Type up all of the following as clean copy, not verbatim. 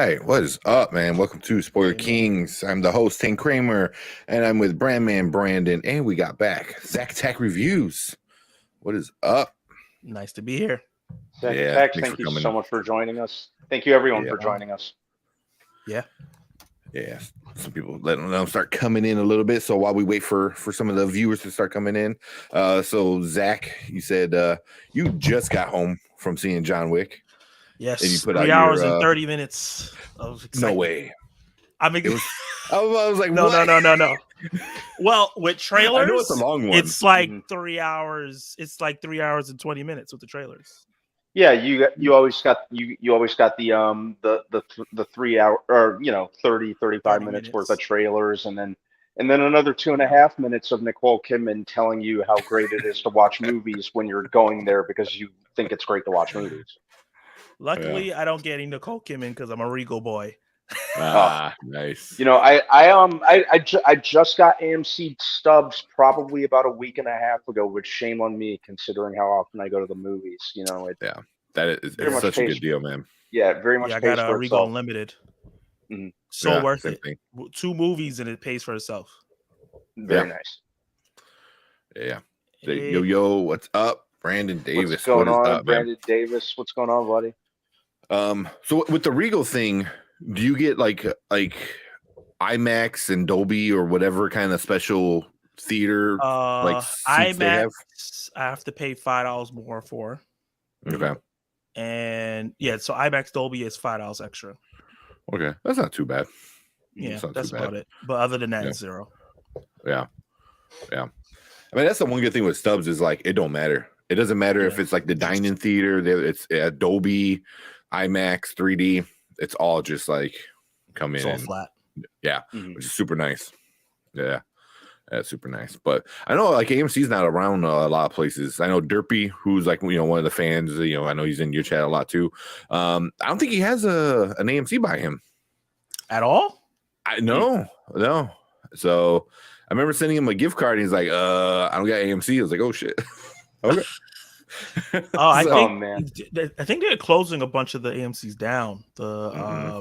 right, what is up, man? Welcome to Spoiler Kings. I'm the host, Tank Kramer, and I'm with Brandman Brandon, and we got back Zach Tech Reviews. What is up? Nice to be here. Zach Tech, thank you so much for joining us. Thank you, everyone, for joining us. Yeah. Some people let them start coming in a little bit. So while we wait for some of the viewers to start coming in, so Zach, you said you just got home from seeing John Wick. Yes, and you put 3 hours and 30 minutes of excitement. No way. I mean, I was like, no. Well, with trailers, I know it's a long one. It's like 3 hours. It's like 3 hours and 20 minutes with the trailers. Yeah, you always got the 3 hour or 30-35 minutes worth of trailers, and then another 2.5 minutes of Nicole Kidman telling you how great it is to watch movies when you're going there because you think it's great to watch movies. Luckily, I don't get any Nicole Kidman because I'm a Regal boy. Nice. I just got AMC stubs probably about a week and a half ago, which shame on me considering how often I go to the movies. That is such a good deal, man. Yeah, very much. I got a Regal Unlimited. Mm-hmm. So worth it. 2 movies and it pays for itself. Very nice. Yeah. Yo, what's up, Brandon Davis? What's going on, Brandon Davis? What's going on, buddy? So with the Regal thing, do you get like IMAX and Dolby or whatever kind of special theater like seats IMAX? They have? I have to pay $5 more for. Okay. And so IMAX Dolby is $5 extra. Okay, that's not too bad. Yeah, that's about it. But other than that, it's zero. Yeah. I mean, that's the one good thing with stubs is like it don't matter. It doesn't matter if it's like the dine-in theater, it's Dolby, IMAX, 3D. It's all just like come in. It's all flat. Yeah, which is super nice. Yeah, that's super nice. But I know like AMC's not around a lot of places. I know Derpy, who's like one of the fans. I know he's in your chat a lot too. I don't think he has an AMC by him at all. No. So I remember sending him a gift card, and he's like, "I don't got AMC." I was like, "Oh shit." Okay. I think they're closing a bunch of the AMC's down. I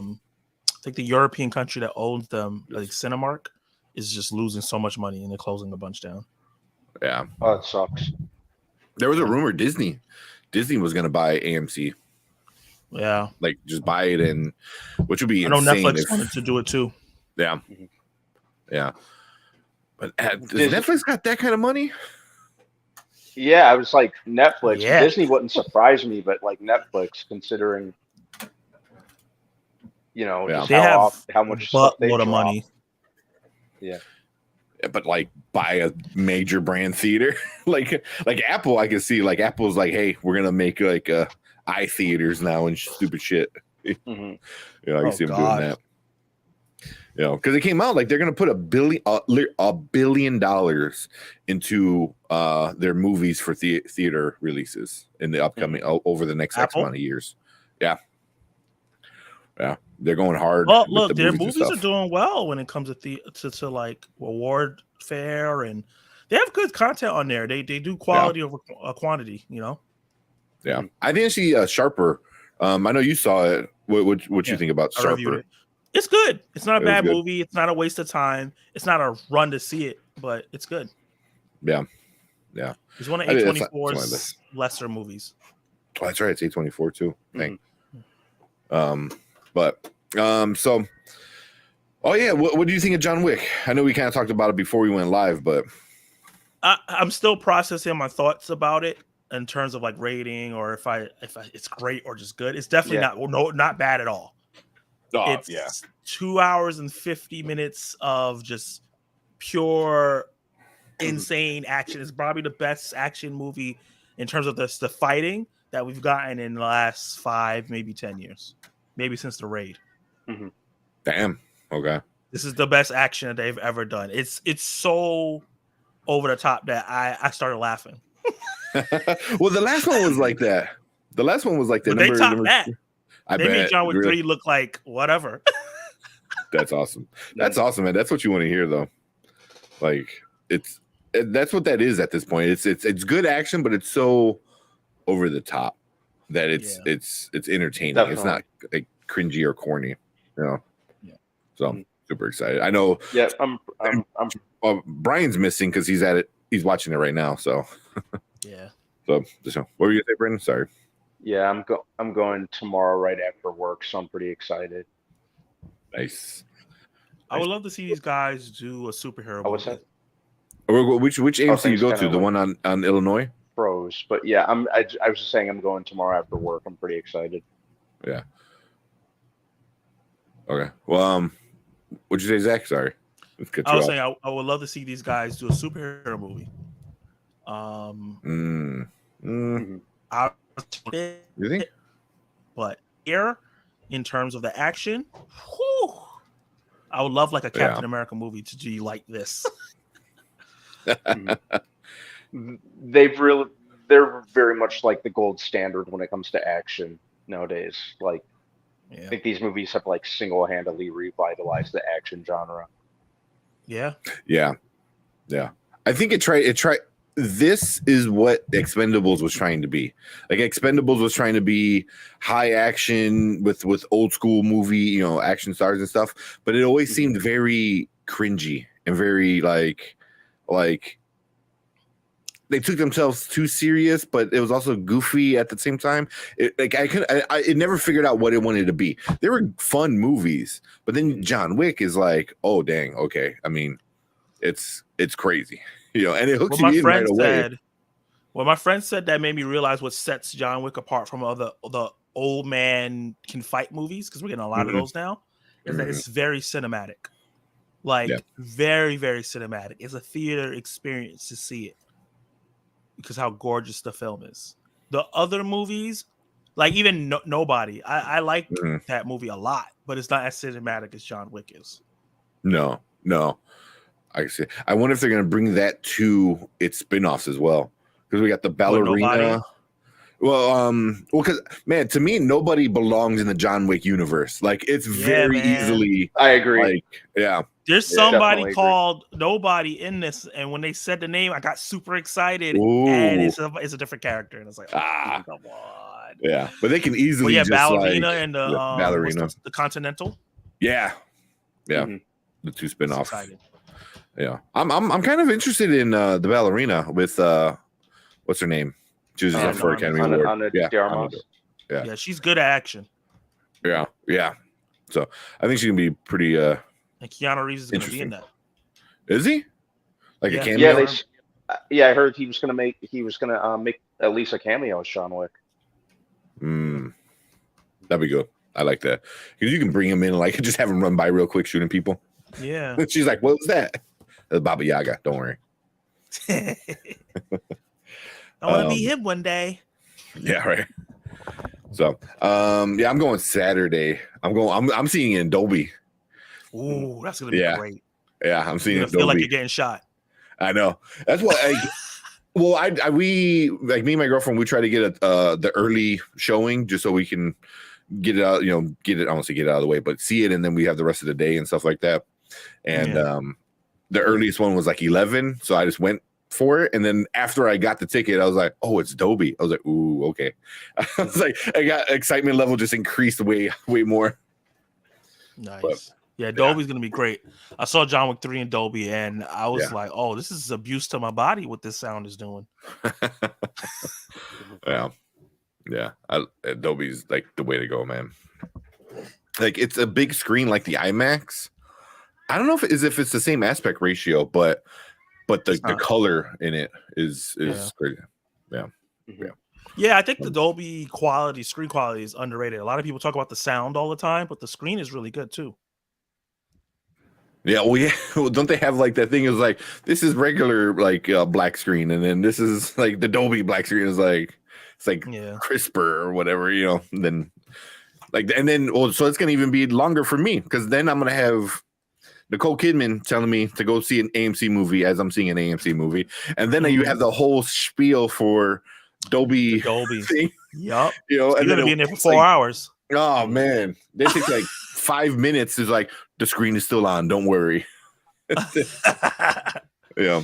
think the European country that owns them, like Cinemark, is just losing so much money, and they're closing a bunch down. Yeah. Oh, it sucks. There was a rumor Disney was going to buy AMC. Yeah. Like just buy it, and which would be insane. I know Netflix wanted to do it too. Yeah. Yeah. But does Netflix got that kind of money? Yeah, I was like Netflix. Yeah. Disney wouldn't surprise me, but like Netflix, considering just how much stuff they of money. Yeah, but like buy a major brand theater, like Apple. I can see like Apple's like, hey, we're gonna make like iTheaters now and stupid shit. I can see them doing that. Because it came out like they're gonna put $1 billion into their movies for theater releases in the upcoming over the next X amount of years. Yeah, they're going hard. Well, look, their movies are doing well when it comes to like award fair, and they have good content on there. They do quality over quantity. Yeah, I didn't see Sharper. I know you saw it. What you think about Sharper? It's good. It's not a bad movie. It's not a waste of time. It's not a run to see it, but it's good. Yeah. It's one of A24's lesser movies. Oh, that's right. It's A24 too. So, what do you think of John Wick? I know we kind of talked about it before we went live, but I'm still processing my thoughts about it in terms of like rating or if it's great or just good. It's definitely not bad at all. It's 2 hours and 50 minutes of just pure insane action. It's probably the best action movie in terms of the fighting that we've gotten in the last 5, maybe 10 years, maybe since The Raid. Damn. Okay. This is the best action that they've ever done. It's so over the top that I started laughing. Well, the last one was like that. The last one was like that. They topped that. They made John Wick 3 look like whatever. That's awesome. That's awesome, man. That's what you want to hear, though. Like that's what that is at this point. It's good action, but it's so over the top that it's entertaining. Definitely. It's not like cringy or corny. Yeah. So Mhm. super excited. I know. Yeah, Brian's missing because he's at it. He's watching it right now. So Yeah. So what were you gonna say, Brendan? Sorry. Yeah, I'm going tomorrow right after work, so I'm pretty excited. Nice. I would love to see these guys do a superhero What's movie. that? Which AMC you things go kinda to? The like one on Illinois? froze, but yeah, I was just saying I'm going tomorrow after work. I'm pretty excited. Yeah. Okay. Well, what'd you say, Zach? Sorry. I was saying I would love to see these guys do a superhero movie. I You think? But here, in terms of the action, whew, I would love like a Captain America movie to do like this. They're very much like the gold standard when it comes to action nowadays. Like, I think these movies have like single-handedly revitalized the action genre. Yeah. I think it tried. This is what Expendables was trying to be. Like Expendables was trying to be high action with old school movie, action stars and stuff. But it always seemed very cringy and very like they took themselves too serious, but it was also goofy at the same time. It never figured out what it wanted to be. They were fun movies, but then John Wick is like, oh dang, okay. I mean, it's crazy, and it hooks you in right away. Well, my friend said that made me realize what sets John Wick apart from the old man can fight movies, because we're getting a lot of those now. Is that it's very cinematic, very, very cinematic. It's a theater experience to see it, because how gorgeous the film is. The other movies, like even Nobody, I like that movie a lot, but it's not as cinematic as John Wick is. No. I see. I wonder if they're going to bring that to its spin-offs as well, because we got the Ballerina. Well, because man, to me, nobody belongs in the John Wick universe. Like it's very easily. I agree. Like, yeah. There's somebody called Nobody in this, and when they said the name, I got super excited. Ooh. And it's a different character, and it's like, come on. Yeah, but they can easily just Ballerina like, and the Ballerina, the Continental. Yeah, the two spinoffs. Yeah, I'm kind of interested in the Ballerina with what's her name? She was up for Academy Award. Yeah, she's good at action. Yeah. So I think she's gonna be pretty. And Keanu Reeves is gonna be in that. Is he? Like a cameo? Yeah, I heard he was gonna make at least a cameo as John Wick. That'd be good. I like that, because you can bring him in, like just have him run by real quick shooting people. Yeah. She's like, "What was that?" Baba Yaga. Don't worry. I want to be him one day. Yeah, right. So, I'm going Saturday. I'm seeing it in Dolby. Ooh, that's gonna be great. Yeah, I'm seeing it in Dolby. Feel like you're getting shot. I know. That's what. We like me and my girlfriend. We try to get the early showing just so we can get it out. Get it. I won't say get it out of the way, but see it, and then we have the rest of the day and stuff like that. And the earliest one was like 11, so I just went for it. And then after I got the ticket, I was like, "Oh, it's Dolby." I was like, "Ooh, okay." I was like, I got excitement level just increased way more. Nice. But, Dolby's gonna be great. I saw John Wick 3 in Dolby, and I was like, "Oh, this is abuse to my body. What this sound is doing." Yeah. Dolby's like the way to go, man. Like it's a big screen, like the IMAX. I don't know if it's the same aspect ratio, but the color in it is crazy. Yeah, I think the Dolby screen quality is underrated. A lot of people talk about the sound all the time, but the screen is really good too. Yeah, well, don't they have like that thing is like, this is regular like black screen, and then this is like the Dolby black screen is like, it's like crisper or whatever, and then so it's gonna even be longer for me, because then I'm gonna have Nicole Kidman telling me to go see an AMC movie as I'm seeing an AMC movie, and then you have the whole spiel for Dolby thing. Yup. And you're gonna be in there for 4 hours. Oh man, they take like 5 minutes. Is like, the screen is still on. Don't worry. Yeah.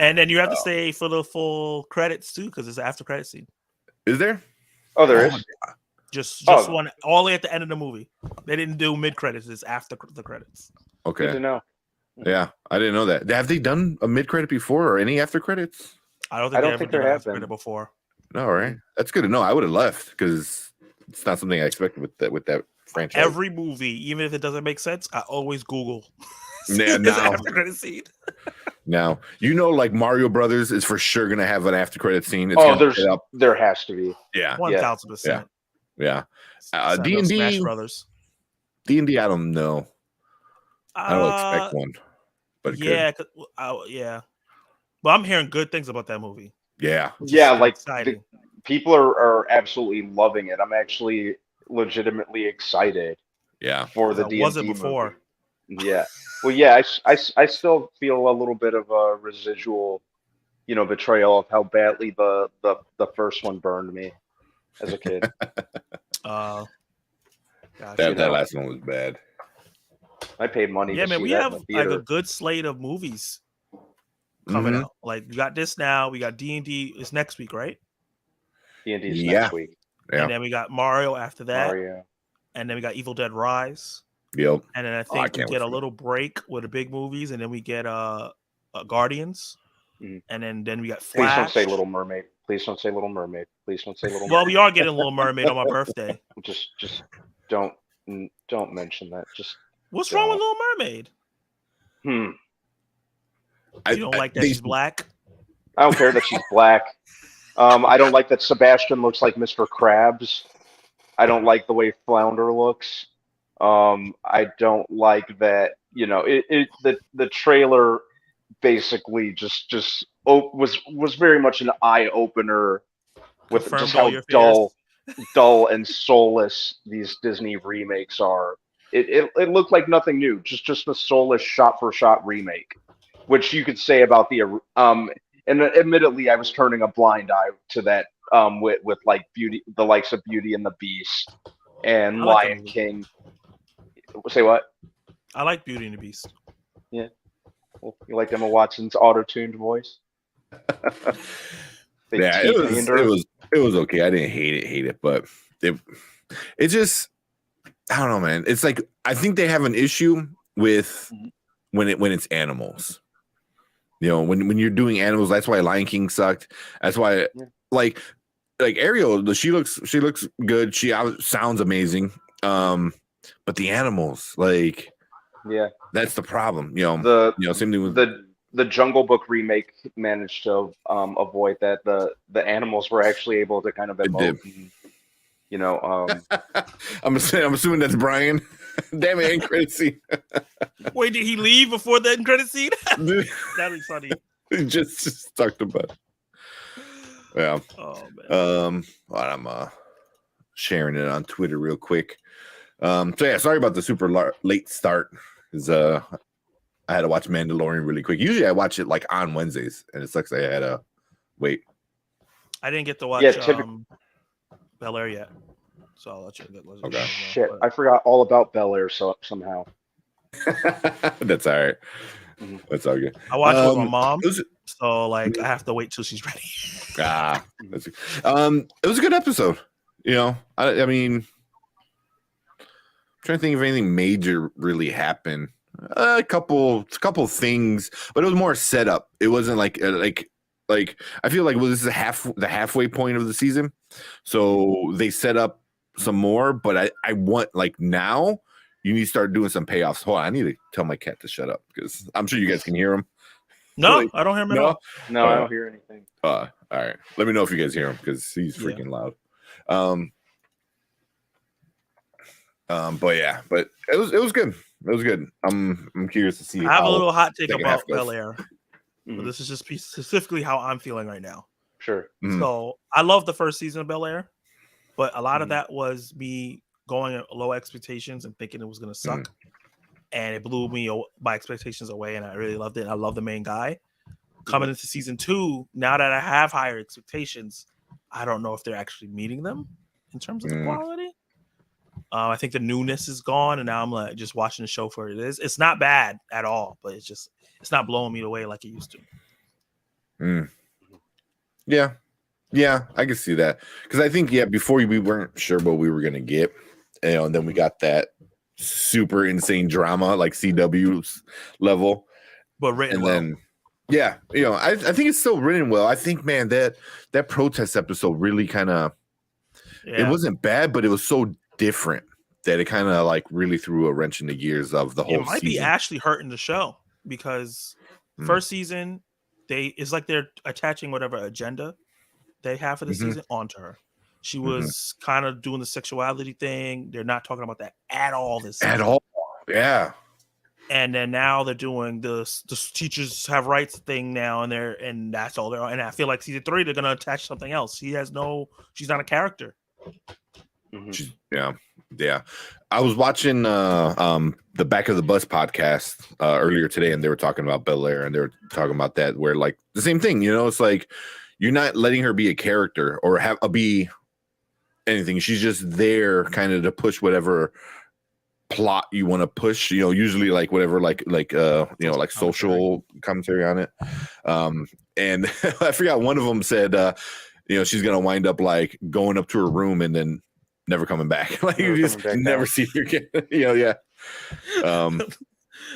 And then you have to stay for the full credits too, because it's an after credit scene. Is there? Oh, there is. Just one all the way at the end of the movie. They didn't do mid credits. It's after the credits. Okay. Good to know. Yeah, I didn't know that. Have they done a mid credit before or any after credits? I don't think they have done before. No, right? That's good to know. I would have left because it's not something I expected with that franchise. Every movie, even if it doesn't make sense, I always Google. Now, after credit scene. Now, like Mario Brothers is for sure gonna have an after credit scene. There has to be. Yeah, 1000%. Yeah. D&D, Smash Brothers. D&D, I don't know. I don't expect one, but yeah. But I'm hearing good things about that movie. Yeah, like people are absolutely loving it. I'm actually legitimately excited. Yeah, for the D&D wasn't before. Movie. Yeah, well, yeah. I still feel a little bit of a residual, betrayal of how badly the first one burned me as a kid. Gosh, that last one was bad. I paid money. Yeah, to man, see we that have in the theater. like a good slate of movies coming out. Like we got this now. We got D&D. It's next week, right? D&D is next week. Yeah. And then we got Mario after that. Mario. And then we got Evil Dead Rise. Yep. And then I think we get a little break with the big movies, and then we get Guardians. Mm-hmm. And then we got Flash. Please don't say Little Mermaid. Please don't say Little Mermaid. Please don't say Little Mermaid. Well, we are getting Little Mermaid on my birthday. Just don't mention that. What's wrong with Little Mermaid? You don't like that she's black? I don't care that she's black. I don't like that Sebastian looks like Mr. Krabs. I don't like the way Flounder looks. I don't like that. The trailer basically was very much an eye opener with just how dull and soulless these Disney remakes are. It looked like nothing new, just a soulless shot-for-shot remake, which you could say about the and admittedly, I was turning a blind eye to that with like the likes of Beauty and the Beast and Lion King. Say what? I like Beauty and the Beast. Yeah. Well, you like Emma Watson's auto-tuned voice? Yeah, it was okay. I didn't hate it, but it just, I don't know, man. It's like I think they have an issue with when it's animals. When you're doing animals, that's why Lion King sucked. That's why like Ariel, she looks good. She sounds amazing. But the animals, that's the problem. Same thing with the Jungle Book remake managed to avoid that. The animals were actually able to kind of emote. I'm assuming that's Brian. Damn it, end credit scene. Wait, did he leave before the end credit scene? That'd be funny. He just talked about it. Yeah. Oh man. I'm sharing it on Twitter real quick. So yeah, sorry about the super late start. Because I had to watch Mandalorian really quick. Usually I watch it like on Wednesdays, and it sucks I had to wait. I didn't get to watch Bel-Air yet, so I'll let you. Okay. Shit, I forgot all about Bel-Air somehow. That's all right. That's all good. I watched with my mom, so I have to wait till she's ready. It was a good episode. I mean, I'm trying to think if anything major really happened. A couple things, but it was more setup. It wasn't like I feel like this is the halfway point of the season, so they set up some more. But I want now you need to start doing some payoffs. Hold on, I need to tell my cat to shut up because I'm sure you guys can hear him. No, I don't hear him at all. No, I don't hear anything. All right, let me know if you guys hear him because he's freaking loud. But it was good. It was good. I'm curious to see. I have a little hot take about Bel-Air. But this is just specifically how I'm feeling right now. Sure. So I love the first season of Bel-Air, but a lot of that was me going at low expectations and thinking it was going to suck. And it blew my expectations away, and I really loved it. I love the main guy. Coming into season 2, now that I have higher expectations, I don't know if they're actually meeting them in terms of the quality. I think the newness is gone, and now I'm just watching the show for what it is. It's not bad at all, but it's not blowing me away like it used to. Yeah. Yeah, I can see that because I think before we weren't sure what we were gonna get, and then we got that super insane drama like CW's level, but written and well. then I think it's still written well. I think that protest episode really kind of it wasn't bad, but it was so different that it kind of like really threw a wrench in the gears of the whole. It might be actually hurting the show because first season it's like they're attaching whatever agenda they have for the season onto her. She was kind of doing the sexuality thing. They're not talking about that at all this season. At all. Yeah. And then now they're doing the teachers have rights thing now, and that's all they're on. And I feel like season 3 they're gonna attach something else. She's not a character. Yeah. I was watching the Back of the Bus podcast earlier today, and they were talking about Bel-Air, and they were talking about that where like the same thing, it's like you're not letting her be a character or be anything. She's just there kind of to push whatever plot you want to push, usually like whatever like social commentary on it. And I forgot one of them said she's gonna wind up like going up to her room and then never coming back. Like you just never see her again.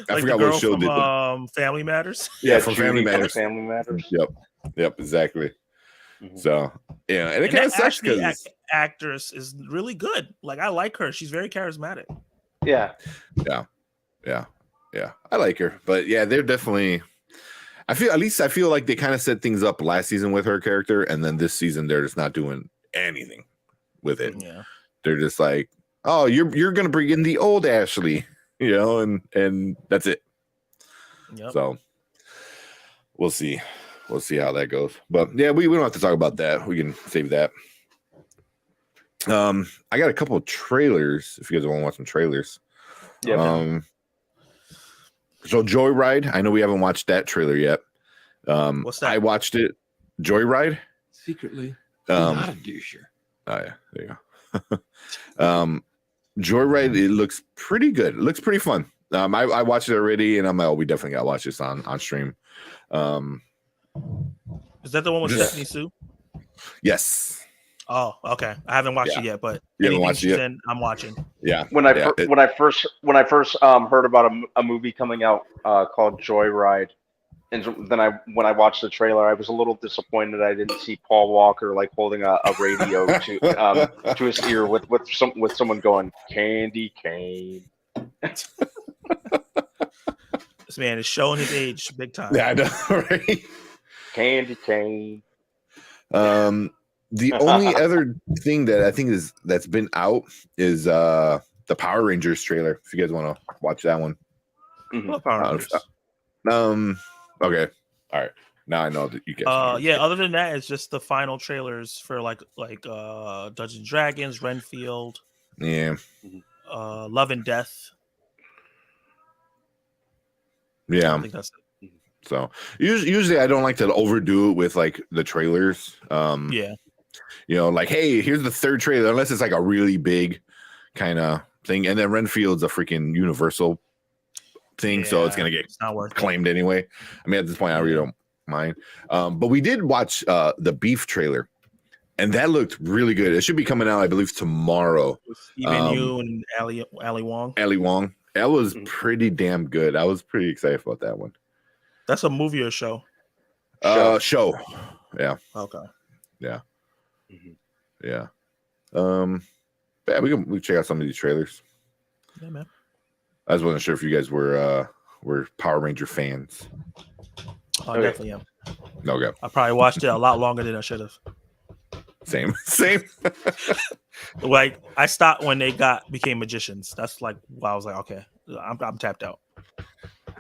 I forgot what show did Family Matters. Yeah, from Family Matters. Family Matters. Yep, exactly. So and it kind of sucks because actress is really good. Like I like her. She's very charismatic. Yeah. I like her, but they're definitely. I feel like they kind of set things up last season with her character, and then this season they're just not doing anything with it. Yeah, they're just like, oh, you're gonna bring in the old Ashley, and that's it. Yep. So we'll see how that goes. But we don't have to talk about that. We can save that. I got a couple of trailers if you guys want to watch some trailers. Yeah. So Joyride, I know we haven't watched that trailer yet. What's that? I watched it. Joyride? Secretly. Not a doucher. Oh yeah, there you go. Joyride, it looks pretty good. It looks pretty fun. I watched it already and I'm like, we definitely gotta watch this on stream. Is that the one with Stephanie Sue? Yes. Oh, okay. I haven't watched it yet, but you haven't watched it yet? I'm watching. Yeah. When I first heard about a movie coming out called Joyride, and then when I watched the trailer, I was a little disappointed I didn't see Paul Walker like holding a radio to his ear with someone going candy cane. This man is showing his age big time. Yeah, I know, right? Candy cane. The only other thing that I think that's been out is the Power Rangers trailer. If you guys want to watch that one. What Power Rangers? Okay. All right. Now I know that you guys. Other than that, it's just the final trailers for like Dungeons and Dragons, Renfield. Yeah. Love and Death. Yeah. I think that's it. So usually I don't like to overdo it with like the trailers. Like, hey, here's the third trailer, unless it's like a really big kind of thing. And then Renfield's a freaking Universal thing, so it's gonna get claimed anyway. I mean, at this point, I really don't mind. But we did watch the Beef trailer, and that looked really good. It should be coming out, I believe, tomorrow. With Stephen Yeun and Ali Wong. Ali Wong. That was pretty damn good. I was pretty excited about that one. That's a movie or show? Show. Yeah. Okay. Yeah. Yeah. We can check out some of these trailers. Yeah, man. I just wasn't sure if you guys were Power Ranger fans. Oh, I definitely am. Okay. I probably watched it a lot longer than I should have. Same. Like I stopped when they became magicians. That's like why I was like, okay, I'm tapped out.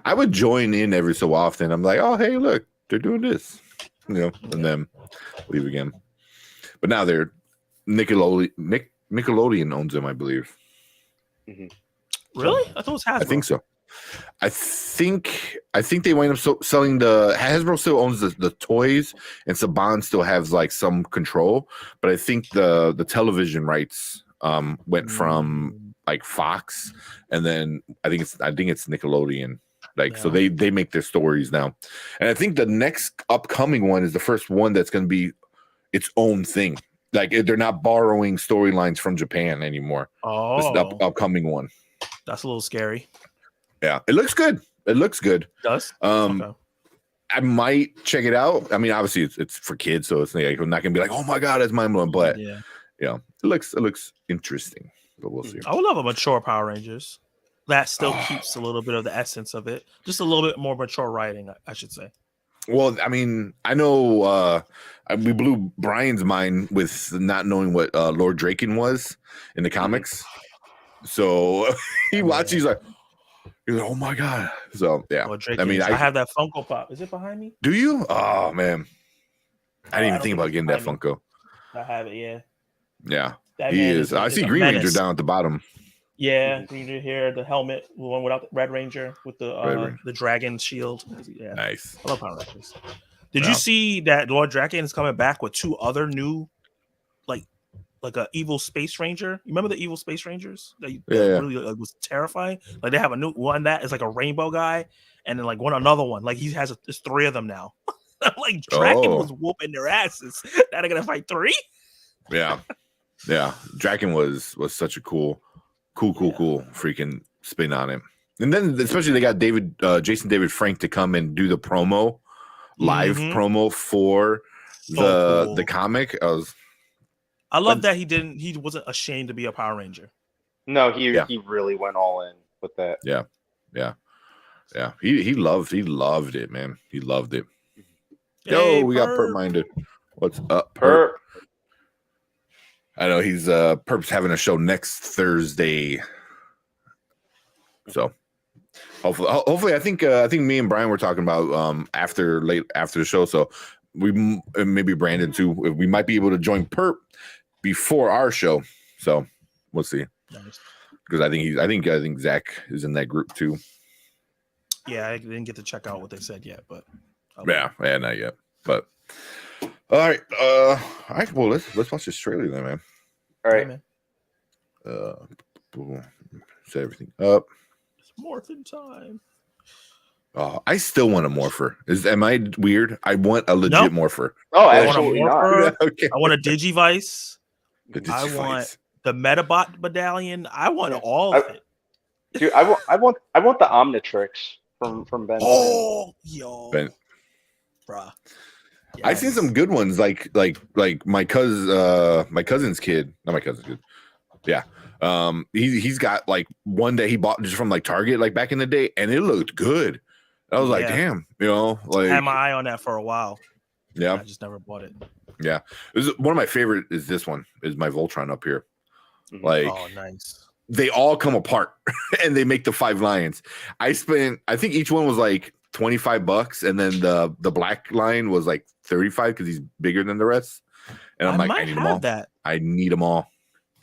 I would join in every so often. I'm like, oh hey, look, they're doing this, and then leave again. But now they're Nickelodeon owns them, I believe. Really? I thought it was Hasbro. I think so. I think they wind up selling Hasbro still owns the toys, and Saban still has like some control. But I think the television rights went from like Fox, and then I think it's Nickelodeon. So they make their stories now, and I think the next upcoming one is the first one that's going to be its own thing. Like they're not borrowing storylines from Japan anymore. Oh, this is the upcoming one. That's a little scary. Yeah, it looks good. It looks good. It does? Okay. I might check it out. I mean, obviously it's for kids, so it's like I'm not gonna be like, oh my god, it's mind blowing. But yeah, it looks interesting. But we'll see. I would love a mature Power Rangers. That still keeps a little bit of the essence of it. Just a little bit more mature writing, I should say. Well, I mean, I know we blew Brian's mind with not knowing what Lord Draken was in the comics. So he watched. He's like, oh my god. So yeah. I mean, I have that Funko Pop. Is it behind me? Do you? Oh man, I didn't even think about getting that Funko. I have it. Yeah. Yeah. He is. I see Green Ranger down at the bottom. Yeah, Green Ranger here, the helmet, the one without the Red Ranger with the dragon shield. Yeah, nice. I love Power Rangers. Did you see that Lord Draken is coming back with 2 other new, like a evil Space Ranger? You remember the evil Space Rangers? That really was terrifying. Like they have a new one that is like a rainbow guy, and then like another one. Like he has there's 3 of them now. Like Draken was whooping their asses. Now they're gonna fight 3. Yeah, yeah. Draken was such a cool freaking spin on him. And then especially they got Jason David Frank to come and do the promo, live promo for the comic. I love that he wasn't ashamed to be a Power Ranger. No, he really went all in with that. Yeah. He loved it, man. He loved it. Hey, we got Perp minded. What's up, Perp? I know he's Perp's having a show next Thursday. So hopefully I think me and Brian were talking about after the show. So we maybe Brandon too. We might be able to join Perp before our show. So we'll see. Nice. Because I think Zach is in that group too. Yeah, I didn't get to check out what they said yet, but yeah, not yet. But all right, well let's watch this trailer then, man. All right, man. Set everything up. It's morphin' time. Oh, I still want a morpher. Am I weird? I want a legit morpher. Oh, absolutely not. Okay. I want a Digivice. I want the Metabot medallion. I want all of it. Dude, I want the Omnitrix from Ben. Oh, yo, Ben. Bruh. Yes. I've seen some good ones, like my cousin's kid, not my cousin's kid. Yeah, he's got like one that he bought just from like Target, like back in the day, and it looked good. I was like, damn, like I had my eye on that for a while. Yeah, I just never bought it. Yeah, one of my favorite is this one. Is my Voltron up here? Like, oh, nice. They all come apart and they make the 5 lions. I think each one was like $25, and then the black line was like 35 because he's bigger than the rest. And I'm like, I need them all. I need them all.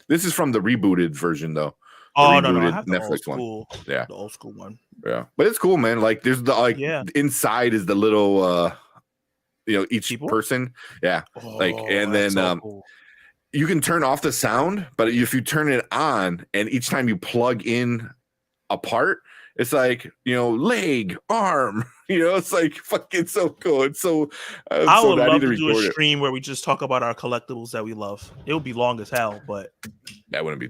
This is from the rebooted version though. Oh no, I have the Netflix one. Yeah, the old school one. Yeah, but it's cool, man. Like there's the inside is the little each person. Yeah, and then so cool. You can turn off the sound, but if you turn it on, and each time you plug in a part, it's like, leg, arm, it's like fucking so cool. It's so I would love to do a stream where we just talk about our collectibles that we love. It would be long as hell, but that wouldn't be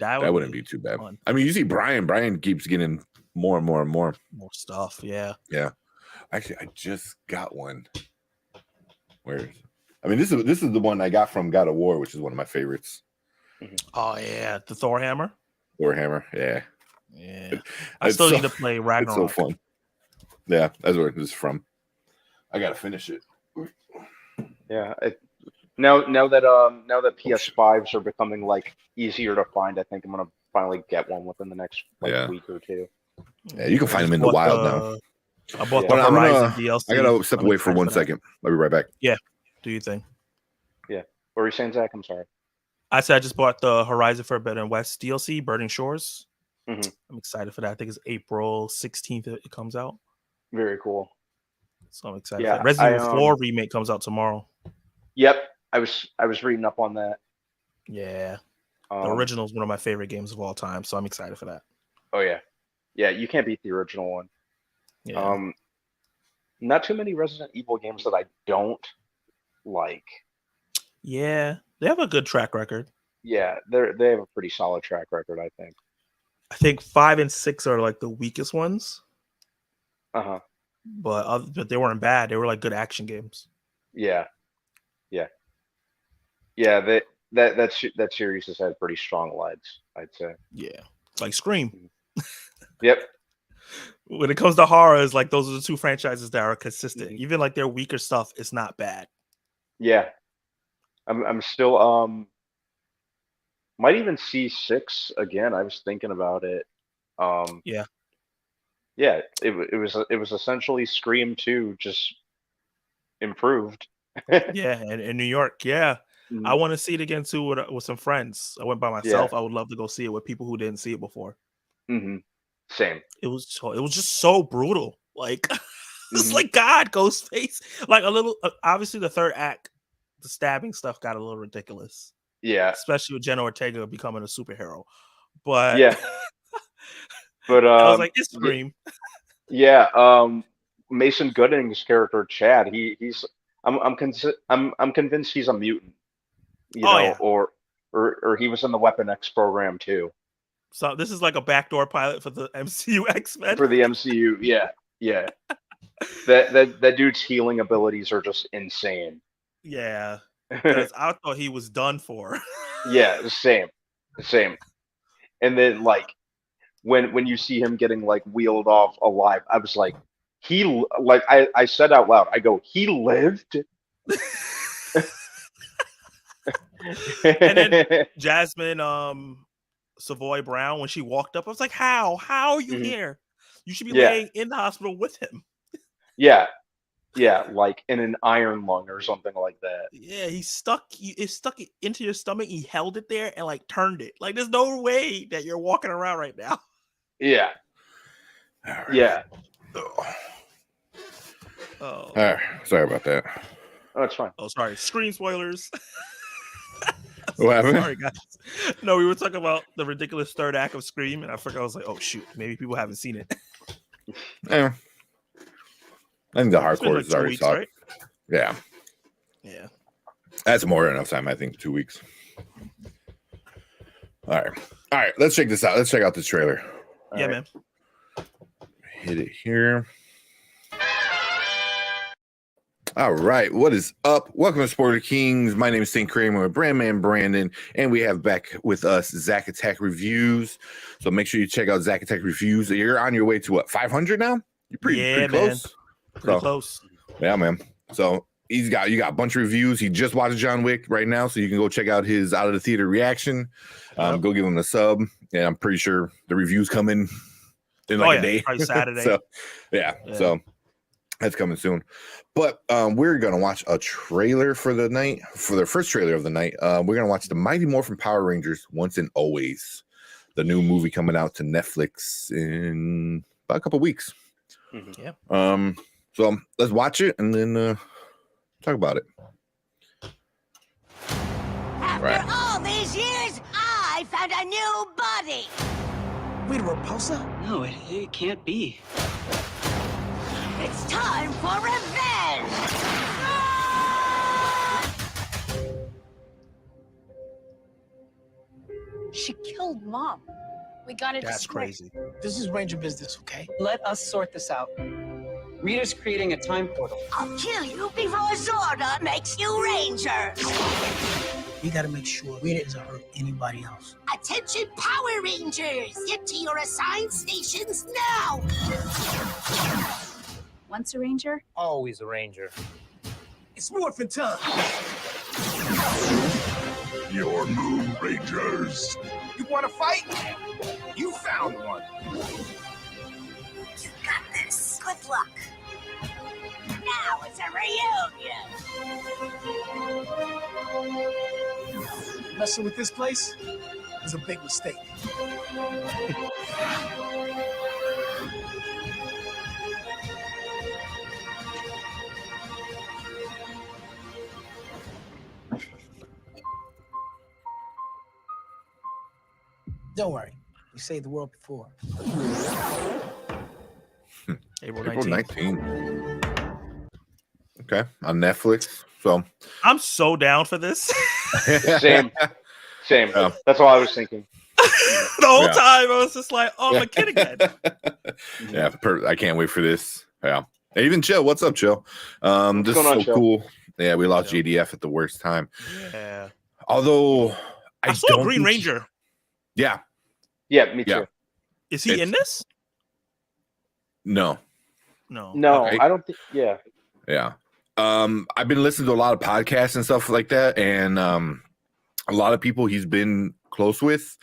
too bad. Fun. I mean, you see Brian keeps getting more and more and more stuff. Yeah. Actually, I just got one. Where is it? I mean, this is the one I got from God of War, which is one of my favorites. Oh yeah, the Thor hammer. Yeah. I still need to play Ragnarok. It's so fun. Yeah, that's where this is from. I gotta finish it. Yeah. Now that PS5s are becoming like easier to find, I think I'm gonna finally get one within the next week or two. Yeah, you can find them in the wild now. I bought the Horizon DLC. I gotta step away for 1 second. I'll be right back. Yeah, do you think? Yeah. What were you saying, Zach? I'm sorry. I said I just bought the Horizon Forbidden West DLC, Burning Shores. Mm-hmm. I'm excited for that. I think it's April 16th it comes out. Very cool. So I'm excited. Yeah, Resident Evil 4 remake comes out tomorrow. Yep, I was reading up on that. Yeah, the original is one of my favorite games of all time, so I'm excited for that. Oh yeah. You can't beat the original one. Yeah. Not too many Resident Evil games that I don't like. Yeah, they have a good track record. Yeah, they have a pretty solid track record, I think. I think 5 and 6 are like the weakest ones. But they weren't bad. They were like good action games. Yeah. That series has had pretty strong legs, I'd say. Yeah, like Scream. Yep. When it comes to horror, it's like those are the two franchises that are consistent. Even like their weaker stuff is not bad. Yeah, I'm still might even see 6 again. I was thinking about it. Yeah. It was essentially Scream 2 just improved. Yeah, and in New York, yeah. I want to see it again too with some friends. I went by myself. I would love to go see it with people who didn't see it before. Same. It was just so brutal. Like it's like God, Ghostface. Like a little. Obviously, the third act, the stabbing stuff got a little ridiculous. Yeah, especially with Jenna Ortega becoming a superhero. But yeah, but I was like, it's Scream. Yeah, Mason Gooding's character Chad. I'm convinced he's a mutant. Or he was in the Weapon X program too. So this is like a backdoor pilot for the MCU X-Men. For the MCU, yeah. That dude's healing abilities are just insane. Yeah, because I thought he was done for. Yeah, same. And then like when you see him getting like wheeled off alive, I was like, I said out loud, I go, he lived. And then Jasmine Savoy Brown, when she walked up, I was like, how are you here? You should be laying in the hospital with him. Yeah, like in an iron lung or something like that. Yeah, it stuck it into your stomach. He held it there and like turned it. Like there's no way that you're walking around right now. Yeah. Yeah. All right. Sorry about that. Oh, it's fine. Oh, sorry. Screen spoilers. What happened? Sorry, guys. No, we were talking about the ridiculous third act of Scream, and I forgot. I was like, oh shoot, maybe people haven't seen it. Yeah. I think the hardcore is already saw it. Right? Yeah. Yeah. That's more than enough time, I think. 2 weeks. All right. Let's check this out. Let's check out this trailer. Yeah, man. Hit it here. All right, what is up? Welcome to Spoiler Kings. My name is St. Kramer with Brandman Brandon, and we have back with us Zack Attack Reviews. So make sure you check out Zack Attack Reviews. You're on your way to what, 500 now? You're pretty close. Pretty close. Yeah, man. So you got a bunch of reviews. He just watched John Wick right now, so you can go check out his out of the theater reaction. Go give him a sub, and I'm pretty sure the reviews come in like a day. Probably Saturday. So so that's coming soon. But we're gonna watch a trailer for the night, for the first trailer of the night. We're gonna watch the Mighty Morphin Power Rangers Once and Always, the new movie coming out to Netflix in about a couple weeks. Yeah. So let's watch it and then talk about it. After all these years, I found a new buddy. Wait, a repulsor? No, it can't be. It's time for revenge! She killed Mom. We gotta That's destroy. crazy. This is Ranger business, okay? Let us sort this out. Rita's creating a time portal. I'll kill you before Zorda makes you Rangers! We gotta make sure Rita doesn't hurt anybody else. Attention, Power Rangers! Get to your assigned stations now! Once a ranger, always a ranger. It's morphin' time! Your move, Rangers. You wanna fight? You found one. You got this. Good luck. Now it's a reunion. Messing with this place is a big mistake. Don't worry. We saved the world before. April 19th. Okay, on Netflix. So I'm so down for this. Same. Yeah. That's all I was thinking. The whole time I was just like, "Oh, I'm a kid again." Yeah, I can't wait for this. Yeah, hey, even Chill. What's up, Chill? This is going on, so Chill? cool. Yeah, we lost JDF at the worst time. Yeah. Although I saw Green Ranger. Yeah. Yeah, me too. Is he in this? No. No. Okay. I don't think. Yeah. Yeah. I've been listening to a lot of podcasts and stuff like that, and a lot of people he's been close with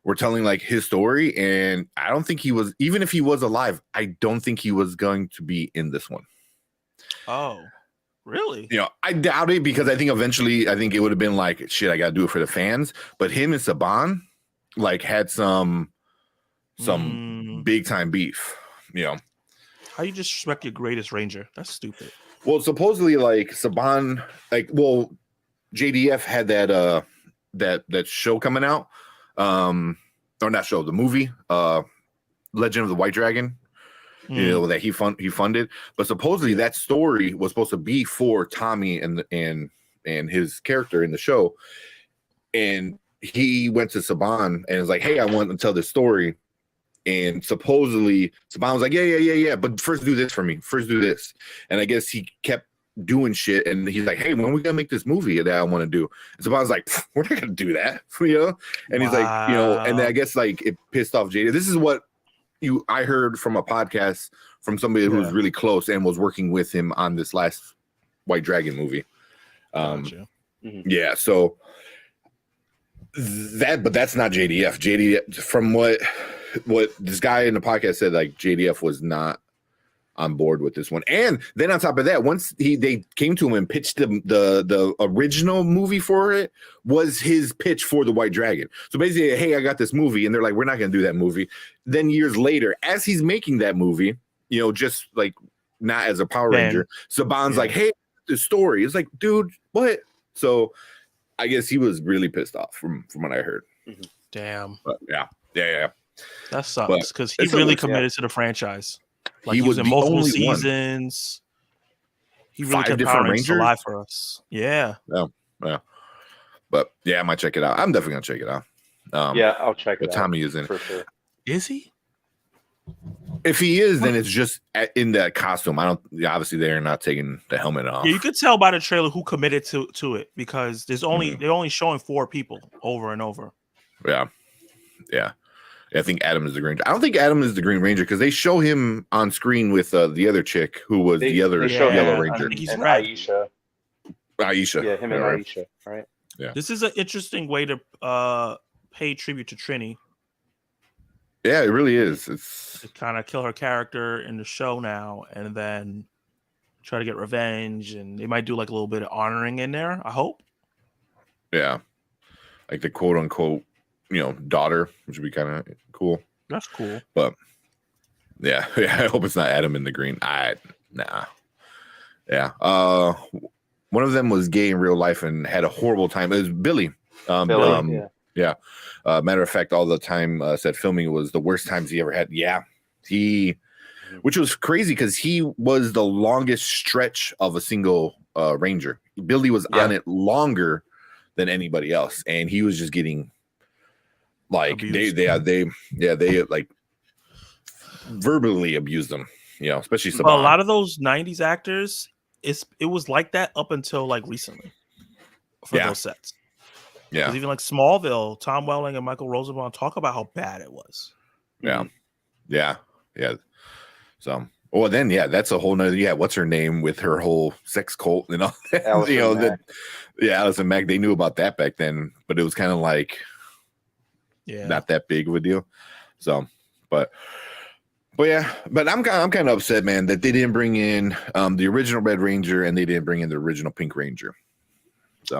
were telling like his story, and I don't think he was, even if he was alive, I don't think he was going to be in this one. Oh, really? You know, I doubt it, because I think eventually, I think it would have been like, shit, I gotta do it for the fans. But him and Saban like had some big time beef, you know. How you disrespect your greatest Ranger? That's stupid. Well, supposedly like Saban, like, well, JDF had that that show coming out, or not show, the movie, Legend of the White Dragon, you know, that he funded. But supposedly that story was supposed to be for Tommy and his character in the show, and he went to Saban and was like, "Hey, I want to tell this story." And supposedly Saban was like, yeah, but first do this for me. First do this. And I guess he kept doing shit, and he's like, hey, when are we gonna make this movie that I want to do? And Saban's like, we're not gonna do that, you know. And he's like, you know, and then I guess like it pissed off Jada. This is what I heard from a podcast from somebody who was really close and was working with him on this last White Dragon movie. Yeah, so but that's not JDF. JDF, from what this guy in the podcast said, like JDF was not on board with this one. And then on top of that, once they came to him and pitched the original movie for it, was his pitch for the White Dragon. So basically, hey, I got this movie, and they're like, we're not gonna do that movie. Then years later, as he's making that movie, you know, just like not as a Power Ranger, Saban's like, hey, the story. It's like, dude, what? So I guess he was really pissed off from what I heard. Damn. But yeah. That sucks, because he really committed to the franchise. Like he was in multiple seasons. He really kept Power Rangers alive for us. Yeah. But yeah, I might check it out. I'm definitely gonna check it out. Yeah, I'll check it out. Tommy is in for sure. Is he? If he is, then it's just in that costume. Obviously they're not taking the helmet off. Yeah, you could tell by the trailer who committed to it, because they're only showing 4 people over and over. Yeah. I think Adam is the Green Ranger. I don't think Adam is the Green Ranger, because they show him on screen with the other chick who was the other Yellow Ranger. And Aisha. Yeah, him and right. Aisha, right? Yeah. This is an interesting way to pay tribute to Trini. Yeah, it really is. It's to kind of kill her character in the show now, and then try to get revenge, and they might do like a little bit of honoring in there, I hope. Yeah. Like the quote unquote, you know, daughter, which would be kind of cool. That's cool. But yeah, I hope it's not Adam in the Green. Nah. Yeah. One of them was gay in real life and had a horrible time. It was Billy. Yeah. Matter of fact, all the time said filming was the worst times he ever had. Yeah. Which was crazy, because he was the longest stretch of a single Ranger. Billy was on it longer than anybody else, and he was just getting like they like verbally abused them, you know, especially Saban. A lot of those 90s actors, it was like that up until like recently for those sets. Yeah, because even like Smallville, Tom Welling and Michael Rosenbaum talk about how bad it was. Yeah. So, well, then, that's a whole nother. What's her name with her whole sex cult and all that? Allison Mack. They knew about that back then, but it was kind of like, not that big of a deal. So, but I'm kind of upset, man, that they didn't bring in the original Red Ranger and they didn't bring in the original Pink Ranger. So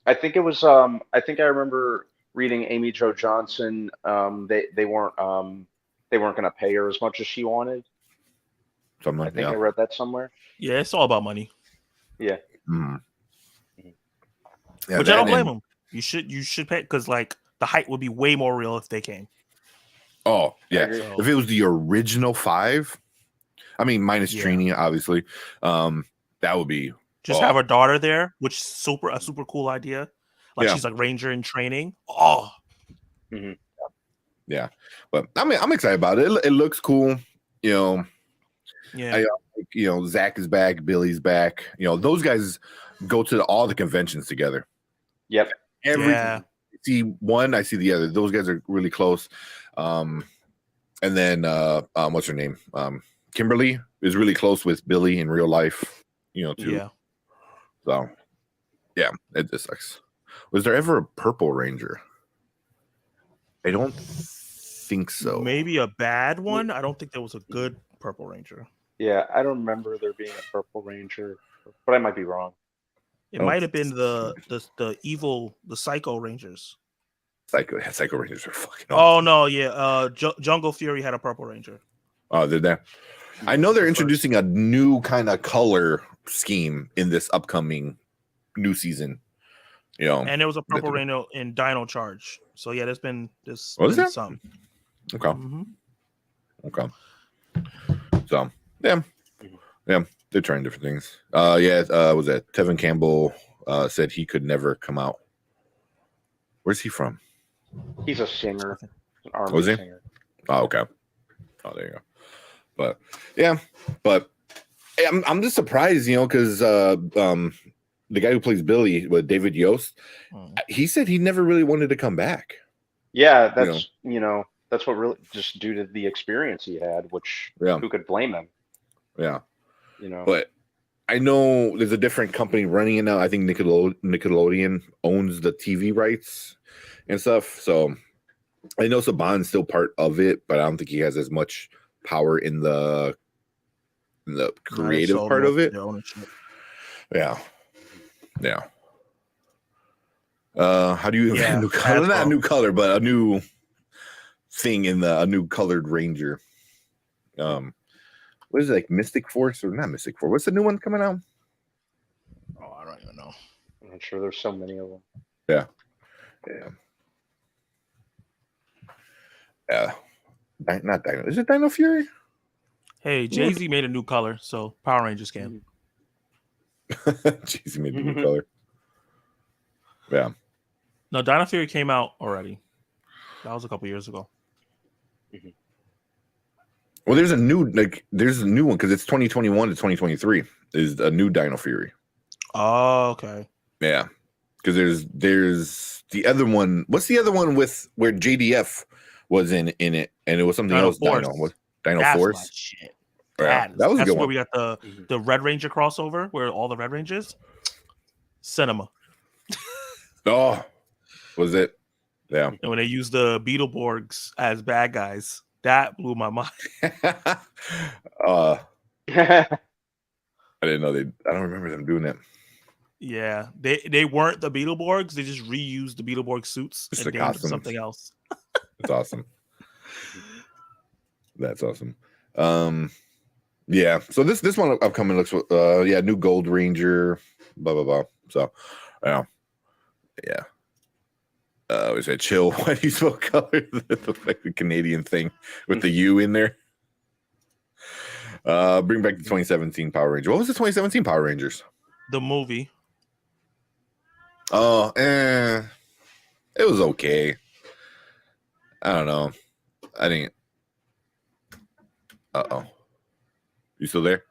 I think it was I think I remember reading Amy Jo Johnson. They weren't going to pay her as much as she wanted. Something I think I read that somewhere. Yeah, it's all about money. Yeah. Which I don't blame them. You should pay, because like the height would be way more real if they came. Oh yeah, if it was the original 5, I mean minus Trini, obviously. That would be just have her daughter there, which is a super cool idea. Like she's like Ranger in training. Oh, yeah. But I'm excited about it. It looks cool. You know. Yeah. Zach is back. Billy's back. Those guys go to all the conventions together. Yep. I see one, I see the other. Those guys are really close. And then what's her name? Kimberly is really close with Billy in real life. Too. Yeah. So, yeah, it just sucks. Was there ever a Purple Ranger? I don't think so. Maybe a bad one. I don't think there was a good Purple Ranger. Yeah, I don't remember there being a Purple Ranger, but I might be wrong. It might have been the evil, the Psycho Rangers. Psycho Rangers are fucking. Oh no, yeah. Jungle Fury had a Purple Ranger. Oh, did they? I know they're introducing a new kind of color scheme in this upcoming new season. And there was a Purple Ranger in Dino Charge. So yeah, there's been some. Okay. Mm-hmm. Okay. So yeah, they're trying different things. Was that Tevin Campbell said he could never come out? Where's he from? He's a singer, an army singer. Oh, okay. Oh, there you go. But yeah, I'm just surprised, because the guy who plays Billy, with David Yost, he said he never really wanted to come back. Yeah, that's that's what really, just due to the experience he had, which who could blame him? Yeah, But I know there's a different company running it now. I think Nickelodeon owns the TV rights and stuff. So I know Saban's still part of it, but I don't think he has as much power in the creative part of it. Yeah. How do you a new color? Not a new color, but a new thing in a new colored Ranger. What is it, like Mystic Force or not Mystic Force? What's the new one coming out? Oh, I don't even know. I'm not sure. There's so many of them. Yeah. Not Dino. Is it Dino Fury? Hey, Jay-Z made a new color, so Power Rangers can. Jay-Z made a new color. Yeah. No, Dino Fury came out already. That was a couple years ago. Well, there's a new one because it's 2021 to 2023 is a new Dino Fury. Oh, okay. Yeah, because there's the other one. What's the other one with where JDF was in it, and it was something else. Force. Dino Force. Shit. Yeah, that was a good one. That's where we got the Red Ranger crossover, where all the Red Rangers. Cinema. Oh, was it? Yeah. And when they used the Beetleborgs as bad guys, that blew my mind. I didn't know I don't remember them doing that. Yeah, they weren't the Beetleborgs. They just reused the Beetleborg suits Just and named them something else. That's awesome. That's awesome. Yeah. So this one upcoming looks new Gold Ranger, blah blah blah. So yeah. We said chill. Why do you spell color? Like the Canadian thing with the U in there. Bring back the 2017 Power Rangers. What was the 2017 Power Rangers? The movie. Oh, it was okay. I don't know. I think. You still there?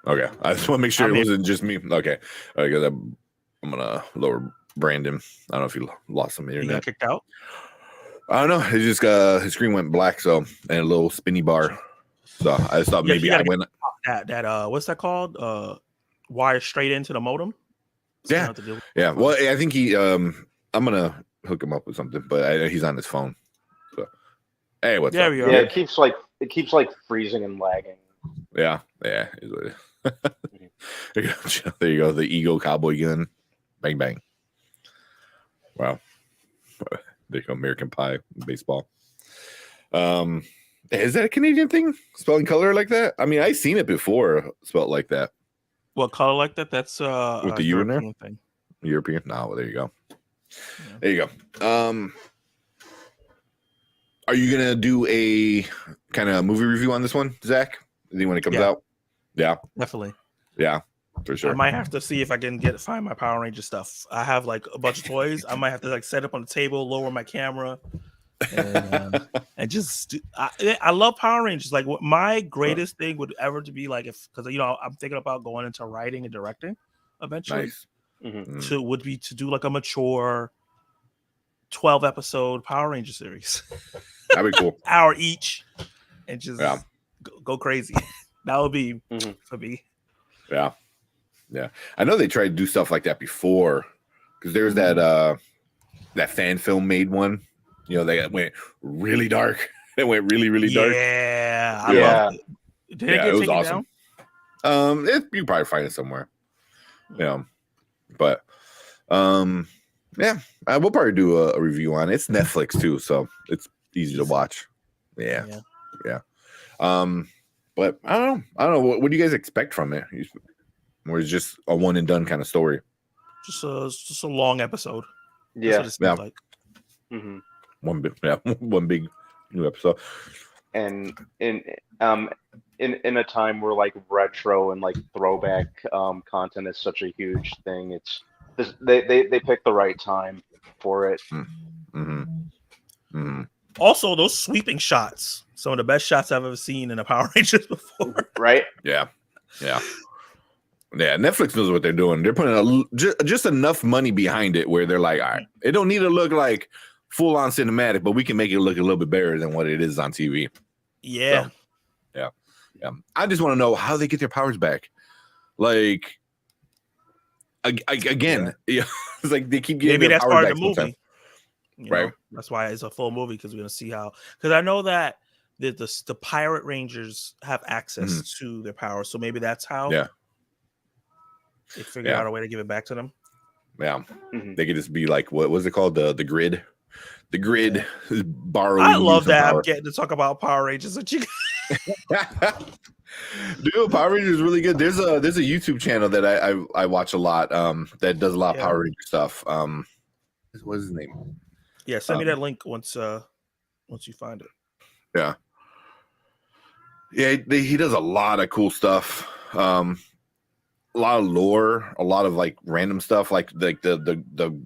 Okay. I just want to make sure it wasn't just me. Okay. Because I'm gonna lower Brandon. I don't know if he lost some internet. He got kicked out? I don't know. It just his screen went black, so and a little spinny bar. So I just thought maybe I went that what's that called? Wire straight into the modem. Yeah. Well, I think he I'm gonna hook him up with something, but he's on his phone. So hey, what's up? Yeah, it keeps like freezing and lagging. Yeah. There you go. The Eagle Cowboy gun. Bang bang. Wow. There you go, American Pie baseball. Is that a Canadian thing? Spelling color like that? I mean, I've seen it before spelled like that. What color like that? That's with the U in there? Thing. European? No, there you go. Yeah. There you go. Are you gonna do a kind of movie review on this one, Zach? When it comes out? Yeah. Definitely. Yeah, for sure. I might have to see if I can find my Power Ranger stuff. I have like a bunch of toys. I might have to like set up on the table, lower my camera, and just. I love Power Rangers. Like, what my greatest thing would ever to be like, because I'm thinking about going into writing and directing eventually. Nice. Would be to do like a mature 12 episode Power Ranger series. That'd be cool. Hour each, and just go crazy. That would be for me. Yeah. I know they tried to do stuff like that before, because there's that fan film made one. They went really dark. It went really, really dark. Yeah, I loved it. Did it get taken awesome. Down? You can probably find it somewhere. Yeah, but we'll probably do a review on it. It's Netflix too, so it's easy to watch. Yeah. But I don't know. What do you guys expect from it? Or is it just a one and done kind of story? Just a long episode. Yeah. That's what it seems like. Mm-hmm. One big new episode. And in a time where like retro and like throwback content is such a huge thing, it's they picked the right time for it. Also, those sweeping shots, some of the best shots I've ever seen in a Power Rangers before. Right? Yeah. Netflix knows what they're doing. They're putting just enough money behind it where they're like, all right, it don't need to look like full on cinematic, but we can make it look a little bit better than what it is on TV. Yeah. So, yeah. I just want to know how they get their powers back. Like, again, it's like they keep getting maybe their that's powers part back of the movie. sometime. Right. That's why it's a full movie, because we're gonna see how. Because I know that the Pirate Rangers have access to their powers, so maybe that's how. Yeah. They figured out a way to give it back to them. Yeah. They could just be like, what was it called? The grid. The grid is borrowing. I love that power. I'm getting to talk about Power Rangers with you. Dude, Power Rangers is really good. There's a YouTube channel that I watch a lot. That does a lot of Power Ranger stuff. What's his name? Yeah, send me that link once you find it. Yeah. He does a lot of cool stuff. A lot of lore, a lot of like random stuff, like the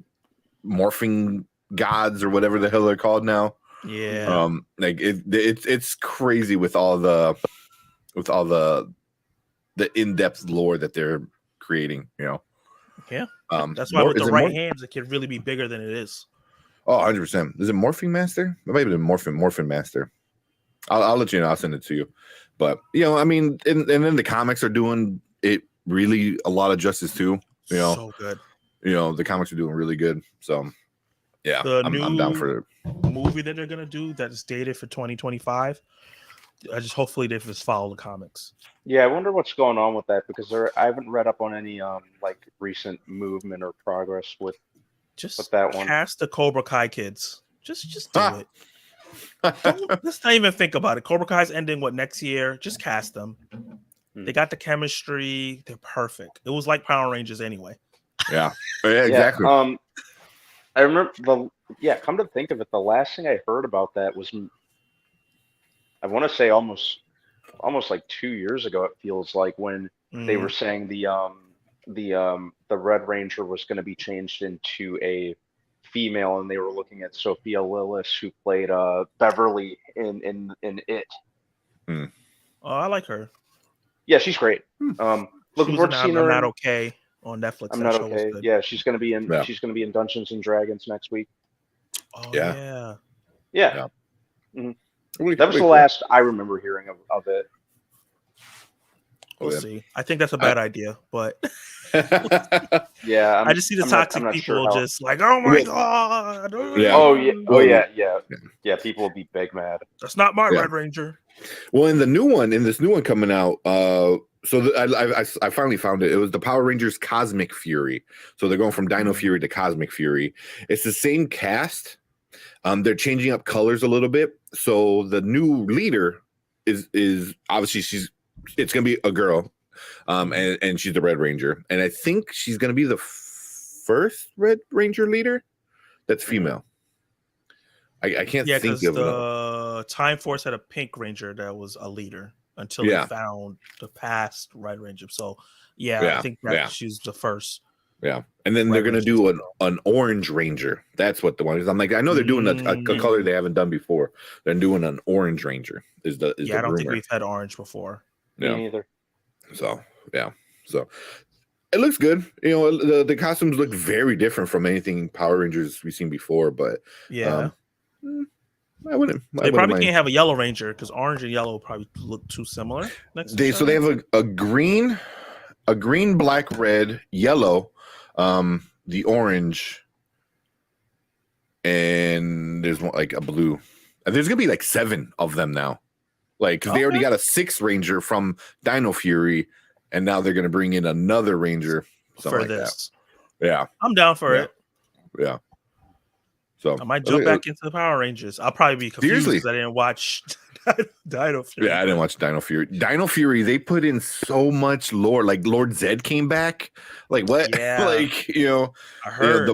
morphing gods or whatever the hell they're called now. Yeah. Like it's crazy with all the in-depth lore that they're creating. Yeah. That's why with the right hands, it can really be bigger than it is. Oh, 100%. Is it Morphing Master? Maybe the Morphin Master. I'll let you know. I'll send it to you. But, I mean, and then the comics are doing it really a lot of justice too. So good. The comics are doing really good. So, yeah, I'm down for it. Movie that they're going to do that's dated for 2025. Hopefully they just follow the comics. Yeah, I wonder what's going on with that, because I haven't read up on any like recent movement or progress with that one. Cast the Cobra Kai kids. Just do it. Let's not even think about it. Cobra Kai's ending next year? Just cast them. They got the chemistry. They're perfect. It was like Power Rangers anyway. Yeah, exactly. I remember come to think of it, the last thing I heard about that was, I want to say almost like 2 years ago. It feels like, when they were saying the Red Ranger was going to be changed into a female, and they were looking at Sophia Lillis, who played Beverly in It. Oh, I like her. Yeah, she's great. Looking forward to seeing her. I'm Not Okay on Netflix. I'm Not Okay. Yeah, she's going to be in. Yeah. She's going to be in Dungeons and Dragons next week. Oh yeah. Mm-hmm. That was the last I remember hearing of it. We'll see. I think that's a bad idea, but yeah, I just see the toxic people just like, oh my god. Yeah. Yeah. People will be big mad. That's not my Red Ranger. Well, in this new one coming out, I finally found it. It was the Power Rangers Cosmic Fury. So they're going from Dino Fury to Cosmic Fury. It's the same cast. They're changing up colors a little bit. So the new leader is obviously it's gonna be a girl, and she's the Red Ranger, and I think she's gonna be the first Red Ranger leader that's female. I can't think of the Time Force had a Pink Ranger that was a leader until they found the past Red Ranger. So Yeah, I think that she's the first. Yeah, and then they're gonna do an orange ranger. That's what the one is. I'm like, I know they're doing a color they haven't done before. They're doing an orange ranger. Is the I don't rumor. think we've had orange before. Me neither. So it looks good. You know, the costumes look very different from anything Power Rangers we've seen before. But I wouldn't. They probably can't have a yellow ranger because orange and yellow probably look too similar. They have a green, black, red, yellow. The orange, and there's one like a blue. And there's gonna be like 7 of them now, like because they already got a 6th ranger from Dino Fury, and now they're gonna bring in another ranger for this. That. Yeah, I'm down for it. Yeah. So I might jump back into the Power Rangers. I'll probably be confused because I didn't watch Dino Fury. Yeah, I didn't watch Dino Fury. Dino Fury, they put in so much lore. Like Lord Zed came back. Like what? Yeah. Like, you know, I heard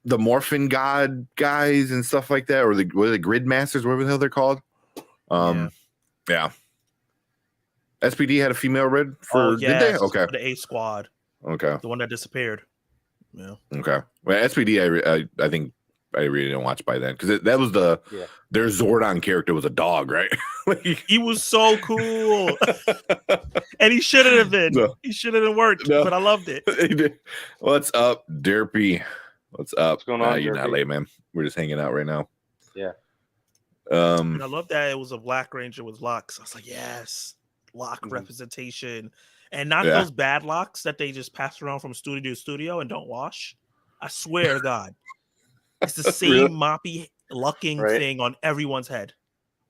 the Morphin God guys and stuff like that, or the Grid Masters, whatever the hell they're called. Yeah. SPD had a female red for did they? Okay. For the A Squad. Okay. The one that disappeared. Yeah. Okay. Well, SPD, I think I really didn't watch by then because that was their Zordon character was a dog, right? Like, he was so cool, and he shouldn't have been. No. He shouldn't have worked, but I loved it. What's up, Derpy? What's up? What's going on? You're not late, man. We're just hanging out right now. Yeah. And I love that it was a Black Ranger with locks. I was like, yes, lock representation, and not those bad locks that they just pass around from studio to studio and don't wash. I swear to God. It's the same moppy lucking thing on everyone's head.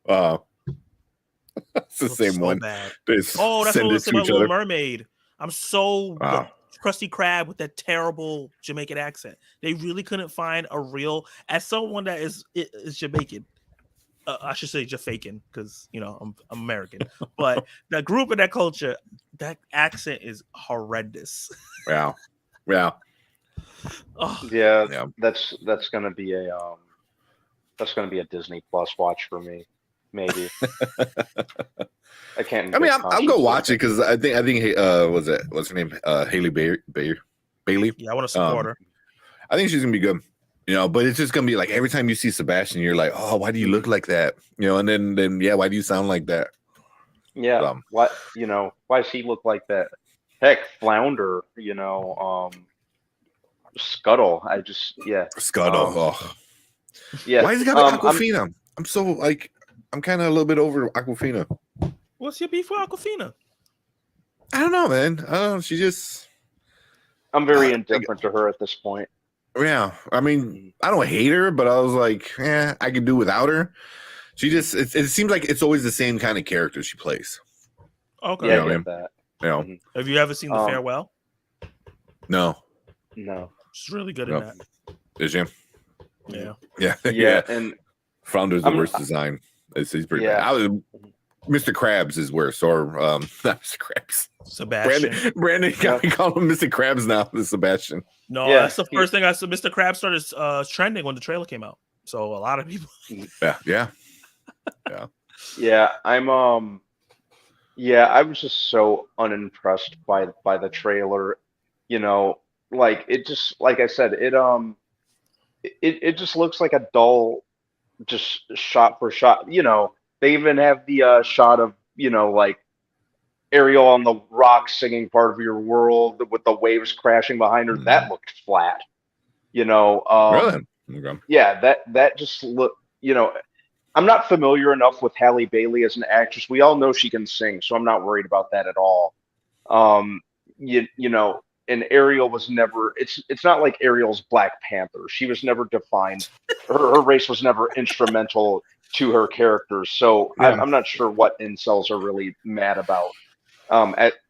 Wow. It's the same one. Bad. That's what it was about Little Mermaid. I'm so the Krusty Krab with that terrible Jamaican accent. They really couldn't find a real, as someone that is Jamaican, I should say Jafaican because you know I'm American, but that group and that culture, that accent is horrendous. Yeah. Yeah, that's gonna be a Disney Plus watch for me, maybe. I can't. I mean, I'll go watch it because I think what's her name? Haley Bailey. Yeah, I want to support her. I think she's gonna be good. You know, but it's just gonna be like every time you see Sebastian, you're like, oh, why do you look like that? You know, and then why do you sound like that? Yeah, why does he look like that? Heck, Flounder, Scuttle. Scuttle. Yeah. Why is it got Aquafina? I'm so like I'm kind of a little bit over Aquafina. What's your beef with Aquafina? I don't know, man. I don't know. She just. I'm very indifferent to her at this point. Yeah, I mean, I don't hate her, but I was like, I could do without her. She just it seems like it's always the same kind of character she plays. Okay, yeah, I get that. You know. Have you ever seen The Farewell? No. She's really good in that. Is she? Yeah. And Flounder's the worst design. He's pretty bad. Mr. Krabs is worse, or not Mr. Krabs. Sebastian. Brandon got me calling him Mr. Krabs now. This Sebastian. No, that's the first thing I said. Mr. Krabs started trending when the trailer came out. So a lot of people. Yeah. I was just so unimpressed by the trailer. Like it just, like I said, it just looks like a dull, just shot for shot. They even have the shot of like Ariel on the rock singing "Part of Your World" with the waves crashing behind her. That looked flat. Really? Okay. Yeah, that just looked. I'm not familiar enough with Halle Bailey as an actress. We all know she can sing, so I'm not worried about that at all. And Ariel was never. It's not like Ariel's Black Panther. She was never defined. Her race was never instrumental to her characters. So I'm not sure what incels are really mad about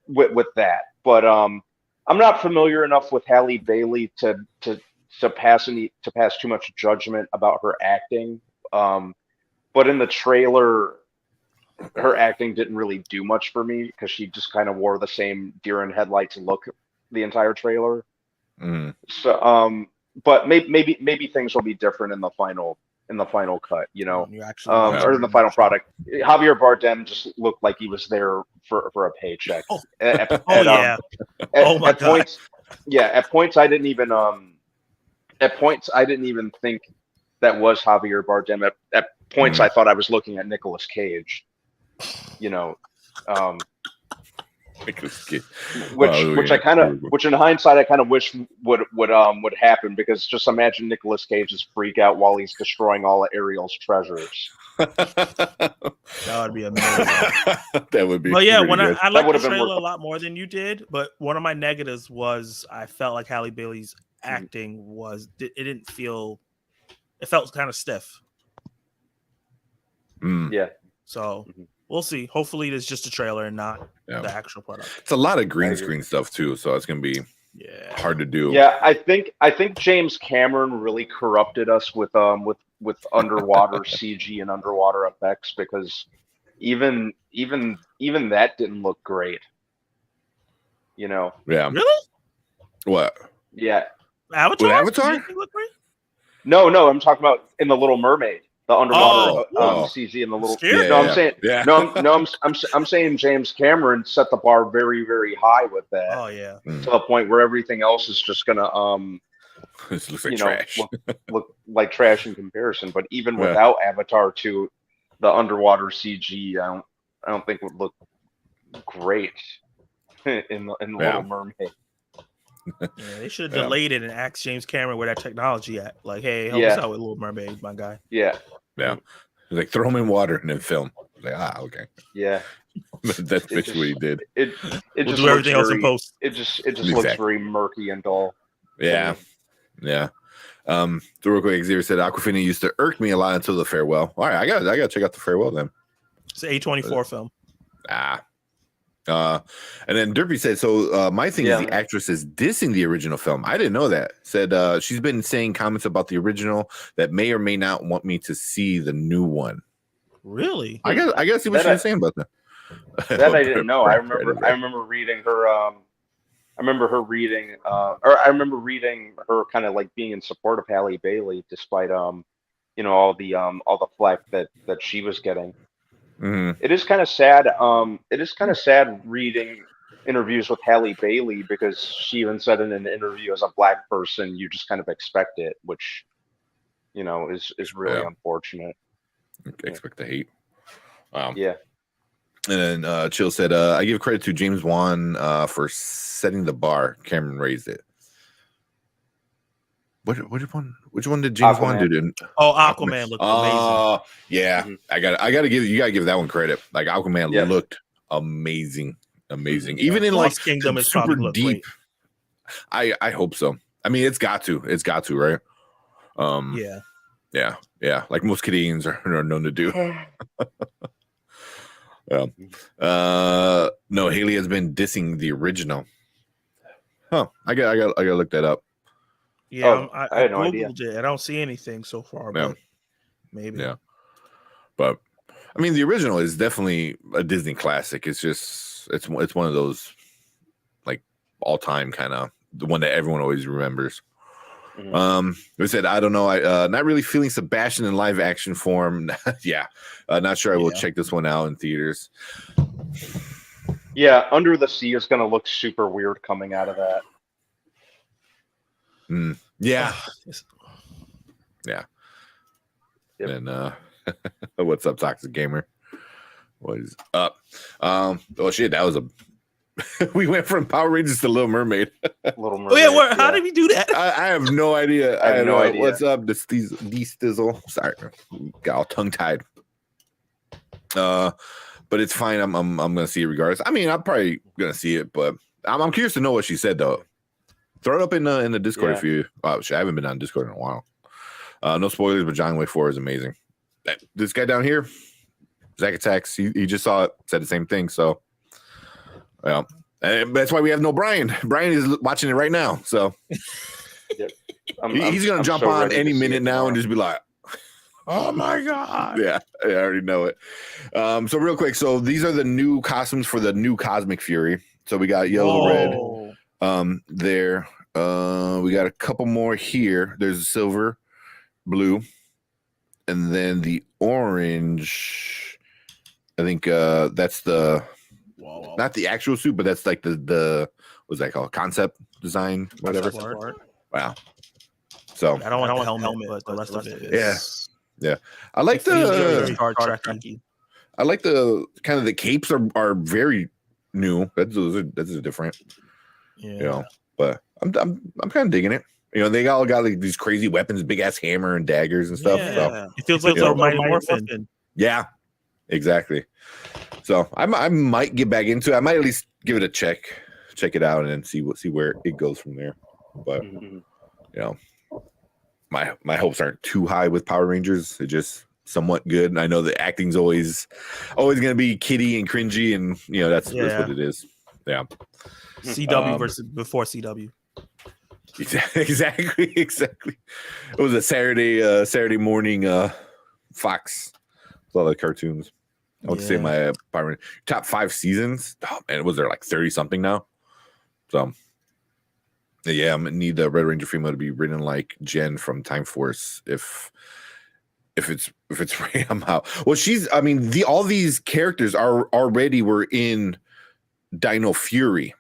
with that. But I'm not familiar enough with Halle Bailey to pass too much judgment about her acting. But in the trailer, her acting didn't really do much for me because she just kind of wore the same deer in headlights look the entire trailer. So, but maybe things will be different in the final in the final cut, you know, You actually or in the final product. Javier Bardem just looked like he was there for a paycheck. Oh, At yeah. Oh my at God. points, yeah, at points I didn't even think that was Javier Bardem. At points I thought I was looking at Nicolas Cage. You know, which in hindsight I kind of wish would happen, because just imagine Nicolas Cage's freak out while he's destroying all of Ariel's treasures. That would be amazing. That would be. Well, yeah, when I liked the trailer a lot more than you did, but one of my negatives was I felt like Halle Bailey's acting it didn't feel. It felt kind of stiff. Yeah. So we'll see. Hopefully, it's just a trailer and not the actual product. It's a lot of green screen stuff too, so it's gonna be hard to do. Yeah, I think James Cameron really corrupted us with underwater CG and underwater effects, because even that didn't look great. You know? Yeah. Really? What? Yeah. Avatar? With Avatar? Did it look great? No, I'm talking about in The Little Mermaid. The underwater CG in the little. I'm saying James Cameron set the bar very, very high with that. Oh yeah. To the point where everything else is just gonna this looks like trash. look like trash in comparison. But even without Avatar 2, the underwater CG I don't think would look great in the Little Mermaid. Yeah, they should have delayed it and asked James Cameron where that technology at. Like, hey, help us out with Little Mermaid, my guy. Yeah. Like, throw him in water and then film. Like, okay. Yeah. That's basically what he did. It we'll just do everything else in post. It just looks very murky and dull. Yeah. Yeah. So real quick, Xavier said Aquafina used to irk me a lot until The Farewell. All right, I gotta check out The Farewell then. It's an A24 film. And then Derpy said, so my thing is the actress is dissing the original film. I didn't know that. Said she's been saying comments about the original that may or may not want me to see the new one. Really? I gotta see what she's saying about that. That I didn't know. I remember reading her. I remember reading her kind of like being in support of Halle Bailey, despite all the flack that she was getting. Mm-hmm. It is kind of sad. It is kind of sad reading interviews with Halle Bailey, because she even said in an interview, as a black person, you just kind of expect it, which is really unfortunate. Expect the hate. Yeah. And then Chill said, I give credit to James Wan for setting the bar. Cameron raised it. Which one did James Wan do? Aquaman looked amazing. Yeah. Mm-hmm. I gotta give that one credit. Like, Aquaman looked amazing. Yeah. Even in Lost Kingdom is super probably deep. I hope so. I mean, it's got to, right? Yeah. Like most Canadians are known to do. No, Haley has been dissing the original. Huh. I gotta look that up. Yeah, I had no Googled idea. it. I don't see anything so far, but maybe. Yeah. But I mean, the original is definitely a Disney classic. It's just it's one of those like all time kind of the one that everyone always remembers. Mm-hmm. We said, I don't know. I not really feeling Sebastian in live action form. Not sure I will check this one out in theaters. Yeah, Under the Sea is going to look super weird coming out of that. Yeah. Yep. And what's up, Toxic Gamer? What is up? Oh shit, that was a we went from Power Rangers to Little Mermaid. Little Mermaid. Oh yeah, how did we do that? I have no idea. I have no idea. What's up, D-Stizzle? Sorry, got all tongue tied. But it's fine. I'm gonna see it regardless. I mean, I'm probably gonna see it, but I'm curious to know what she said though. Throw it up in the Discord if you. Oh shit, I haven't been on Discord in a while. No spoilers, but John Wick 4 is amazing. This guy down here, Zach Attacks, he just saw it, said the same thing. So, well, and that's why we have no Brian. Brian is watching it right now. So, he's gonna jump on any minute now and just be like, "Oh my god!" Yeah, I already know it. So real quick, so these are the new costumes for the new Cosmic Fury. So we got yellow, red. There. We got a couple more here. There's silver, blue, And then the orange, I think that's the not the actual suit, but that's like the what's that called? Concept design, whatever. Wow. So I don't want the helmet, but the rest of it is yeah. I like the Star Trek-y. I like the kind of the capes are very new. That's different. Yeah. You know, but I'm kind of digging it. You know, they all got like these crazy weapons, big ass hammer and daggers and stuff. Yeah. So It feels like a Mighty Morphin. yeah, exactly. So I might get back into it. I might at least give it a check it out, and then see where it goes from there. But you know, my hopes aren't too high with Power Rangers. It's just somewhat good. And I know the acting's always going to be kiddie and cringy, and you know that's what it is. Yeah. CW versus before CW. Exactly. It was a Saturday morning Fox. A lot of cartoons. I would say my top 5 seasons. Oh man, was there like 30 something now? So yeah, I'm gonna need the Red Ranger female to be written like Jen from Time Force. If it's right, I'm out. Well, all these characters were in Dino Fury.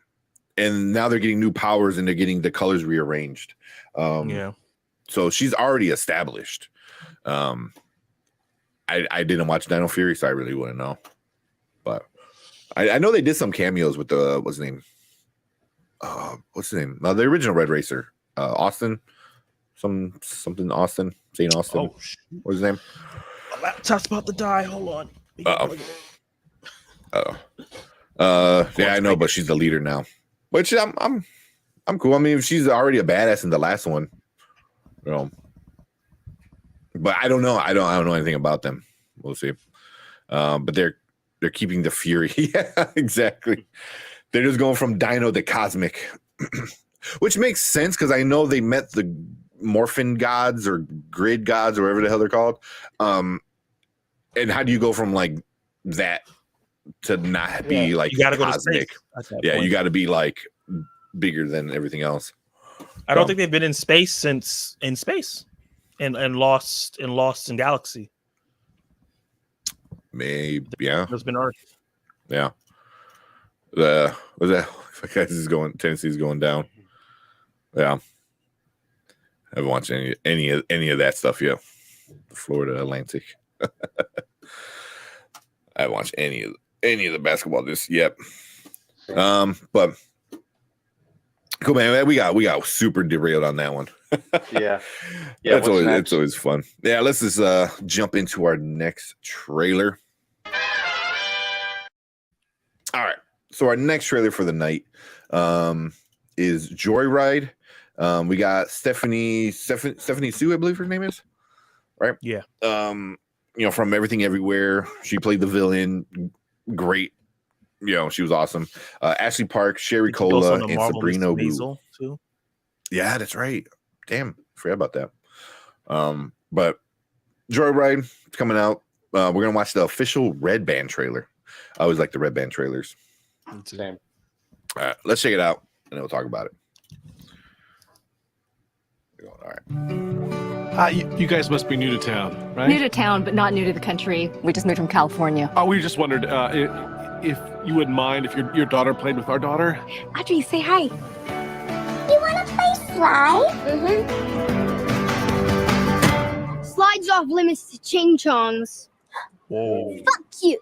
And now they're getting new powers and they're getting the colors rearranged. So she's already established. I didn't watch Dino Fury, so I really wouldn't know. But I know they did some cameos with the what's his name? The original Red Racer, Austin, something Austin, St. Austin. Oh, what's his name? My laptop's about to die. Hold on. Yeah, I know, but she's the leader now. Which I'm cool. I mean, she's already a badass in the last one, you know. But I don't know. I don't know anything about them. We'll see. But they're keeping the Fury. Yeah, exactly. They're just going from Dino to Cosmic, which makes sense because I know they met the Morphin gods or Grid gods or whatever the hell they're called. And how do you go from like that to not be like you gotta Cosmic? Go to space You got to be like bigger than everything else. I don't think they've been in space since in space and Lost in Galaxy. Maybe There's been Earth. Yeah. Was that Tennessee's going down? Yeah. I haven't watched any of that stuff yet. Florida Atlantic. I haven't watched any of the basketball just yet. But cool, man. We got super derailed on that one. Yeah. It's always fun. Yeah, let's just jump into our next trailer. All right. So our next trailer for the night is Joyride. We got Stephanie Sue, I believe her name is. Right? Yeah. From Everything Everywhere. She played the villain. Great. She was awesome. Ashley Park, Sherry Cola, and Sabrina Wu. Too. Yeah, that's right. Damn, forgot about that. But Joyride is coming out. We're gonna watch the official Red Band trailer. I always like the Red Band trailers. Same. All right, let's check it out, and then we'll talk about it. All right. You guys must be new to town, right? New to town, but not new to the country. We just moved from California. Oh, we just wondered if you wouldn't mind if your daughter played with our daughter. Audrey, say hi. You want to play slide? Mm-hmm. Slides off limits to ching-chongs. Whoa. Fuck you.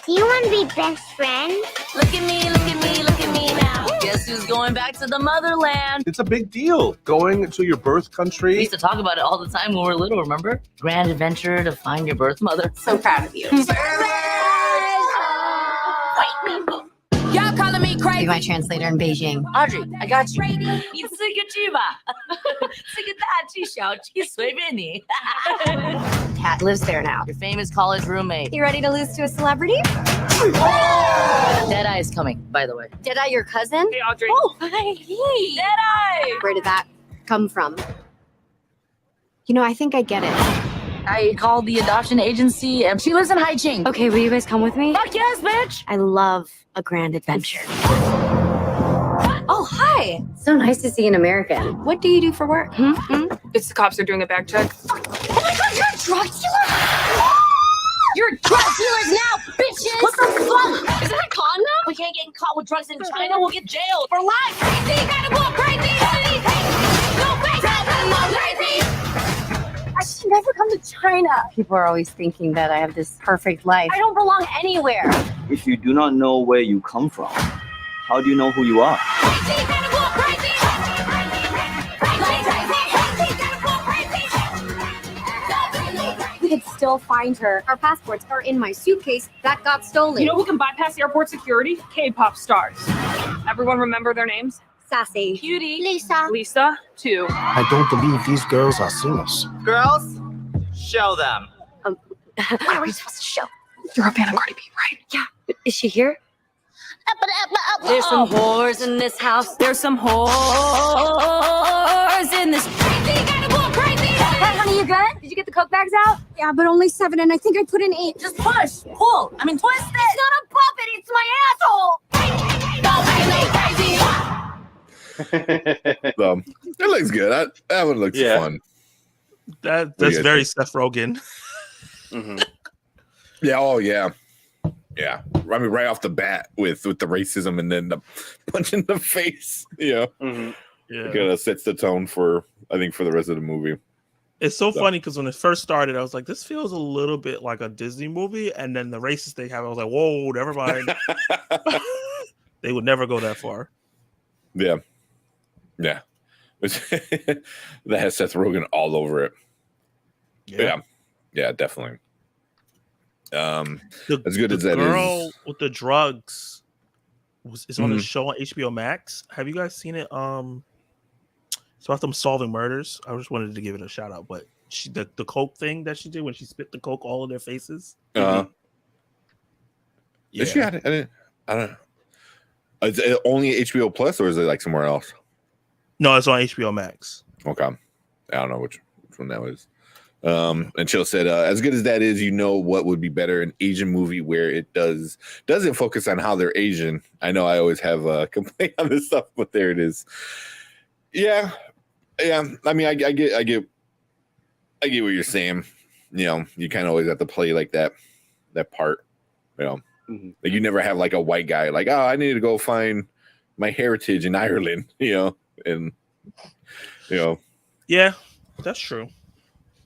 Do you want to be best friends? Look at me, look at me, look at me now. Guess who's going back to the motherland? It's a big deal, going to your birth country. We used to talk about it all the time when we were little, remember? Grand adventure to find your birth mother. So proud of you. Y'all calling me crazy. Be my translator in Beijing. Audrey, I got you. 你这个句吧，这个大句小句随便你。 Tat lives there now. Your famous college roommate. You ready to lose to a celebrity? Deadeye is coming, by the way. Deadeye, your cousin? Hey, Audrey. Oh, hi. Hey. Deadeye. Where did that come from? I think I get it. I called the adoption agency, and she lives in Haiching. Okay, will you guys come with me? Fuck yes, bitch. I love a grand adventure. Oh, hi. So nice to see an American. What do you do for work? It's the cops are doing a bag check. Oh my god, you're a drug dealer? You're drug dealers now, bitches! What the fuck? Is that a condom? We can't get caught with drugs in China. We'll get jailed for life. Crazy, gotta go crazy. Go crazy, go crazy. I should never come to China. People are always thinking that I have this perfect life. I don't belong anywhere. If you do not know where you come from, how do you know who you are? Crazy, gotta go crazy. We could still find her. Our passports are in my suitcase that got stolen. You know who can bypass airport security? K-pop stars. Everyone remember their names? Sassy. Cutie. Lisa. Lisa, 2. I don't believe these girls are singles. Girls, show them. What are we supposed to show? You're a fan of Cardi B, right? Yeah. But is she here? There's some whores in this house. There's some whores in this. Crazy, gotta go crazy. Hey, honey, you good? Did you get the Coke bags out? Yeah, but only 7, and I think I put in 8. Just push, pull. I mean, twist it. It's not a puppet. It's my asshole. So, it looks good. That one looks fun. That's very Seth Rogen. Yeah. Oh, yeah. Yeah. I mean, right off the bat with the racism and then the punch in the face. Yeah. Yeah. It kind of sets the tone for the rest of the movie. It's so funny because when it first started, I was like, this feels a little bit like a Disney movie. And then the racist they have, I was like, whoa, never mind. They would never go that far. Yeah. Yeah. That has Seth Rogen all over it. Yeah. Yeah, definitely. As good as that is. The girl with the drugs is on the show on HBO Max. Have you guys seen it? It's about them solving murders. I just wanted to give it a shout out, but the coke thing that she did when she spit the coke all in their faces. Yeah. Is she? I don't know. Is it only HBO Plus or is it like somewhere else? No, it's on HBO Max. Okay. I don't know which one that was. And Chill said, as good as that is, you know what would be better, an Asian movie where it doesn't focus on how they're Asian. I know I always have a complaint on this stuff, but there it is. Yeah. I mean, I get what you're saying. You know, you kind of always have to play like that part. You know, like you never have like a white guy like, oh, I need to go find my heritage in Ireland. You know, and yeah, that's true.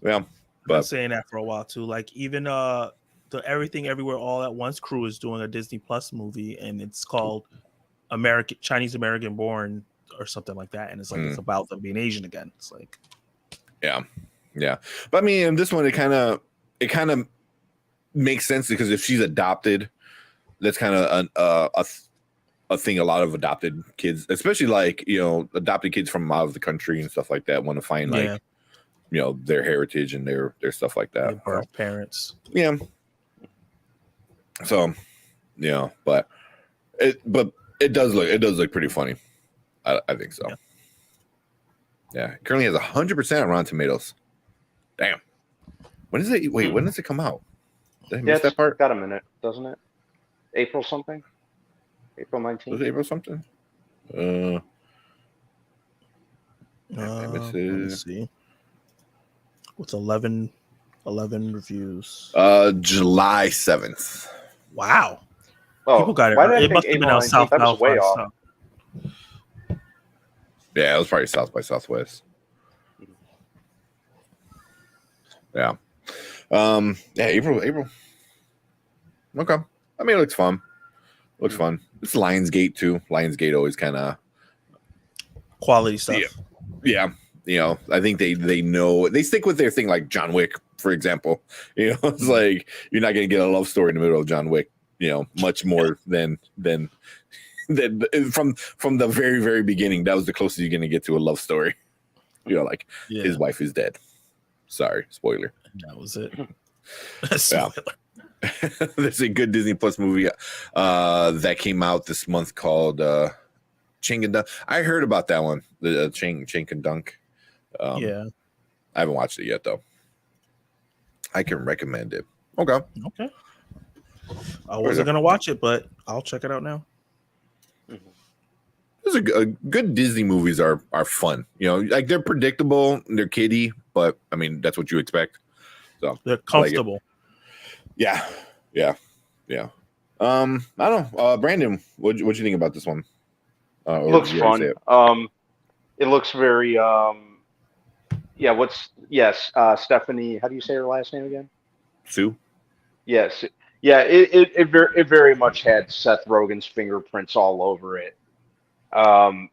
Yeah, but I've been saying that for a while too. Like even the Everything Everywhere All at Once crew is doing a Disney Plus movie, and it's called Chinese American Born or something like that. And it's like it's about them being Asian again. It's like, yeah. But I mean, in this one, it kind of makes sense because if she's adopted, that's kind of a thing. A lot of adopted kids, especially like adopted kids from out of the country and stuff like that, want to find like. Their heritage and their stuff like that. Their birth parents. Yeah. So, but it does look pretty funny. I think so. Yeah. It currently has 100% on Rotten Tomatoes. Damn. When does it come out? Did I miss that part? Got a minute, doesn't it? April something? April 19th? Was it April something? Let me see. With 11 reviews. July 7th. Wow. Oh, people got it. It must have been out South by Southwest. Yeah, it was probably South by Southwest. Yeah. April. Okay. I mean, it looks fun. Looks fun. It's Lionsgate too. Lionsgate always kind of quality stuff. Yeah. I think they know, they stick with their thing, like John Wick, for example. It's like you're not gonna get a love story in the middle of John Wick. Much more than from the very, very beginning. That was the closest you're gonna get to a love story. His wife is dead. Sorry, spoiler. That was it. There's a good Disney Plus movie that came out this month called Chink and Dunk. I heard about that one, the Chink and Dunk. I haven't watched it yet though. I can recommend it. Okay. I wasn't gonna watch it, but I'll check it out now. Those are good Disney movies are fun. You know, like they're predictable, they're kiddie, but I mean that's what you expect. So they're comfortable. Yeah. I don't know. Brandon, what'd you think about this one? It looks fun. It looks very Stephanie, how do you say her last name again? Sue? Yes. Yeah, it very much had Seth Rogen's fingerprints all over it.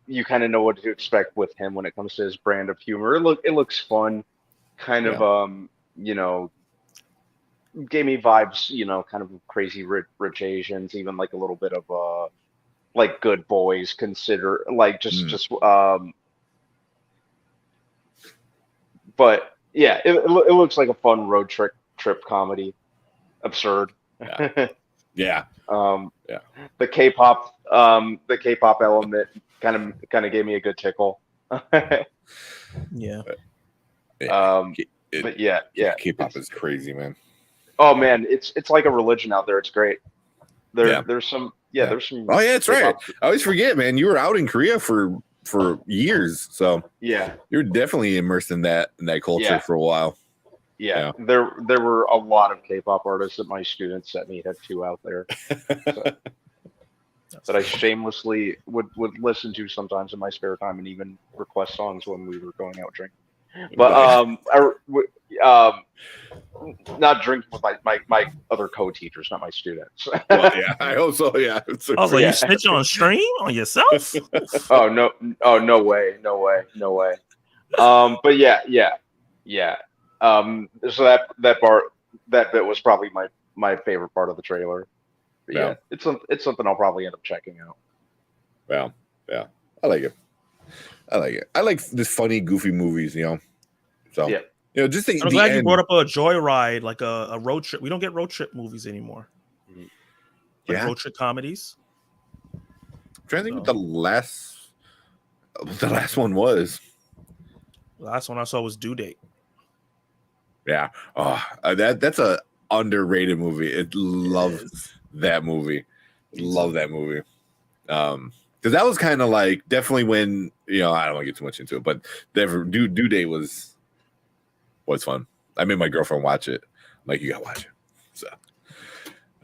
You kind of know what to expect with him when it comes to his brand of humor. It looks fun, kind of you know, gave me vibes, you know, kind of crazy rich Asians, even like a little bit of like Good Boys, consider like but yeah, it looks like a fun road trip comedy. Absurd. Yeah. The K-pop element kind of gave me a good tickle. Yeah. But yeah. K-pop is crazy, man. Oh man, it's like a religion out there. It's great. There's some. Oh yeah, that's right. I always forget, man. You were out in Korea for years, so yeah, you're definitely immersed in that culture for a while. Yeah, there were a lot of K-pop artists that my students sent me to out there that I shamelessly would listen to sometimes in my spare time and even request songs when we were going out drinking. But not drinking with my other co-teachers, not my students. Well, yeah, I hope so. Yeah, I was like, you snitch on stream on yourself? Oh no way. But yeah. So that bit was probably my favorite part of the trailer. But yeah, it's something I'll probably end up checking out. Well, yeah, I like it. I like this funny, goofy movies, you know. So yeah, you know, just think. I'm glad you brought up a joyride, like a road trip. We don't get road trip movies anymore. Like road trip comedies. I'm trying to think what the last one was. The last one I saw was Due Date. Yeah. Oh, that's a underrated movie. It loves that movie. Love that movie. Because that was kind of like definitely when, you know, I don't want to get too much into it, but Due Date was fun. I made my girlfriend watch it. I'm like, you gotta watch it. So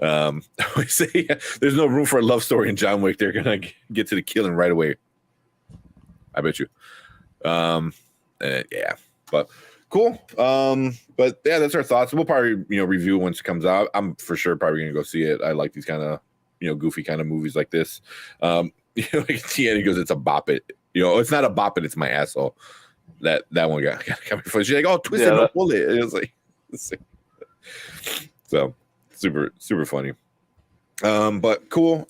I say there's no room for a love story in John Wick. They're gonna get to the killing right away. I bet you. Yeah, but cool. But yeah, that's our thoughts. We'll probably, you know, review once it comes out. I'm for sure probably gonna go see it. I like these kind of, you know, goofy kind of movies like this. You know, like at the end he goes, "It's a bop it." You know, it's not a bop it. It's my asshole. That one got me funny. She's like, "Oh, twisted the bullet." It was like, so super funny. But cool.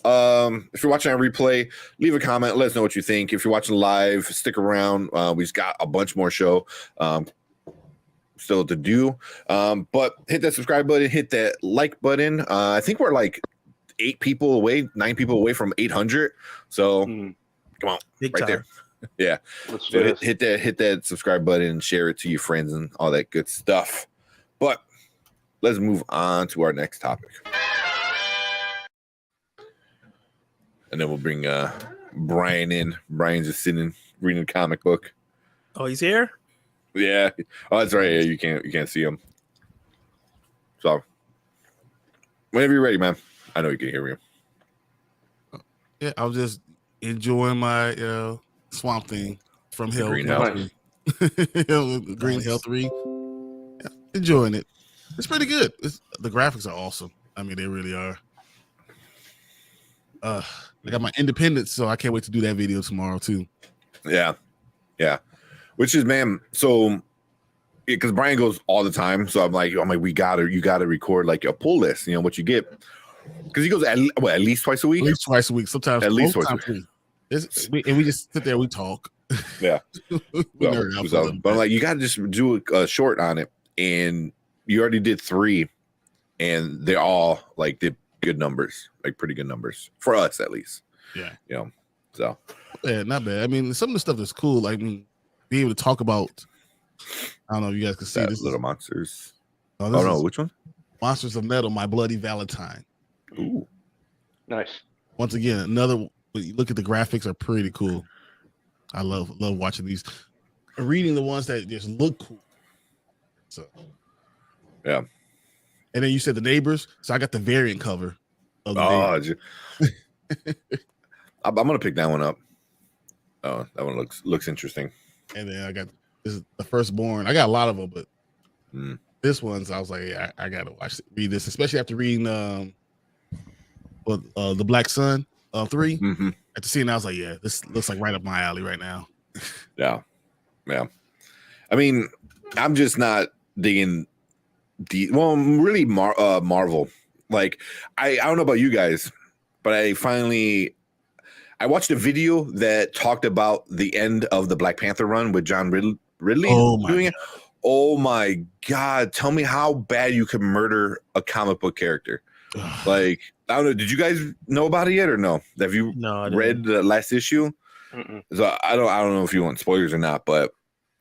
If you're watching on replay, leave a comment. Let us know what you think. If you're watching live, stick around. We've got a bunch more show still to do. But hit that subscribe button, hit that like button. I think we're like 9 people away from 800. So come on, big right time. there. Yeah. So hit that subscribe button and share it to your friends and all that good stuff. But let's move on to our next topic. And then we'll bring Brian in. Brian's just sitting reading a comic book. Oh, he's here? Yeah. Oh, that's right. Yeah, you can't see him. So whenever you're ready, man. I know you can hear me. Yeah, I was just enjoying my Swamp Thing from Hell. Green Hell. Green Hell 3. Yeah, enjoying it. It's pretty good. The graphics are awesome. I mean, they really are. I got my Independence, so I can't wait to do that video tomorrow too. Yeah. Which is, man, so because Brian goes all the time, so I'm like, you gotta record like a pull list, you know, what you get. Because he goes at least twice a week? At least twice a week. Sometimes at least twice a week. And we just sit there, we talk. Yeah. But I'm like, you gotta just do a short on it. And you already did 3, and they're all like did good numbers, like pretty good numbers for us at least. Yeah. You know, so yeah, not bad. I mean, some of the stuff is cool. Like, being able to talk about, I don't know if you guys can see this. Little Monsters. Oh, no, which one? Monsters of Metal, My Bloody Valentine. Ooh. Nice. Once again, another but you look at the graphics are pretty cool. I love watching these, reading the ones that just look cool. So yeah. And then you said the neighbors, so I got the variant cover of the I'm gonna pick that one up. Oh, that one looks interesting. And then I got this is the Firstborn. I got a lot of them, but this one's I was like, I gotta read this, especially after reading the Black Sun 3. After seeing, I was like, yeah, this looks like right up my alley right now. Yeah. I mean, I'm just not digging really Marvel. Like, I don't know about you guys, but I watched a video that talked about the end of the Black Panther run with John Ridley doing it. Oh my God. Tell me how bad you can murder a comic book character. Like, I don't know. Did you guys know about it yet or no? Have you read the last issue? So I don't know if you want spoilers or not, but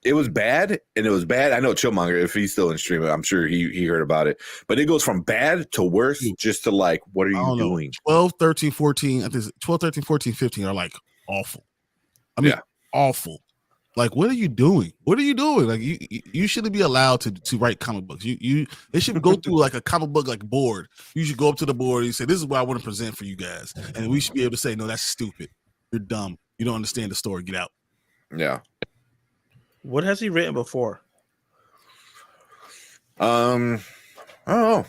it was bad, and it was bad. I know Chillmonger, if he's still in streaming, I'm sure he heard about it. But it goes from bad to worse, just to like, what are you doing? 12, 13, 14, I think 12, 13, 14, 15 are like awful. I mean, awful. Like, what are you doing? What are you doing? Like, you shouldn't be allowed to write comic books. They should go through like a comic book like board. You should go up to the board and you say, this is what I want to present for you guys. And we should be able to say, no, that's stupid. You're dumb. You don't understand the story. Get out. Yeah. What has he written before? I don't know,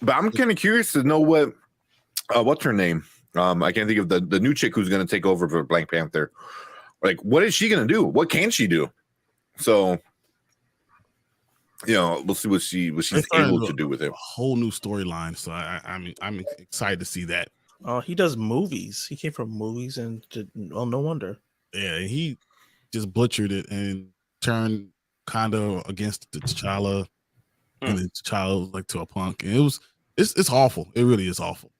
but I'm kind of curious to know what's her name. I can't think of the new chick who's going to take over for Black Panther. Like, what is she going to do? What can she do? So, we'll see what she's able to do with it. A whole new storyline. So I'm excited to see that. Oh, he does movies. He came from movies, and no wonder. Yeah, he just butchered it and turned kind of against the T'Challa, and then T'Challa was like to a punk. And it's awful. It really is awful.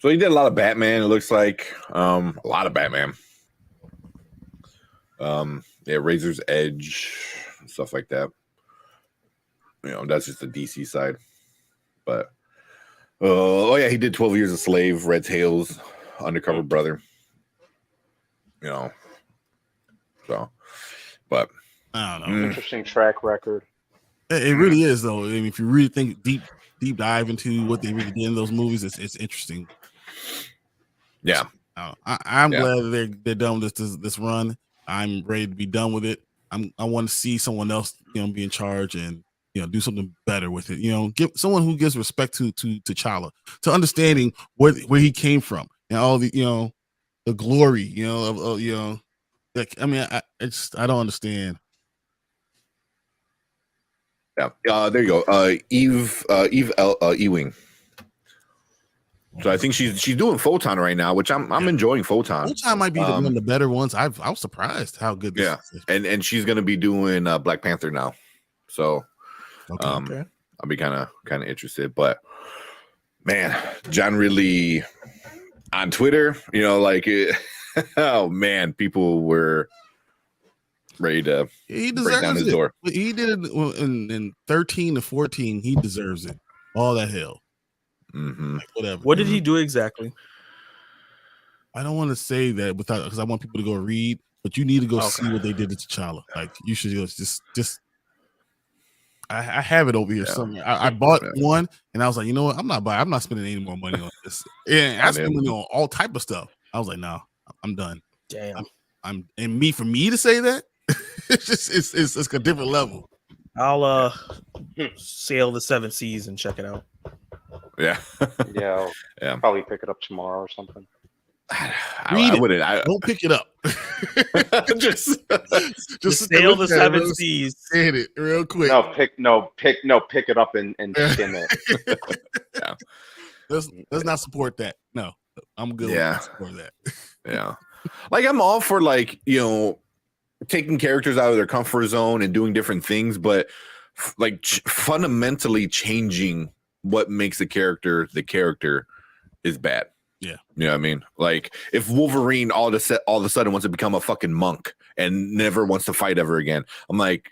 So he did a lot of Batman. It looks like a lot of Batman. Razor's Edge, stuff like that. That's just the DC side. But he did 12 Years a Slave, Red Tails, Undercover Brother. So, but I don't know. Interesting track record. It really is, though. I mean, if you really think deep dive into what they really did in those movies, it's interesting. Yeah, I'm glad that they're done with this run. I'm ready to be done with it. I want to see someone else, be in charge and do something better with it. Give someone who gives respect to T'Challa, to understanding where he came from and all the the glory, like, I mean, I don't understand. Yeah, there you go. Eve Ewing. So I think she's doing Photon right now, which I'm enjoying Photon. Photon might be one of the better ones. I was surprised how good this is. And she's gonna be doing Black Panther now. So I'll be kind of interested. But man, John Ridley on Twitter, oh man, people were ready to break down his door. He did it in 13 to 14. He deserves it. All that hell. Like, whatever. What did he do exactly? I don't want to say that because I want people to go read, but you need to go see what they did to T'Challa. Like, you should go just. I have it over here somewhere. I bought one and I was like, you know what? I'm not spending any more money on this. Yeah, I spent money on all type of stuff. I was like, no, I'm done. Damn. For me to say that, it's a different level. I'll sail the 7 seas and check it out. Yeah. I'll probably pick it up tomorrow or something. I wouldn't. Don't pick it up. just sail the 7 seas. Hit it real quick. Pick it up and skim it. Yeah. Let's not support that. No, I'm good. Yeah. Support that. Yeah. Like, I'm all for taking characters out of their comfort zone and doing different things, but fundamentally changing what makes the character is bad. Yeah. You know what I mean? Like, if Wolverine all of a sudden wants to become a fucking monk and never wants to fight ever again, I'm like,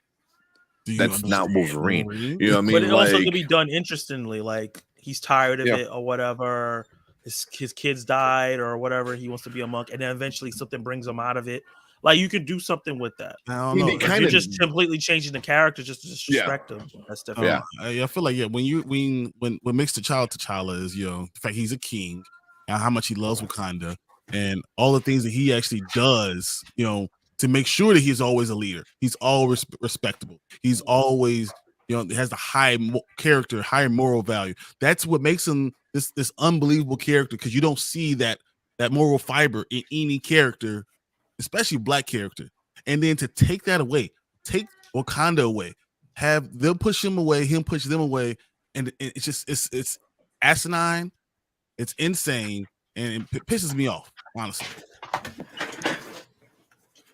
that's not Wolverine. You know what I mean? But it also could be done interestingly. Like, he's tired of it or whatever. His kids died or whatever. He wants to be a monk, and then eventually something brings him out of it. Like you could do something with that. I don't know. If you're just completely changing the character just to disrespect him. That's different. I feel like when mixed to T'Challa is the fact he's a king and how much he loves Wakanda and all the things that he actually does to make sure that he's always a leader. He's always respectable. He's always has the high character, high moral value. That's what makes him this unbelievable character, because you don't see that moral fiber in any character, especially black character. And then to take that away, take Wakanda away, have them push him away, him push them away, and it's just it's asinine, it's insane, and it pisses me off, honestly.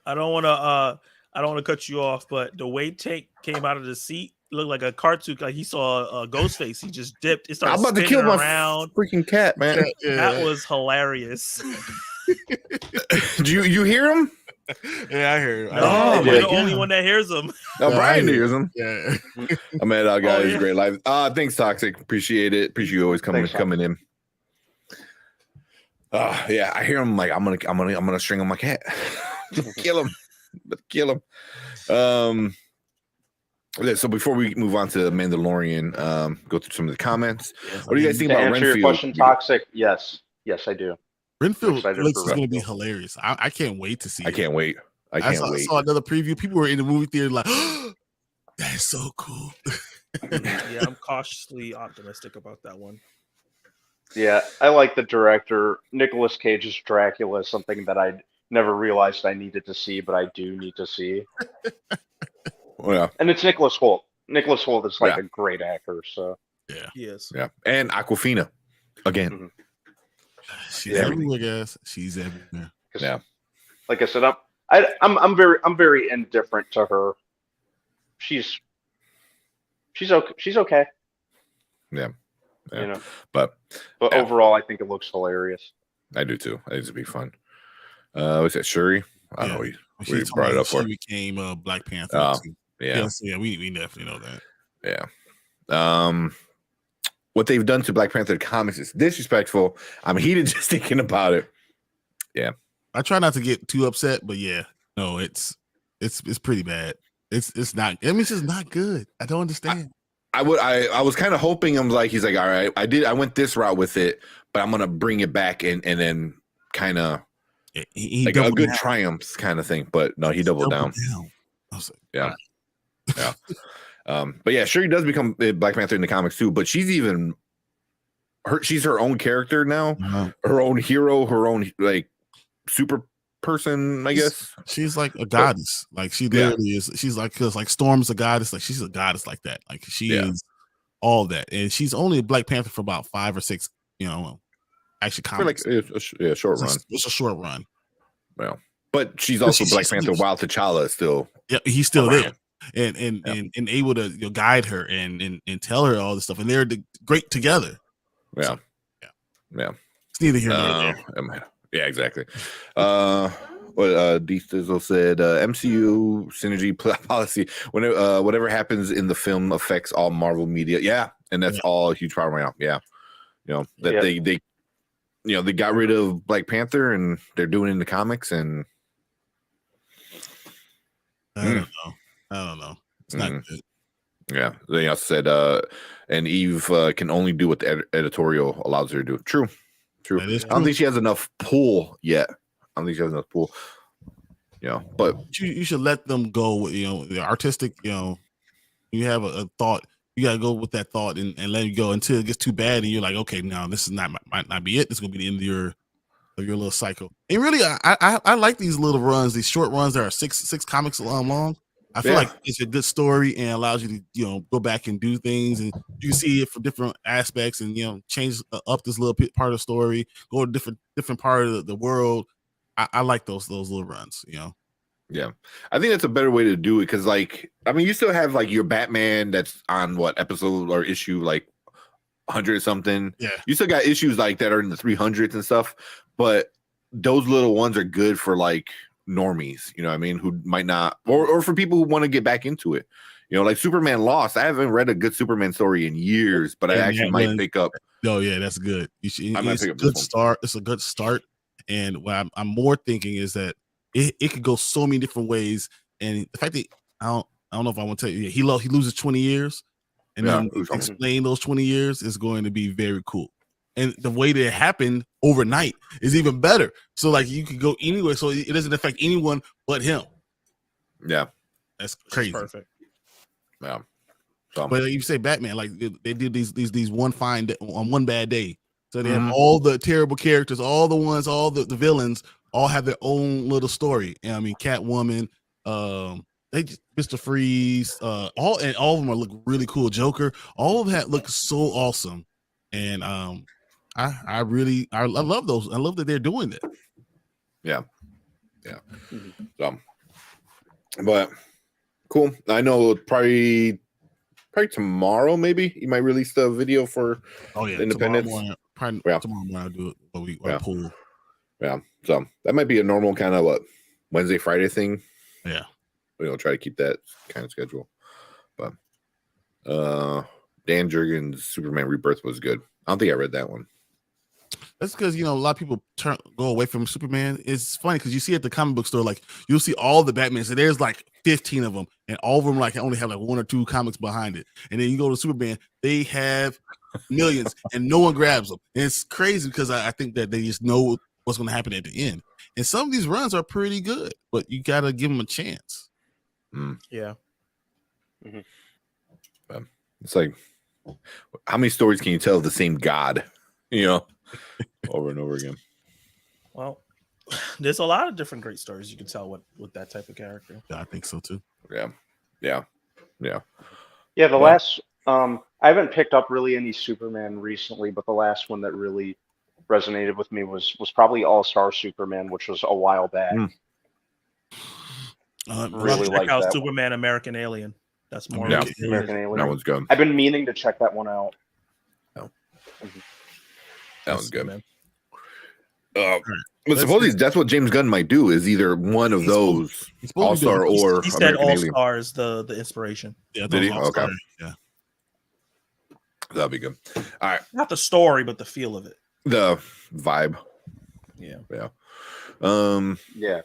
I don't want to cut you off, but the way Tank came out of the seat looked like a cartoon. Like he saw a ghost face. He just dipped. It started I'm about to kill my freaking cat, man. That was hilarious. Do you hear him? Yeah, I heard. No, you're the only one that hears him. No, Brian hears him. Yeah. I met out, guys. Great live. Thanks, Toxic. Appreciate it. Appreciate you always coming in. Yeah, I hear him. Like I'm gonna string on my cat. Kill him. Okay, so before we move on to Mandalorian, go through some of the comments. What do you guys think about Renfield? Answer your question, Toxic. Yes, I do. Renfield is going to be hilarious. I can't wait to see. I can't wait. I saw another preview. People were in the movie theater like, oh, "That's so cool." Yeah, I'm cautiously optimistic about that one. Yeah, I like the director. Nicolas Cage's Dracula is something that I never realized I needed to see, but I do need to see. Yeah, and it's Nicholas Hoult. Nicholas Hoult is like a great actor. So yes, and Awkwafina again. Mm-hmm. She's everywhere, guys. She's everywhere. Yeah, like I said, I'm very indifferent to her. She's okay. She's okay. Yeah. But overall, I think it looks hilarious. I do too. I think it'd be fun. What's that, Shuri? I don't know. We brought it up for. She became Black Panther. Yeah, we definitely know that. Yeah. What they've done to Black Panther comics is disrespectful. I'm heated just thinking about it. Yeah. I try not to get too upset, but no, it's pretty bad. It's not. I mean, it's just not good. I don't understand. I was kind of hoping. He's like, all right, I went this route with it, but I'm gonna bring it back and then kind of like a good triumph kind of thing. But no, he doubled down. I was like, yeah. But yeah, Shuri does become Black Panther in the comics too. But she's she's her own character now, her own hero, her own like super person. I guess she's like a goddess. Like she literally is. She's like, because like Storm's a goddess. Like she's a goddess like that. Like she is all that, and she's only a Black Panther for about 5 or 6. Actually, comics. It's a short run. It's a short run. Well, but she's also Black Panther while T'Challa is still. Yeah, he's still there. And able to guide her and tell her all this stuff, and they're great together. Yeah. It's neither here nor there. Yeah, exactly. What D Stizzle said, MCU synergy policy. Whatever happens in the film affects all Marvel media. Yeah, and that's all a huge problem right now. Yeah, they got rid of Black Panther and they're doing it in the comics, and I don't know. It's not good. Yeah. They also said, and Eve can only do what the editorial allows her to do. True. I don't think she has enough pull yet. But you should let them go with, the artistic, you have a thought, you gotta go with that thought and let it go until it gets too bad and you're like, okay, now this is might not be it. This is gonna be the end of your little cycle. And really, I like these little runs, these short runs that are six comics long. I feel like it's a good story and allows you to, go back and do things, and you can see it from different aspects, and change up this little part of the story, go to different part of the world. I like those little runs. Yeah, I think that's a better way to do it because, you still have your Batman that's on what episode or issue 100 or something. Yeah, you still got issues that are in the 300s and stuff, but those little ones are good for normies, who might not, or for people who want to get back into it, You know, like Superman Lost. I haven't read a good Superman story in years, but I actually might pick up. Oh yeah, that's good. It's a good start. It's a good start. And what I'm more thinking is that it could go so many different ways. And the fact that I don't know if I want to tell you, he loses 20 years, and then explain those 20 years is going to be very cool. And the way that it happened overnight is even better. So like you could go anywhere, so it doesn't affect anyone but him. Yeah, that's crazy. Perfect. Yeah. But like you say Batman, like they did these one fine on one bad day. So they have all the terrible characters, all the villains, all have their own little story. And I mean, Catwoman, Mr. Freeze, all of them look really cool. Joker, all of that looks so awesome. And I love those. I love that they're doing that. Yeah. So, but cool. I know probably tomorrow, maybe you might release the video for Independence. Tomorrow morning I'll do it. I'll pull. Yeah. So that might be a normal kind of Wednesday, Friday thing. Yeah. We'll try to keep that kind of schedule. But Dan Jurgens' Superman Rebirth was good. I don't think I read that one. That's because a lot of people go away from Superman. It's funny because you see at the comic book store, like you'll see all the Batman. So there's like 15 of them, and all of them like only have like 1 or 2 comics behind it. And then you go to Superman, they have millions, and no one grabs them. And it's crazy because I think that they just know what's going to happen at the end. And some of these runs are pretty good, but you got to give them a chance. Yeah. It's like, how many stories can you tell of the same God? Over and over again. Well, there's a lot of different great stories you can tell with that type of character. Yeah, I think so too. Yeah. The last I haven't picked up really any Superman recently, but the last one that really resonated with me was probably All-Star Superman, which was a while back. Really like that Superman one. American Alien. That's more American Alien. That one's good. I've been meaning to check that one out. That one's good, man. But supposedly that's what James Gunn might do, is either one of those All-Star or he said All-Star is the inspiration. Yeah, did he? All-Star. Okay. Yeah. That'll be good. All right. Not the story, but the feel of it. The vibe. Yeah. Yeah.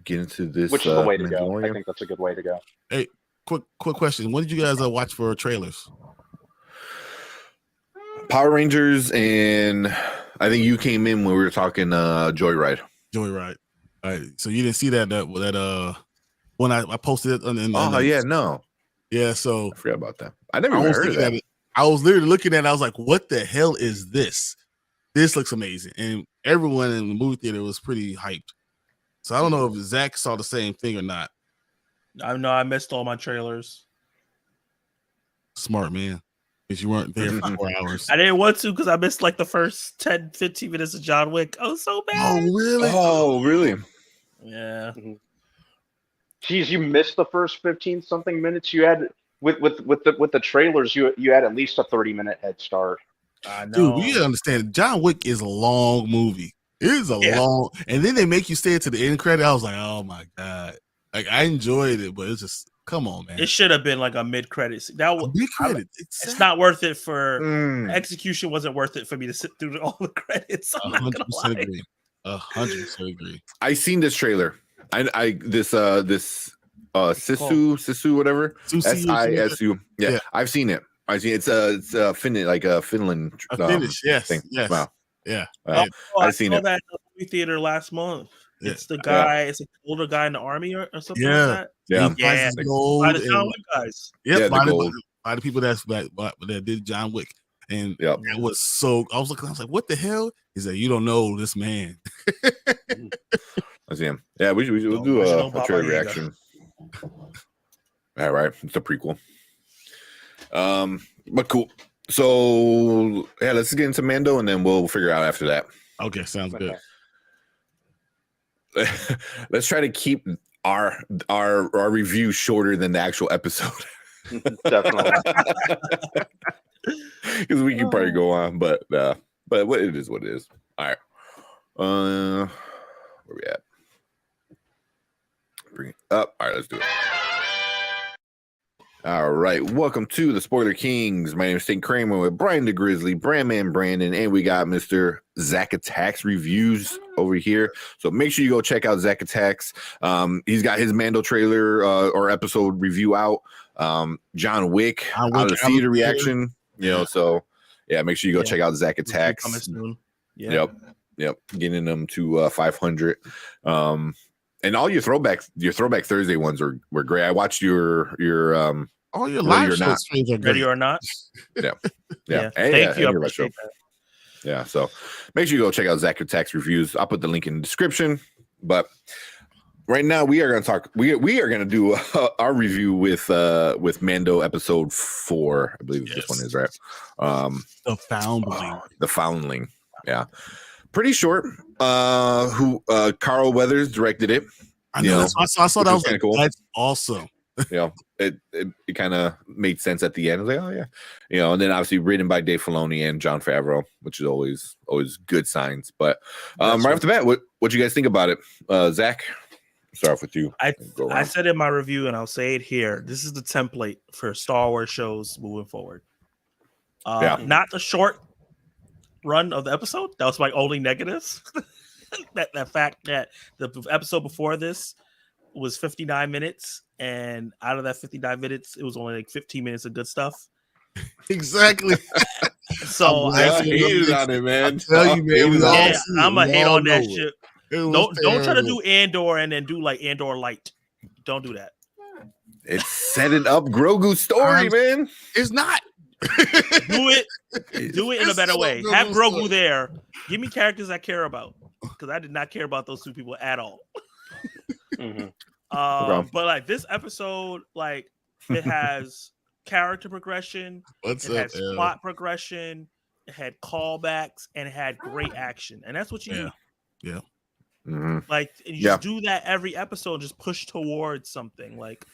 Get into this. Which is the way to go. I think that's a good way to go. Hey, quick question. What did you guys watch for trailers? Power Rangers, and I think you came in when we were talking Joyride. All right. So you didn't see that when I posted it no. Yeah, so I forgot about that. I never even heard of that. I was literally looking at it, I was like, what the hell is this? This looks amazing. And everyone in the movie theater was pretty hyped. So I don't know if Zach saw the same thing or not. I know I missed all my trailers. Smart man. Because you weren't there for 4 hours. I didn't want to because I missed like the first 10, 15 minutes of John Wick. Oh, so bad. Oh, really? Yeah. Geez, you missed the first 15 something minutes. You had with the trailers, you had at least a 30-minute head start. I know. Dude, we understand John Wick is a long movie. It is a long, and then they make you stay to the end credit. I was like, oh my God. Like I enjoyed it, but it's just come on, man. It should have been like a mid-credit. That was mid-credit. It's not worth it for execution. Wasn't worth it for me to sit through all the credits. I'm not gonna lie. Agree. 100% agree. I seen this trailer. This Sisu whatever. SISU. Yeah, I've seen it. It's Finland, like a Finland Finnish, yes, thing. yes. Wow. Yeah. I've seen it. That in the movie theater last month. It's the guy. It's an older guy in the army or something like that. Yeah. By the John Wick guys. By the people that did John Wick. And it was so I was like, what the hell? He said, you don't know this man. I see him. Yeah, we'll do a trailer reaction. All right, it's a prequel. But cool. So yeah, let's get into Mando and then we'll figure out after that. Okay, sounds good. Let's try to keep our review shorter than the actual episode. Definitely. Because we can probably go on, but what it is, what it is. All right. Where we at? Bring it up. All right, let's do it. All right, welcome to the Spoiler Kings. My name is St. Kramer with Brian the Grizzly, Brandman Brandon, and we got Mr. Zach Attacks Reviews over here. So make sure you go check out Zach Attacks. He's got his Mando trailer or episode review out. John Wick out of the theater reaction. You know, so yeah, make sure you go check out Zach Attacks. Coming soon. Yeah. Yep, getting them to 500. And all your Throwback Thursday ones were great. I watched your all your live show streams are great. Ready or Not. Yeah. Thank you. I appreciate that. Yeah, so make sure you go check out Zach Attacks Reviews. I'll put the link in the description. But right now we are going to talk. We are going to do our review with Mando episode 4. I believe this one is right. The Foundling. The Foundling. Yeah. Pretty short. Carl Weathers directed it. I know. I saw that was kind of cool. That's awesome. It kind of made sense at the end. I was like, oh yeah, and then obviously written by Dave Filoni and Jon Favreau, which is always good signs. But right off the bat, what you guys think about it? Zach, start off with you. I said in my review, and I'll say it here. This is the template for Star Wars shows moving forward. Not the short run of the episode. That was my only negatives. that fact that the episode before this was 59 minutes, and out of that 59 minutes, it was only like 15 minutes of good stuff. Exactly. So I hated on it, man. I tell you, man, I'm gonna hate on that shit. Don't try to do Andor and then do like Andor light. Don't do that. It's setting up Grogu's story, man. It's not. Do it in a better way. Have Grogu there. Give me characters I care about, because I did not care about those two people at all. But like this episode, like it has character progression, has plot progression, it had callbacks, and it had great action, and that's what you need. Yeah. Like you just do that every episode, just push towards something. Like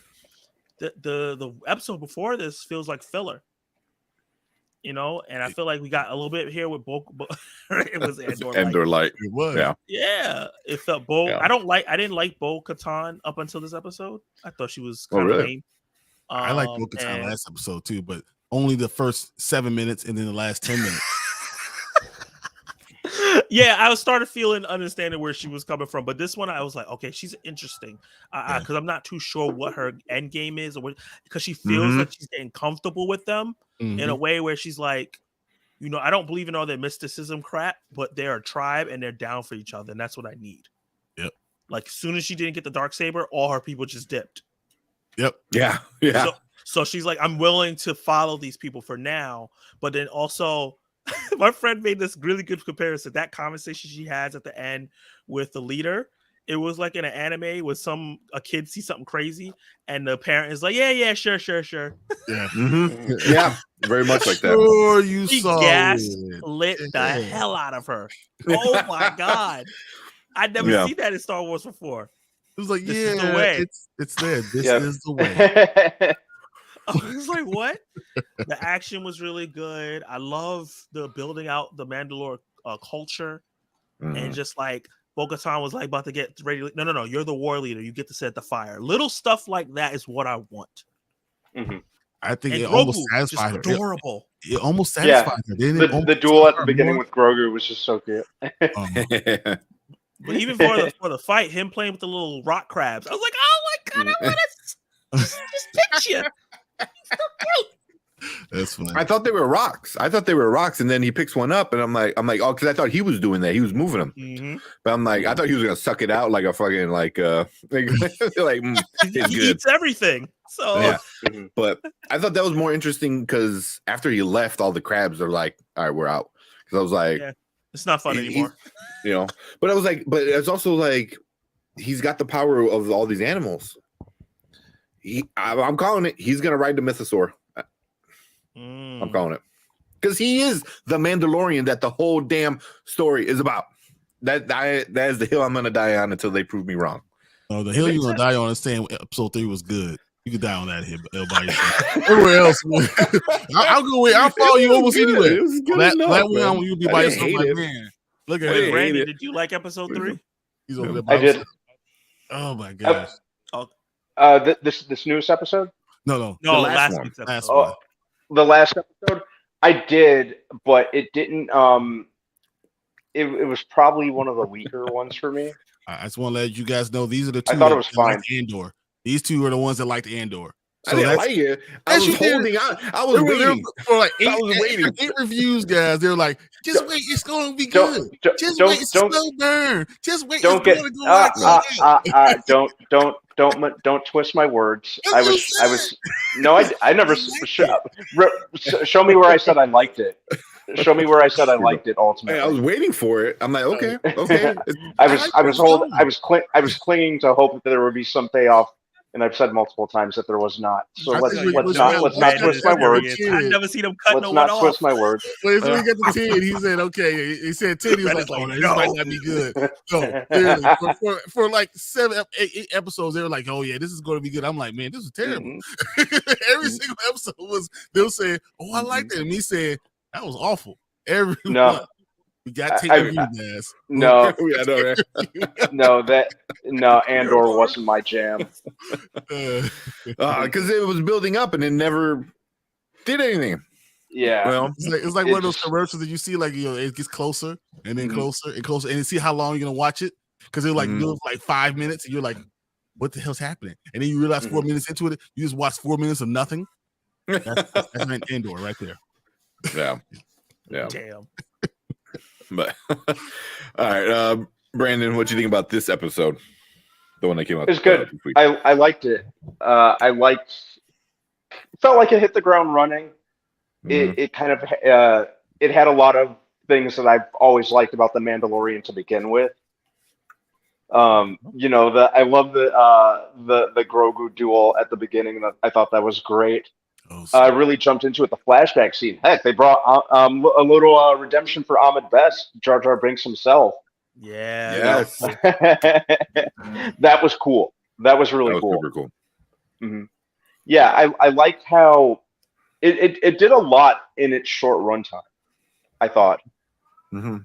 the episode before this feels like filler. And I feel like we got a little bit here with Bo. It was Andor Light. It was. Yeah. It felt Bo. Yeah. I didn't like Bo Katan up until this episode. I thought she was kind of lame. I liked Bo Katan last episode too, but only the first 7 minutes and then the last 10 minutes. Yeah, I started understanding where she was coming from, but this one I was like, okay, she's interesting, because I'm not too sure what her end game is, or because she feels like she's getting comfortable with them in a way where she's like, I don't believe in all their mysticism crap, but they're a tribe and they're down for each other, and that's what I need. Yep. Like as soon as she didn't get the Darksaber, all her people just dipped. Yep. Yeah. So she's like, I'm willing to follow these people for now, but then also. My friend made this really good comparison. That conversation she has at the end with the leader, it was like in an anime where a kid sees something crazy and the parent is like, yeah, sure. Yeah. Yeah, very much like that. Sure, you she saw lit the hell out of her. Oh my god. I'd never seen that in Star Wars before. It was like, this is the way. It's there. This is the way. I was like, what? The action was really good. I love the building out the Mandalore culture, and just like Bo-Katan was like about to get ready. No, you're the war leader. You get to set the fire. Little stuff like that is what I want. I think it Grogu, almost satisfied her. Adorable. It almost satisfied her. The duel at the beginning with Grogu was just so cute. But even for the fight, him playing with the little rock crabs, I was like, oh my god, I want to just picture. That's funny. I thought they were rocks. And then he picks one up, and I'm like, oh, because I thought he was doing that. He was moving them. But I'm like, I thought he was gonna suck it out like a fucking he eats everything. So yeah. But I thought that was more interesting because after he left, all the crabs are like, all right, we're out. Because I was like, it's not fun anymore. But I was like, but it's also like he's got the power of all these animals. I'm calling it. He's gonna ride the mythosaur. I'm calling it because he is the Mandalorian that the whole damn story is about. That is the hill I'm gonna die on until they prove me wrong. No, the hill you're gonna die on is saying episode 3 was good. You can die on that hill by yourself. Everywhere else, I'll go with. I'll follow you almost anywhere. That one you'll be by yourself. Like, man, look at it. Brandon, did you like episode 3? He's over there I did. Oh my gosh. This newest episode? No. The last one. week's Last episode. one. The last episode, I did, but it didn't. It was probably one of the weaker ones for me. I just want to let you guys know these are the two I thought it that was fine. liked Andor. These two are the ones that liked Andor. I didn't like it. I was holding on. I was waiting. For like I was waiting. 8 reviews, guys. They're like, just wait, it's going to be good. Just wait, it's slow burn. Just wait, don't it's get. Don't twist my words. I never. Show me where I said I liked it. Show me where I said I liked it. Ultimately, I was waiting for it. I'm like, okay. I was clinging to hope that there would be some payoff, and I've said multiple times that there was not. So let's not twist my words. I've never seen him cut no one off. Let's not twist my words. When he got to 10, he said, okay. He said 10. He was like, oh, this might not be good. No, literally, for like 8 episodes, they were like, oh, yeah, this is going to be good. I'm like, man, this is terrible. Mm-hmm. Every single episode was, they'll say, oh, I like that. And he said, that was awful. We got to take review, guys. No, Andor wasn't my jam. Because it was building up and it never did anything. Yeah, well, it's like one of those commercials that you see, like, you know, it gets closer and then closer and closer, and you see how long you're gonna watch it because they're like do it for like 5 minutes, and you're like, what the hell's happening? And then you realize 4 minutes into it, you just watch 4 minutes of nothing. That's an Andor right there. Yeah. Damn. But all right, Brandon, what do you think about this episode? The one that came out. It's good. I liked it. Felt like it hit the ground running. It kind of it had a lot of things that I've always liked about the Mandalorian to begin with. You know, I love the Grogu duel at the beginning. I thought that was great. I really jumped into it. The flashback scene. Heck, they brought a little redemption for Ahmed Best, Jar Jar Binks himself. Yeah. Yes. That was cool. That was really cool. Super cool. Mm-hmm. Yeah, I liked how it did a lot in its short runtime. I thought. Mm-hmm.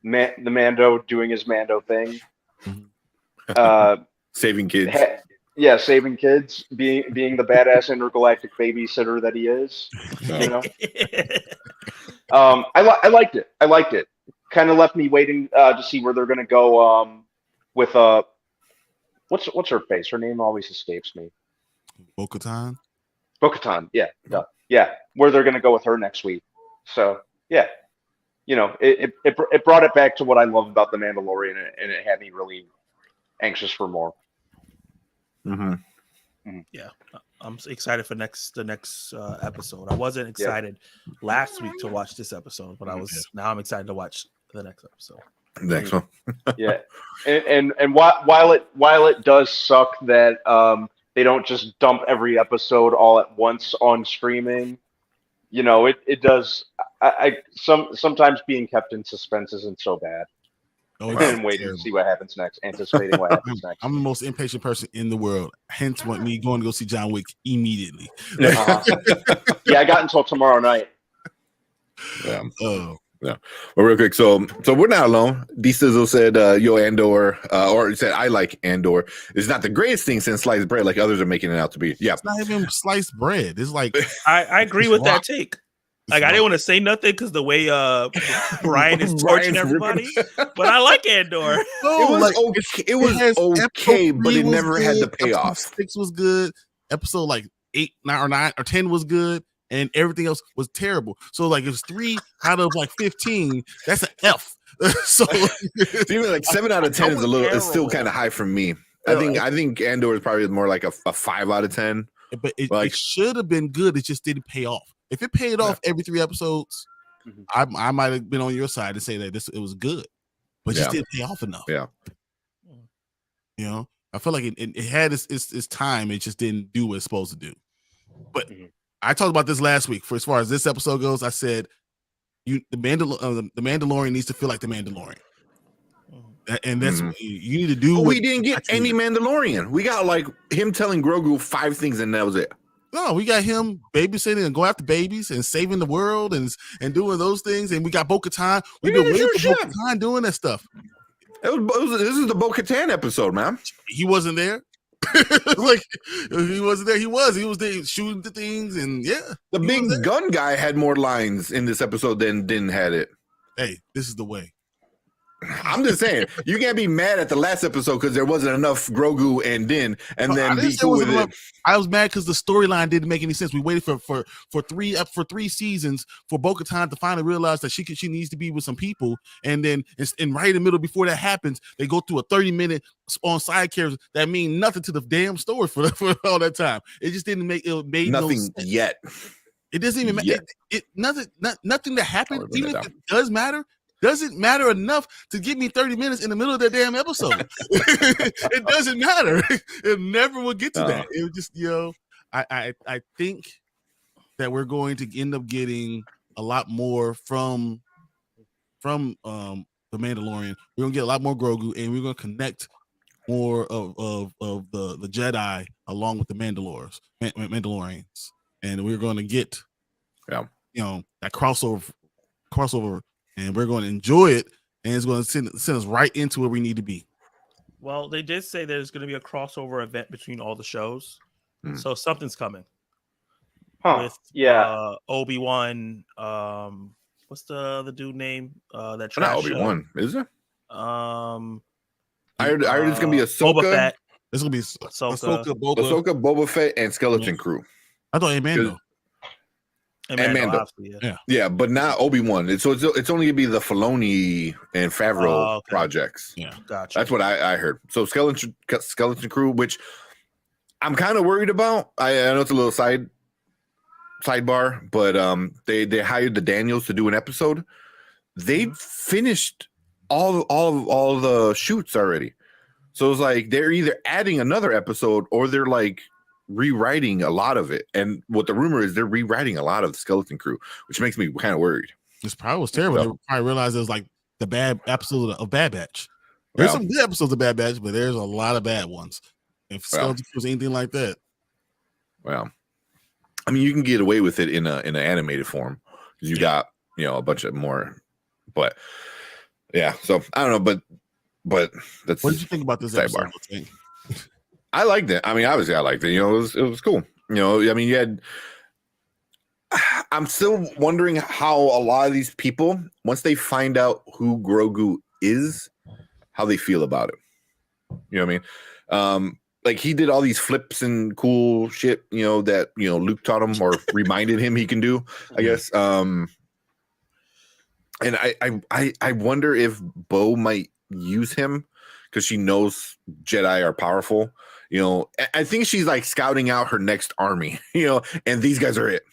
The Mando doing his Mando thing. Saving kids. Yeah, saving kids, being the badass intergalactic babysitter that he is. You know, I liked it. Kind of left me waiting to see where they're going to go with what's her face? Her name always escapes me. Bo-Katan. Bo-Katan. Yeah. Where they're going to go with her next week. So yeah, you know, it brought it back to what I love about the Mandalorian, and it had me really anxious for more. Yeah, I'm excited for the next episode. I wasn't excited last week to watch this episode, but now I'm excited to watch the next episode. Next one. Yeah, and while it does suck that they don't just dump every episode all at once on streaming, you know, it does. Sometimes being kept in suspense isn't so bad. And waiting to see what happens next, anticipating what happens next. I'm the most impatient person in the world. Hence, me going to go see John Wick immediately. Yeah, I got until tomorrow night. Yeah. Yeah. Well, real quick. So we're not alone. D Sizzle said, "Yo, Andor," or he said, "I like Andor. It's not the greatest thing since sliced bread, like others are making it out to be." Yeah, it's not even sliced bread. It's like I agree with that take. Like, I didn't want to say nothing because the way Brian is torching everybody, but I like Andor. It was okay, but it never had the payoff. 6 was good. Episode like 8, 9, or 10 was good, and everything else was terrible. So like it was 3 out of like 15. That's an F. So even like 7 out of 10 is it's still kind of high for me. I think Andor is probably more like a 5 out of 10. But it should have been good. It just didn't pay off. If it paid off every 3 episodes, I might have been on your side to say that it was good, but just didn't pay off enough. Yeah, you know, I feel like it had its time. It just didn't do what it's supposed to do. But I talked about this last week. For as far as this episode goes, I said the Mandalorian needs to feel like the Mandalorian, and that's what you need to do. But we didn't get any Mandalorian. We got like him telling Grogu 5 things, and that was it. No, we got him babysitting and going after babies and saving the world and doing those things. And we got Bo-Katan. We've been waiting for Bo-Katan doing that stuff. This is the Bo-Katan episode, man. He wasn't there. Like he wasn't there. He was there shooting the things, and the big gun guy had more lines in this episode than Din had it. Hey, this is the way. I'm just saying, you can't be mad at the last episode because there wasn't enough Grogu and Din, and then be cool with it. I was mad because the storyline didn't make any sense. We waited for 3 seasons for Bo-Katan to finally realize that she needs to be with some people, and then right in the middle before that happens, they go through a 30-minute on side characters that mean nothing to the damn story for all that time. It just didn't make it made nothing no sense. Yet. It doesn't even matter. Nothing that happened, even if it does matter. Doesn't matter enough to give me 30 minutes in the middle of that damn episode. It doesn't matter. It never will get to that. It was just, I think that we're going to end up getting a lot more from the Mandalorian. We're gonna get a lot more Grogu, and we're gonna connect more of the Jedi along with the Mandalorians, and we're gonna get that crossover. And we're going to enjoy it, and it's going to send us right into where we need to be. Well, they did say there's going to be a crossover event between all the shows, so something's coming. With Obi-Wan. What's the dude name? That not Obi-Wan, is it? I heard it's going to be Ahsoka. Boba Fett. It's going to be Ahsoka, Boba Fett, and Skeleton Crew. I thought Mando. And Mando. Yeah, but not Obi-Wan. So it's only gonna be the Filoni and Favreau projects. Yeah, gotcha. That's what I heard. So Skeleton Crew, which I'm kind of worried about. I know it's a little sidebar, but they hired the Daniels to do an episode. They finished all the shoots already. So it's like they're either adding another episode or they're like rewriting a lot of it, and what the rumor is, they're rewriting a lot of the Skeleton Crew, which makes me kind of worried. This probably was terrible. They probably realized it was like the bad episode of Bad Batch. There's some good episodes of Bad Batch, but there's a lot of bad ones. If Skeleton Crew was anything like that, well, I mean, you can get away with it in an animated form because you got a bunch of more, but so I don't know, but that's what did you think about this episode? I liked it. I mean, obviously, I liked it. It was cool. I mean, I'm still wondering how a lot of these people, once they find out who Grogu is, how they feel about it. You know what I mean? Like he did all these flips and cool shit. That Luke taught him or reminded him he can do. I guess. And I wonder if Bo might use him because she knows Jedi are powerful. I think she's like scouting out her next army, and these guys are it,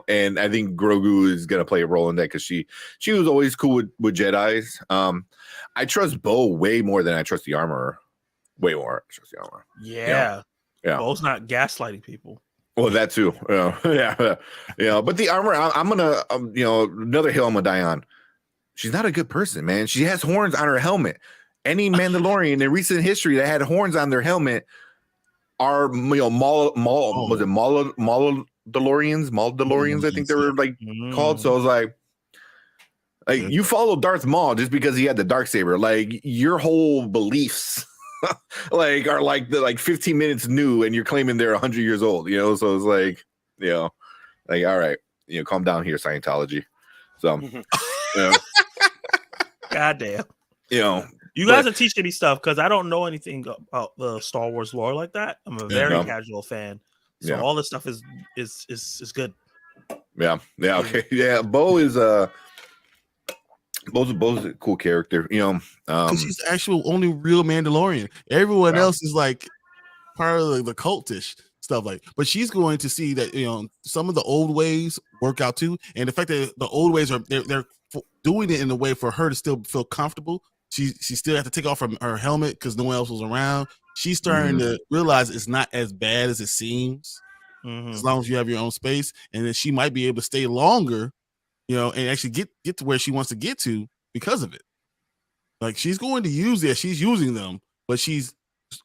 and I think Grogu is going to play a role in that because she was always cool with Jedis. I trust Bo way more than I trust the Armorer. Way more. I trust the Armorer. Yeah. Bo's not gaslighting people. Well, that too. But the Armorer, I'm going to, another hill I'm going to die on. She's not a good person, man. She has horns on her helmet. Any Mandalorian in recent history that had horns on their helmet are was it Maldalorians? I think they were like called. So I was like you follow Darth Maul just because he had the darksaber. Like your whole beliefs are like the 15 minutes new, and you're claiming they're 100 years old. So it's like all right, calm down here, Scientology. So goddamn, You guys are teaching me stuff because I don't know anything about the Star Wars lore like that. I'm a very casual fan, so all this stuff is good. Yeah. Okay. Yeah. Bo's a cool character. Because she's the actual only real Mandalorian. Everyone else is like part of the cultish stuff. But she's going to see that some of the old ways work out too, and the fact that the old ways are they're doing it in a way for her to still feel comfortable. She still had to take off her helmet because no one else was around. She's starting to realize it's not as bad as it seems, as long as you have your own space, and then she might be able to stay longer, and actually get to where she wants to get to because of it. Like she's going to use it. She's using them, but she's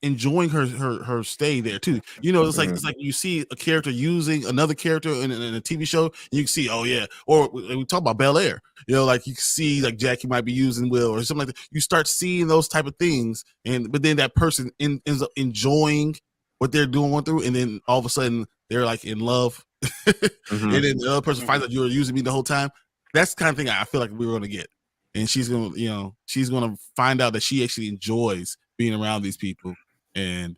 enjoying her stay there too. It's like you see a character using another character in a TV show, you can see, or we talk about Bel-Air, like you can see like Jackie might be using Will or something like that. You start seeing those type of things, but then that person ends up enjoying what they're going through, and then all of a sudden they're like in love, and then the other person finds out you were using me the whole time. That's the kind of thing I feel like we were going to get. And she's going to, she's going to find out that she actually enjoys being around these people, and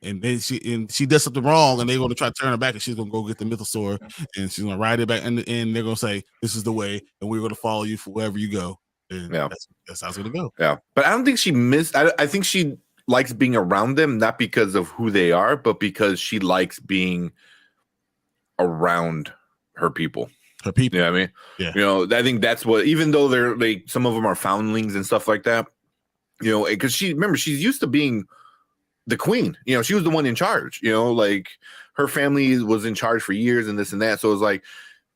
and then she does something wrong, and they're going to try to turn her back, and she's going to go get the mythosaur, and she's going to ride it back, and they're going to say, "This is the way, and we're going to follow you for wherever you go." And that's how it's going to go. Yeah, but I don't think she missed. I think she likes being around them, not because of who they are, but because she likes being around her people. Her people. You know what I mean? Yeah. I think that's what, even though they're like, some of them are foundlings and stuff like that, because she's used to being the queen. She was the one in charge, like her family was in charge for years and this and that. So it's like,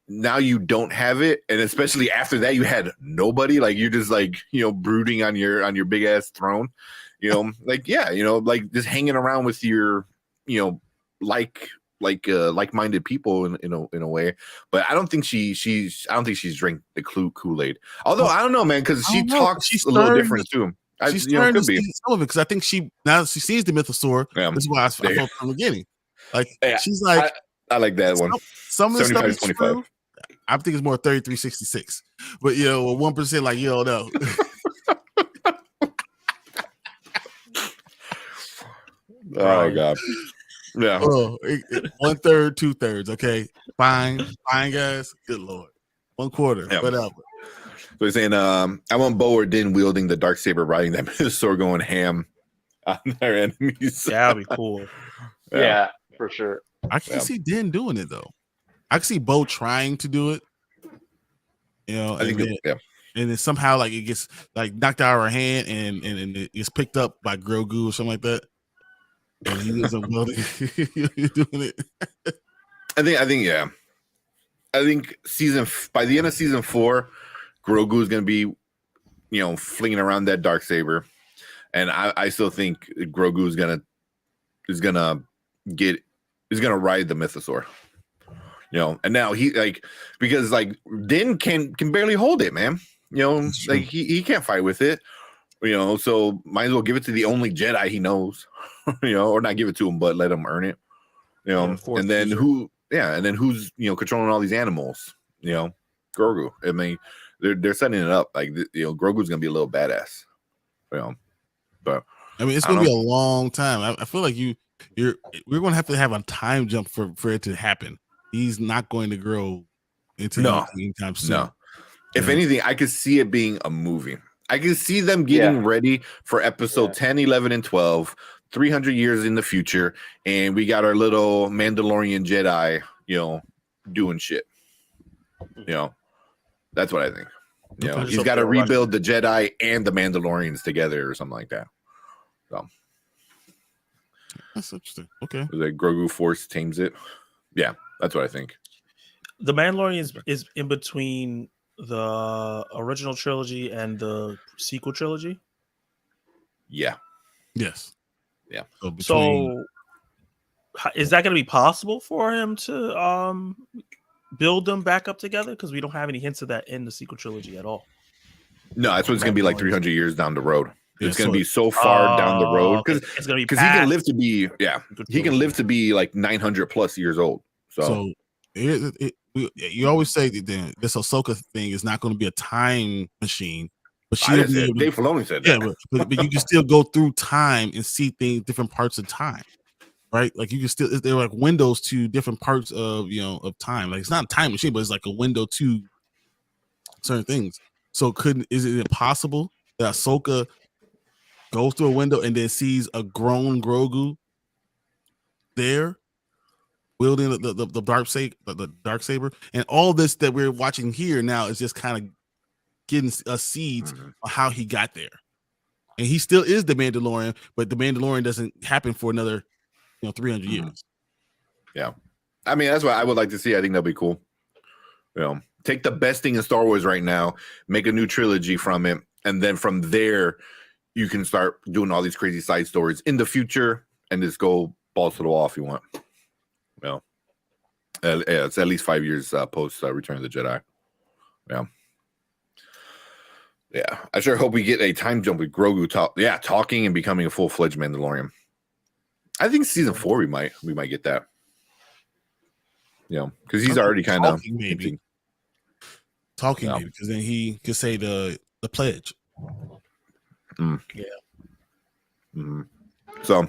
now you don't have it. And especially after that, you had nobody, like you're just like, brooding on your big ass throne, like, like just hanging around with your, like-minded people in a way. But I don't think she's drank the Kool-Aid. Although I don't know, man, because she talks a little different too. She's starting to see some of it, because I think now that she sees the mythosaur, this is why I felt from the beginning. Like she's like, I like that one. Some of the stuff is true. I think it's more 3366, but 1%, like you don't know. Oh God. Yeah. 1/3, 2/3. Okay. Fine, guys. Good Lord. 1/4. Whatever. So he's saying, I want Bo or Din wielding the Darksaber, riding that mythosaur, going ham on their enemies. That'd be cool. Yeah, for sure. I can see Din doing it though. I can see Bo trying to do it. I think and then somehow like it gets like knocked out of her hand, and it gets picked up by Grogu or something like that. And he isn't doing it. I think by the end of season 4, Grogu is going to be, flinging around that Darksaber, and I still think Grogu is gonna ride the mythosaur. And now he because Din can barely hold it, man. Like he can't fight with it. So might as well give it to the only Jedi he knows. Or not give it to him, but let him earn it. And then who's controlling all these animals? Grogu. I mean, they're setting it up like Grogu's gonna be a little badass. But I mean, it's gonna be a long time. I feel like we're gonna have to have a time jump for it to happen. He's not going to grow into anytime soon. No. If anything, I could see it being a movie. I can see them getting ready for episode 10, 11, and 12, 300 years in the future, and we got our little Mandalorian Jedi, doing shit. That's what I think. He's got to rebuild the Jedi and the Mandalorians together or something like that. So that's interesting. Okay. The Grogu Force tames it. Yeah, that's what I think. The Mandalorian is in between the original trilogy and the sequel trilogy. Yeah. Yes. Yeah. So is that going to be possible for him to build them back up together? Because we don't have any hints of that in the sequel trilogy at all. No, that's what it's going to be like 300 years down the road. It's going to be so far down the road because he can live to be he can live to be like 900 plus years old. So you always say that this Ahsoka thing is not going to be a time machine, but Dave Filoni said that. Yeah, but you can still go through time and see things, different parts of time, right? Like you can still, they're like windows to different parts of of time. Like it's not a time machine, but it's like a window to certain things. So is it possible that Ahsoka goes through a window and then sees a grown Grogu there wielding the dark saber, and all this that we're watching here now is just kind of getting us seeds of how he got there, and he still is the Mandalorian, but the Mandalorian doesn't happen for another 300 years. Yeah, I mean that's what I would like to see. I think that'd be cool. Take the best thing in Star Wars right now, make a new trilogy from it, and then from there you can start doing all these crazy side stories in the future, and just go balls to the wall if you want. It's at least 5 years post Return of the Jedi. Yeah. I sure hope we get a time jump with Grogu talking and becoming a full-fledged Mandalorian. I think season 4 we might get that. You know, because he's already kind of talking maybe because then he could say the pledge. Yeah. So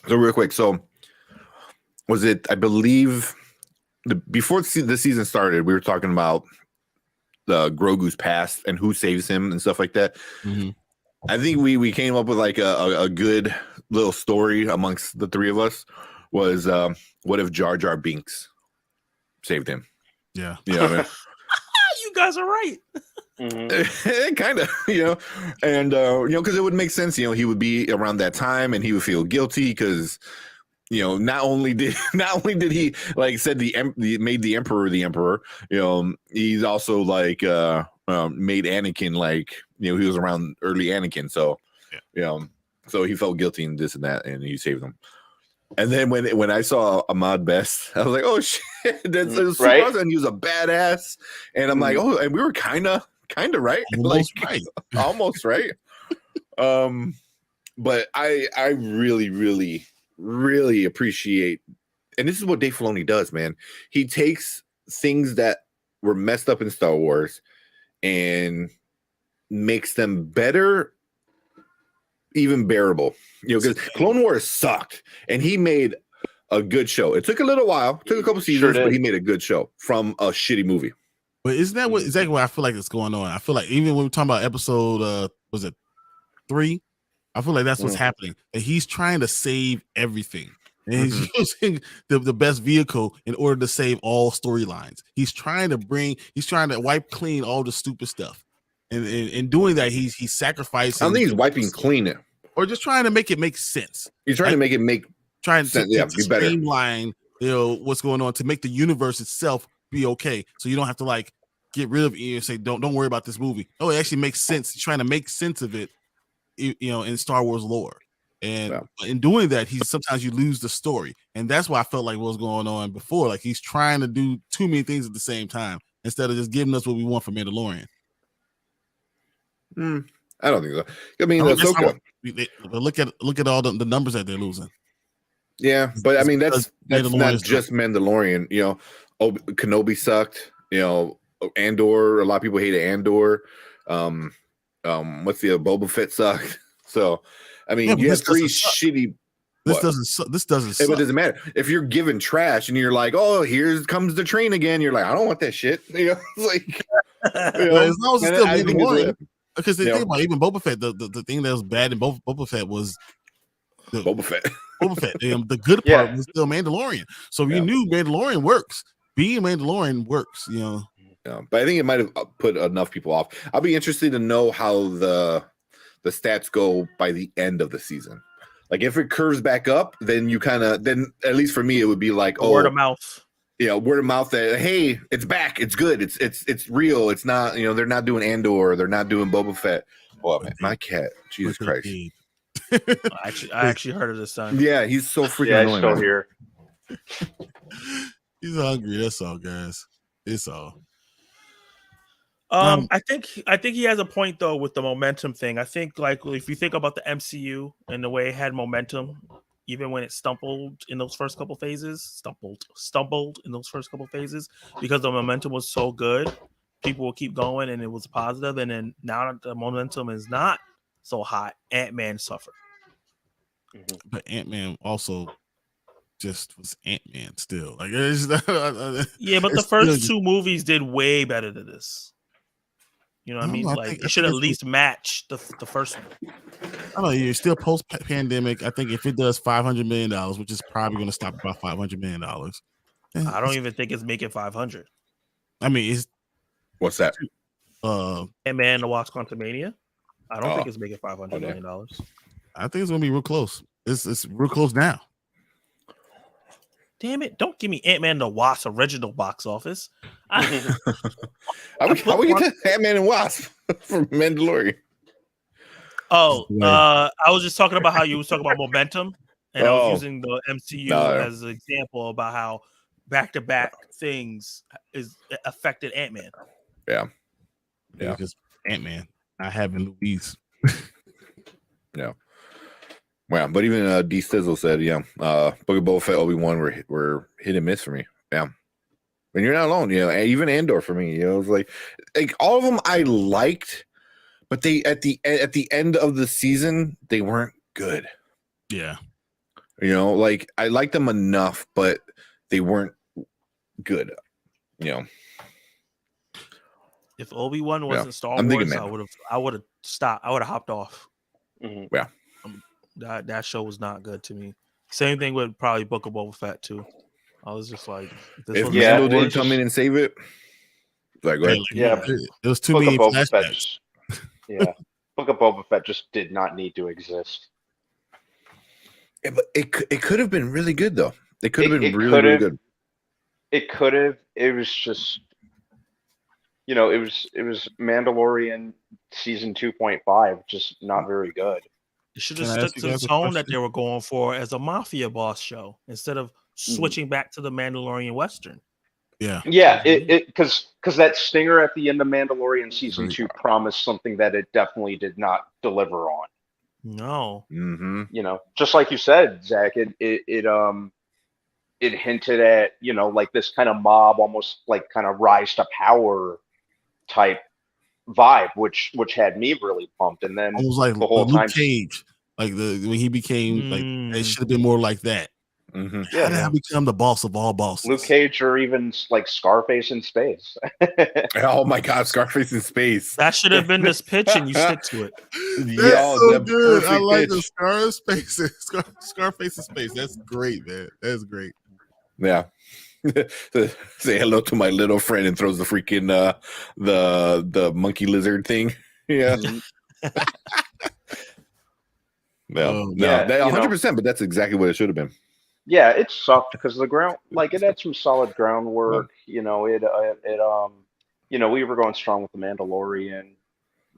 real quick, so was it? I believe before the season started, we were talking about the Grogu's past and who saves him and stuff like that. I think we came up with like a good little story amongst the three of us. Was what if Jar Jar Binks saved him? Yeah, you know what I mean? You guys are right. Kind of, you know, and you know, because it would make sense. You know, he would be around that time, and he would feel guilty because, you know, not only did he like said made the emperor the emperor. You know, he's also like made Anakin like, you know, he was around early Anakin, so you know, so he felt guilty and this and that, and he saved him. And then when I saw Ahmad Best, I was like, oh shit, that's super awesome. And he was a badass. And I'm like, oh, and we were kind of right, almost right, almost right. But I really appreciate, and this is what Dave Filoni does, man. He takes things that were messed up in Star Wars and makes them better, even bearable. You know, because Clone Wars sucked, and he made a good show. It took a little while, took a couple seasons, but he made a good show from a shitty movie. But isn't that exactly what I feel like is going on? I feel like even when we're talking about episode, was it 3? I feel like that's what's happening. And he's trying to save everything. And he's using the best vehicle in order to save all storylines. He's trying to wipe clean all the stupid stuff. And in doing that, he's sacrificing. I don't think he's wiping clean it. Or just trying to make it make sense. He's trying to make it make sense. To be better. Streamline, you know, what's going on to make the universe itself be okay. So you don't have to like get rid of it and say, don't worry about this movie. Oh, it actually makes sense. He's trying to make sense of it, you know, in Star Wars lore. And in doing that, sometimes you lose the story. And that's why I felt like what was going on before. Like he's trying to do too many things at the same time instead of just giving us what we want from Mandalorian. I don't think so. I mean, Ahsoka. But look at all the numbers that they're losing. Yeah, but I mean that's not just Mandalorian. You know, Kenobi sucked. You know, Andor. A lot of people hated Andor. What's the Boba Fett sucked. So, I mean, you have 3 shitty. This doesn't suck. It doesn't matter if you're given trash and you're like, oh, here comes the train again. You're like, I don't want that shit. You know, it's like, you know, as long as it's still Mandalorian. Because they think about even Boba Fett, the thing that was bad in Boba Fett was Boba Fett. The good part was still Mandalorian. So you knew Mandalorian works. Being Mandalorian works, you know. Yeah, but I think it might have put enough people off. I'll be interested to know how the stats go by the end of the season. Like if it curves back up, then then at least for me it would be like word of mouth. Yeah, word of mouth that hey, it's back, it's good, it's real, it's not, you know, they're not doing Andor, they're not doing Boba Fett. Oh man, my cat, Jesus Christ! I actually heard of this son. Yeah, he's so freaking annoying. Still here. He's hungry. That's all, guys. It's all. I think he has a point though with the momentum thing. I think like if you think about the MCU and the way it had momentum. Even when it stumbled in those first couple phases, because the momentum was so good, people will keep going and it was positive. And then now that the momentum is not so hot, Ant-Man suffered. But Ant-Man also just was Ant-Man still. Like but the first 2 movies did way better than this. You know what I mean? Like it should at least match the first one. I don't know. You're still post-pandemic. I think if it does $500 million, which is probably going to stop about $500 million. I don't even think it's making 500. I mean, it's what's that? Ant-Man: The Wasp: Quantumania. I don't think it's making $500 million. I think it's going to be real close. It's real close now. Damn it! Don't give me Ant-Man the Wasp original box office. How we get to Ant-Man and Wasp from Mandalorian? Oh, I was just talking about how you was talking about momentum, and I was using the MCU as an example about how back-to-back things affected Ant-Man. Yeah. Because Ant-Man not having Louise. Yeah. Well, but even D Stizzle said, Book of Boba Fett, Obi-Wan were hit and miss for me. Yeah. And you're not alone, even Andor for me, it was like all of them I liked, but they at the end of the season, they weren't good. Yeah. Like I liked them enough, but they weren't good. If Obi-Wan wasn't Star Wars, I would have stopped. I would have hopped off. Mm-hmm. Yeah. That show was not good to me. Same thing with probably Book of Boba Fett too. I was just like, if Mando didn't come in and save it, like, it was too many flashbacks. Yeah, Book of Boba Fett just did not need to exist. Yeah, but it could have been really good though. It could have been really good. It could have. It was just, it was Mandalorian season 2.5, just not very good. It should have stuck to the tone that they were going for as a mafia boss show instead of switching back to the Mandalorian Western. Yeah. Yeah, because that stinger at the end of Mandalorian season 2 promised something that it definitely did not deliver on. No. Mm-hmm. Just like you said, Zach, it hinted at, like this kind of mob, almost like kind of rise to power type vibe, which had me really pumped. And then almost like the whole Luke time, Cage, like when he became like, it should have been more like that. Mm-hmm. Yeah, how did I become the boss of all bosses? Luke Cage, or even like Scarface in space. Oh my God, Scarface in space! That should have been this pitch, and you stick to it. That's so good. I like the Scarface in space. That's great, man. That's great. Yeah. Say hello to my little friend and throws the freaking the monkey lizard thing. Yeah. No, 100%, but that's exactly what it should have been. Yeah, it sucked because the ground, like, it had some solid groundwork. We were going strong with the Mandalorian.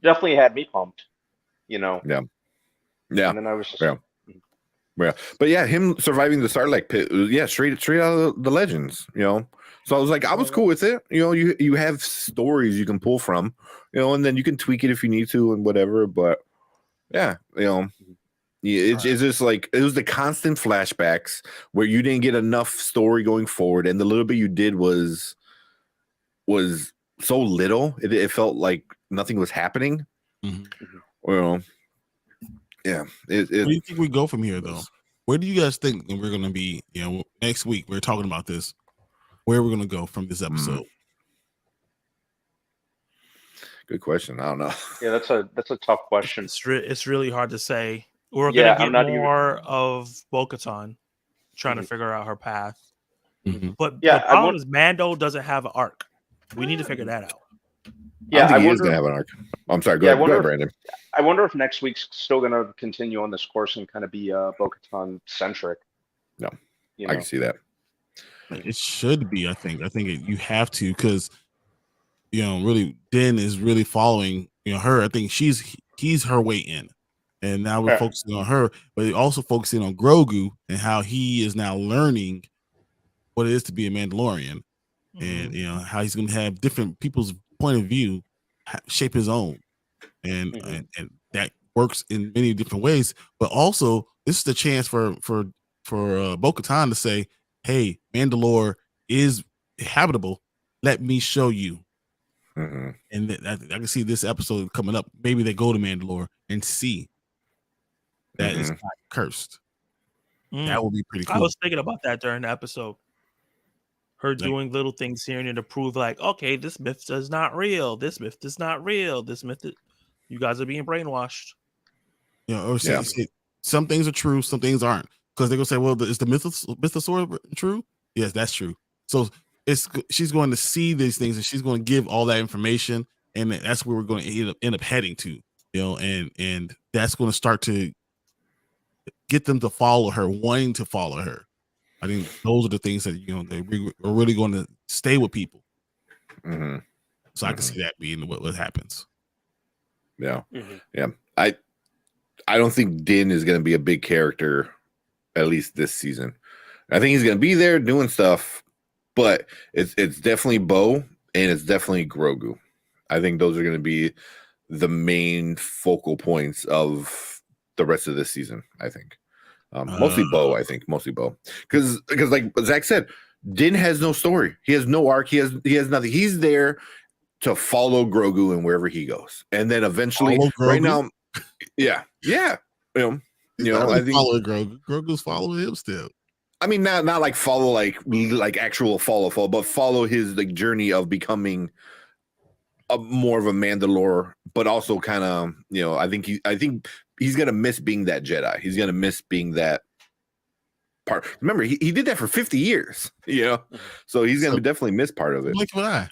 Definitely had me pumped. Yeah. And then I was just. Yeah, but yeah, him surviving the Sarlacc pit, straight out of the Legends, So I was like, I was cool with it. You have stories you can pull from, and then you can tweak it if you need to and whatever. But yeah, it's just like it was the constant flashbacks where you didn't get enough story going forward, and the little bit you did was so little. It felt like nothing was happening. Mm-hmm. Yeah. Where do you think we go from here, though? Where do you guys think we're going to be? Next week we're talking about this. Where we're going to go from this episode? Good question. I don't know. Yeah, that's a tough question. It's really hard to say. We're going to get more of Bo-Katan trying to figure out her path. Mm-hmm. But the problem is Mando doesn't have an arc. We need to figure that out. Yeah, I think he is going to have an arc. I'm sorry. Go ahead, Brandon. I wonder if next week's still going to continue on this course and kind of be Bo-Katan centric. No, I can see that. It should be. I think you have to, because really Din is really following her. I think he's her way in, and now we're focusing on her, but also focusing on Grogu and how he is now learning what it is to be a Mandalorian, and how he's going to have different people's point of view shape his own, and that works in many different ways. But also, this is the chance for Bo-Katan to say, "Hey, Mandalore is habitable. Let me show you." And I can see this episode coming up. Maybe they go to Mandalore and see that it's not cursed. That would be pretty cool. I was thinking about that during the episode. Her doing little things here and there to prove, like, okay, this myth is not real. This myth is not real. This myth, you guys are being brainwashed. Or say, some things are true, some things aren't. Because they're gonna say, well, is the mythosaur true? Yes, that's true. So she's going to see these things, and she's going to give all that information, and that's where we're going to end up heading to. And that's going to start to get them to follow her, wanting to follow her. I think those are the things that they are really going to stay with people. So I can see that being what happens. Yeah, yeah. I don't think Din is going to be a big character, at least this season. I think he's going to be there doing stuff, but it's definitely Bo and it's definitely Grogu. I think those are going to be the main focal points of the rest of this season, I think. Mostly Bo, I think. Mostly Bo, because like Zach said, Din has no story. He has no arc. He has nothing. He's there to follow Grogu and wherever he goes, and then eventually, right now, yeah, I think following Grogu. Grogu's following him still. I mean, not like follow like actual follow, but follow his like journey of becoming more of a Mandalore, but also kind of I think he's gonna miss being that Jedi. He's gonna miss being that part. Remember, he did that for 50 years, so he's gonna definitely miss part of it. Like what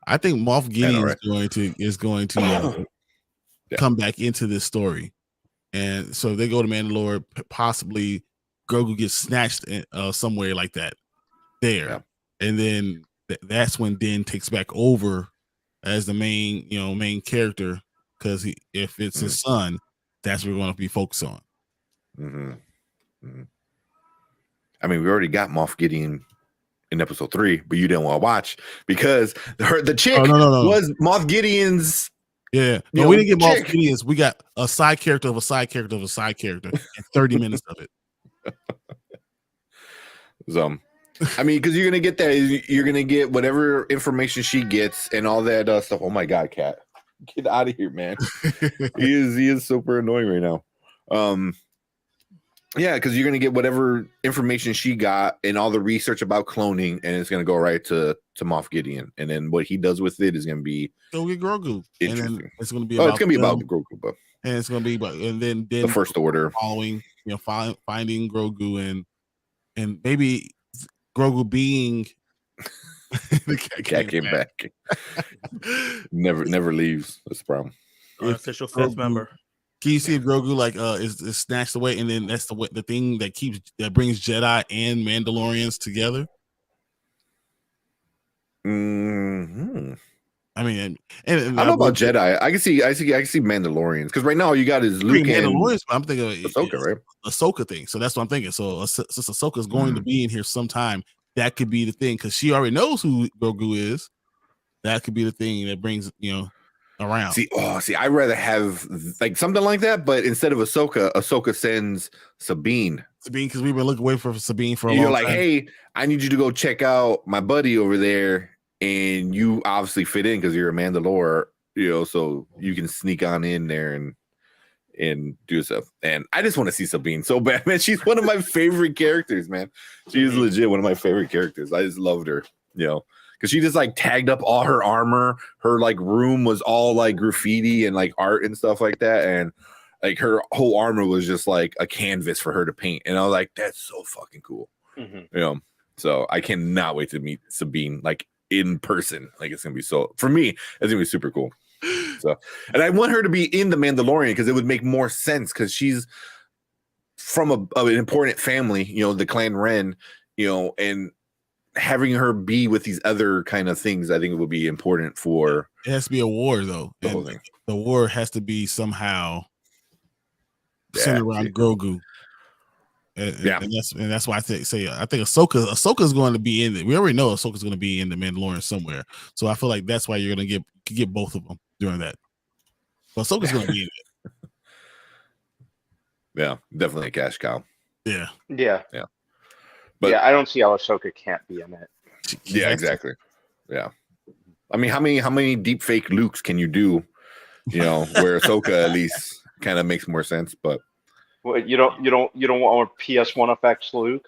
I think Moff Gideon is going to come back into this story, and so they go to Mandalore. Possibly Grogu gets snatched somewhere like that there, and then that's when Din takes back over as the main character, because if it's his son, that's what we're going to be focused on. I mean, we already got Moff Gideon in episode 3, but you didn't want to watch because the chick was Moff Gideon's. Yeah, no, we didn't get Moff Gideon's. We got a side character of a side character of a side character, and 30 minutes of it. So, I mean, because you're gonna get that, you're gonna get whatever information she gets and all that stuff. Oh my God, Cat, get out of here, man! he is super annoying right now. Yeah, because you're gonna get whatever information she got and all the research about cloning, and it's gonna go right to Moff Gideon, and then what he does with it is gonna be go get Grogu. Interesting. And then it's gonna be it's gonna be about Grogu, but and it's gonna be about and then the First Order following, finding Grogu and maybe Grogu being the cat came back. never leaves. That's the problem. Unofficial fifth member. Can you see if Grogu is snatched away, and then that's the thing that brings Jedi and Mandalorians together? Mm-hmm. I mean, and I don't know about Jedi. I can see Mandalorians, because right now all you got is Luke and Mandalorians. But I'm thinking Ahsoka, right? Ahsoka thing. So that's what I'm thinking. So since Ahsoka is going to be in here sometime, that could be the thing, because she already knows who Grogu is. That could be the thing that brings around. See, I'd rather have like something like that, but instead of Ahsoka sends Sabine, because we've been looking for Sabine for a long time. You're like, hey, I need you to go check out my buddy over there, and you obviously fit in because you're a Mandalore, so you can sneak on in there and do stuff. And I just want to see Sabine so bad, man. She's one of my favorite characters, man. She's legit one of my favorite characters. I just loved her, because she just like tagged up all her armor. Her like room was all like graffiti and like art and stuff like that, and like her whole armor was just like a canvas for her to paint. And I was like, that's so fucking cool. So I cannot wait to meet Sabine like in person. Like, it's gonna be for me, it's gonna be super cool. So, and I want her to be in the Mandalorian because it would make more sense, because she's from an important family, the Clan Ren, and having her be with these other kind of things, I think it would be important for. It has to be a war, though. The whole thing. The war has to be somehow centered around Grogu. And that's why I think Ahsoka is going to be in it. We already know Ahsoka is going to be in the Mandalorian somewhere. So I feel like that's why you're going to get both of them during that. But Ahsoka's going to be in it. Yeah, definitely a cash cow. Yeah. But I don't see how Ahsoka can't be in it. Yeah, exactly. Yeah, I mean, how many deep fake Lukes can you do? Where Ahsoka at least kind of makes more sense, but. Well, you don't want PS1 effects, Luke.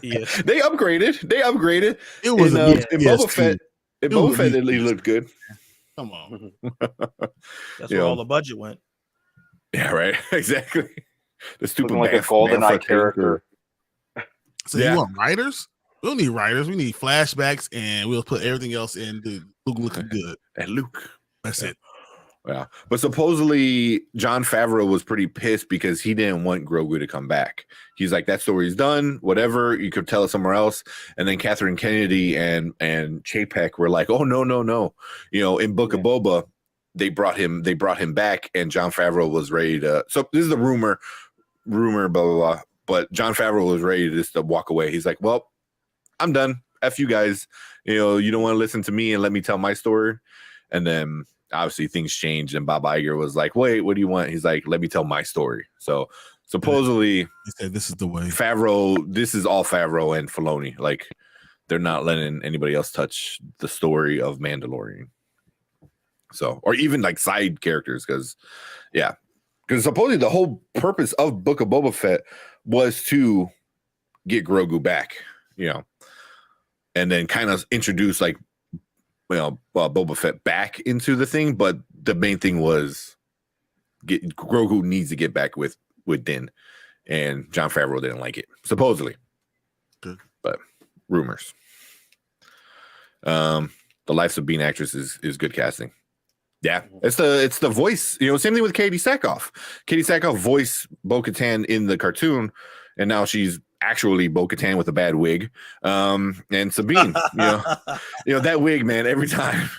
Yes. They upgraded. It was in Boba Fett. In Boba Fett, it looked good. Come on. That's where all the budget went. Yeah, right. Exactly. The stupid like a GoldenEye character. So you want writers? We don't need writers. We need flashbacks, and we'll put everything else in Luke looking good. And Luke. That's it. Yeah, but supposedly Jon Favreau was pretty pissed because he didn't want Grogu to come back. He's like, that story's done. Whatever, you could tell it somewhere else. And then Catherine Kennedy and Chapek were like, oh no. In Book of Boba, they brought him back, and Jon Favreau was ready to. So this is the rumor, blah blah blah. But Jon Favreau was ready to just walk away. He's like, well, I'm done. F you guys. You don't want to listen to me and let me tell my story. And then obviously things changed, and Bob Iger was like, wait, what do you want? He's like, let me tell my story. So supposedly They said this is the way. Favreau. This is all Favreau and Filoni. Like they're not letting anybody else touch the story of Mandalorian. So, or even like side characters, because supposedly the whole purpose of Book of Boba Fett was to get Grogu back, and then kind of introduce like, Boba Fett back into the thing. But the main thing was Grogu needs to get back with Din, and Jon Favreau didn't like it, supposedly. Good. But rumors. The Life Sabine actress is good casting. Yeah, it's the voice. Same thing with Katie Sackhoff. Katie Sackhoff voiced Bo-Katan in the cartoon, and now she's actually Bo-Katan with a bad wig. And Sabine, that wig, man. Every time,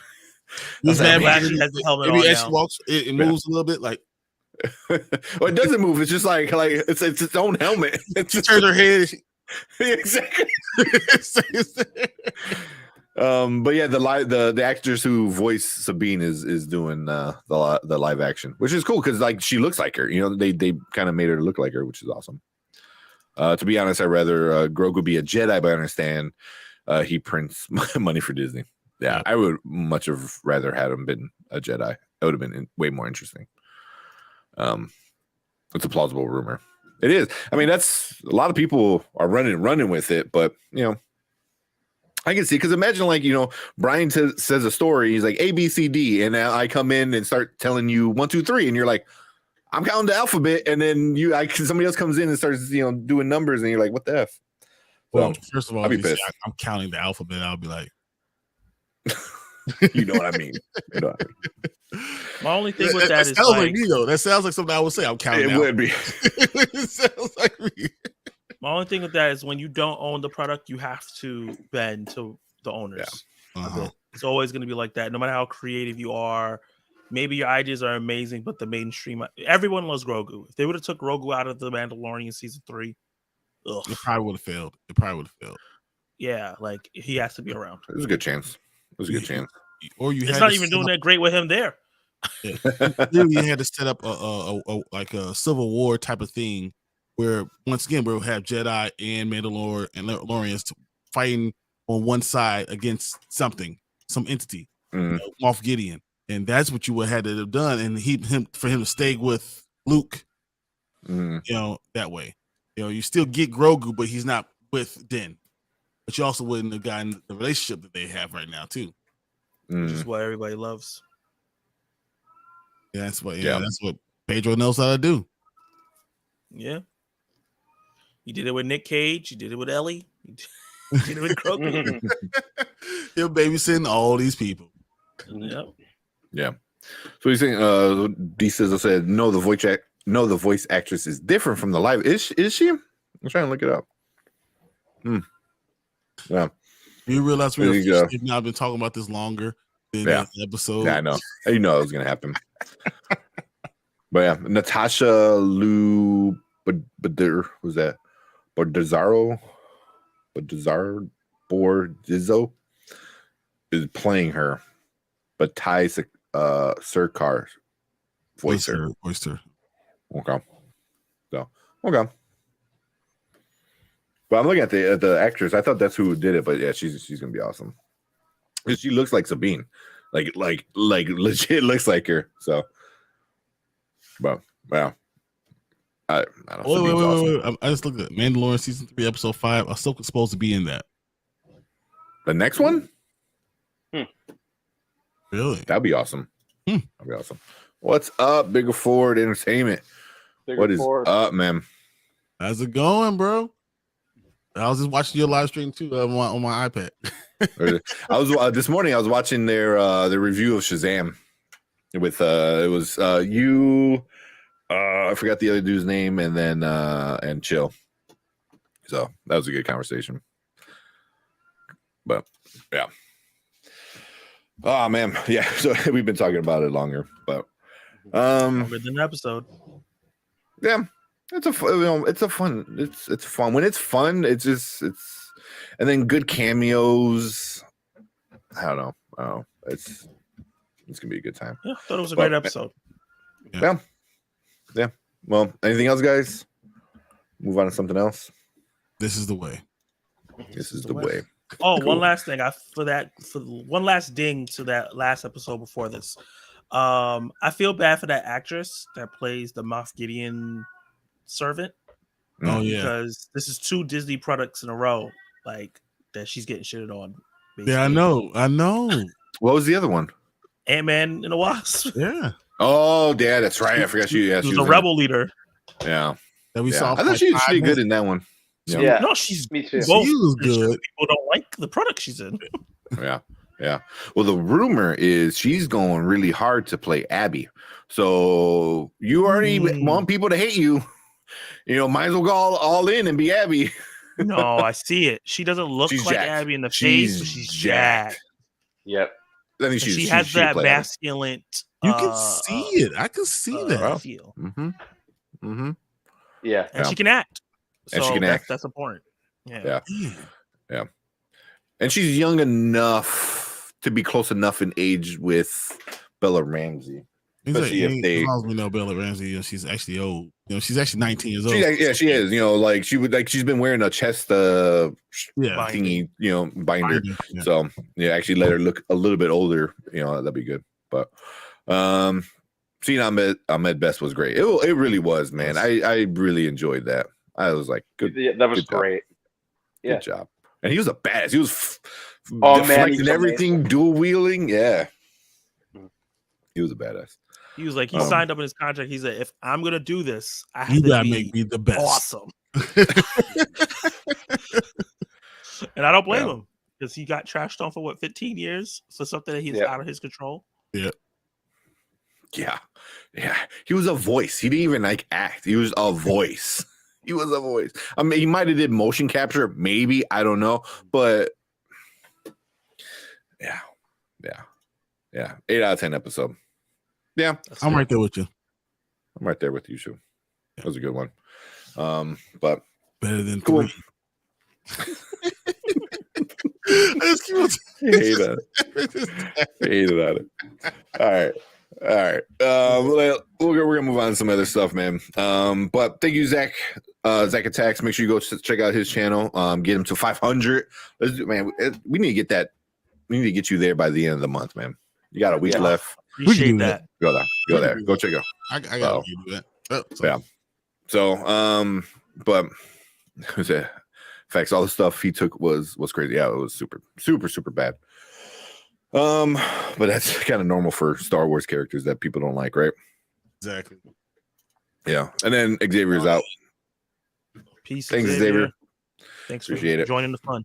This man actually has the helmet on as now. she walks, it moves a little bit. Like, well, it doesn't move. It's just like it's its own helmet. She turns her head. Exactly. But yeah, the actress who voiced Sabine is doing the live action, which is cool because like she looks like her. They kind of made her look like her, which is awesome. To be honest, I'd rather Grogu be a Jedi, but I understand he prints money for Disney. Yeah, I would much have rather had him been a Jedi. That would have been way more interesting. It's a plausible rumor. It is. I mean, that's a lot of people are running with it, but I can see, because imagine like, Brian says a story, he's like A, B, C, D, and now I come in and start telling you 1, 2, 3, and you're like, I'm counting the alphabet, and then somebody else comes in and starts doing numbers, and you're like, what the F? Well, first of all, I'll be if you say pissed. I'm counting the alphabet, I'll be like, You know what I mean? My only thing with that is sounds like like me though. That sounds like something I would say. I'm counting. It would be. It sounds like me. my only thing with that is when you don't own the product, you have to bend to the owners. Of it. It's always going to be like that. No matter how creative you are, maybe your ideas are amazing, but the mainstream, everyone loves Grogu. If they would have took Grogu out of the Mandalorian season 3, it probably would have failed. Yeah, like he has to be around. There's a good chance. Or you. It's had not to even set doing up- that great with him there. Yeah. You had to set up a Civil War type of thing where once again we'll have Jedi and Mandalorians fighting on one side against some entity, Moff Gideon, and that's what you would have had to have done, and for him to stay with Luke, that way, you still get Grogu, but he's not with Din, but you also wouldn't have gotten the relationship that they have right now too, which is what everybody loves. Yeah, that's what Pedro knows how to do. Yeah. You did it with Nick Cage. You did it with Ellie. You did it with Grogu. You're babysitting all these people. Yep. Yeah. So he's saying, D says, said, no, the voice actress is different from the live. Is she? I'm trying to look it up. Yeah. You realize we've now been talking about this longer than the episode. Yeah, I know. You know it was gonna happen. But yeah, Natasha Lou was that Bordizzo is playing her, but Ty Sircar voiced her. Okay. So okay. But I'm looking at the actress. I thought that's who did it, but yeah, she's gonna be awesome. She looks like Sabine, like legit looks like her. So, but wow, I don't know. Wait. I just looked at Mandalorian season 3, episode 5. I'm still supposed to be in that. The next one? Really? That'd be awesome. That'd be awesome. What's up, Bigger Forward Entertainment? What is up, man? How's it going, bro? I was just watching your live stream too on my iPad. I was this morning. I was watching their review of Shazam with it was you. I forgot the other dude's name, and then and Chill. So that was a good conversation. But yeah. Oh man, yeah. So we've been talking about it longer, but longer than an episode. Yeah. It's fun. It's fun. When it's fun, it's and then good cameos. I don't know. Oh, it's gonna be a good time. Yeah, I thought it was a great episode. Yeah. Well, anything else, guys? move on to something else? This is the way. This is the way. Oh, Cool. one last thing. For one last ding to that last episode before this. I feel bad for that actress that plays the Moff Gideon servant. Oh yeah, because this is 2 Disney products in a row, like that she's getting shitted on. Basically. Yeah, I know. What was the other one? Ant-Man and the Wasp. Yeah. Oh, yeah, that's right. I forgot she was a rebel leader. Yeah. That we saw. I thought she did good in that one. Yeah. No, she's me too. She was good. People don't like the product she's in. Yeah. Yeah. Well, the rumor is she's going really hard to play Abby. So you already want people to hate you. Might as well go all in and be Abby. No, I see it. She doesn't look She's like jacked. Abby in the face, but she's jacked. Yep. I mean, She has that masculine. You can see it. I can see that. Feel. Mm-hmm. Mm-hmm. Yeah. And she can act. And she can act. That's important. Yeah. Yeah. And she's young enough to be close enough in age with Bella Ramsey. Especially if they, as long as we know Bella Ramsey, she's actually old. She's actually 19 years old. She is. She's been wearing a chest thingy, binder. Yeah. So actually let her look a little bit older. That'd be good. But seeing Ahmed Best was great. It really was, man. I really enjoyed that. I was like, good. Yeah, that was great. Yeah. Good job. And he was a badass. He was deflecting everything, amazing. dual wielding. Yeah. He was a badass. He was like, he signed up in his contract. He said, if I'm gonna do this, I have You to gotta make me the best. Awesome. And I don't blame him because he got trashed on for 15 years for something that he's out of his control. Yeah. Yeah. Yeah. He was a voice. He didn't even act. He was a voice. He was a voice. I mean, he might have did motion capture, maybe. I don't know. But yeah. 8 out of 10 episode. Yeah. I'm right there with you. I'm right there with you, too. That was a good one. But better than cool. 3. Hate it. All right. We're gonna move on to some other stuff, man. But thank you, Zach. Zach Attacks. Make sure you go check out his channel. Get him to 500. Let's do, man. We need to get that. We need to get you there by the end of the month, man. You got a week left. Appreciate that. Go there. Go check it out. I gotta do that. Yeah. So, but who's that? Facts. All the stuff he took was crazy. Yeah, it was super, super, super bad. But that's kind of normal for Star Wars characters that people don't like, right? Exactly. Yeah. And then Xavier's out. Peace. Thanks, Xavier. Thanks Appreciate for joining the fun.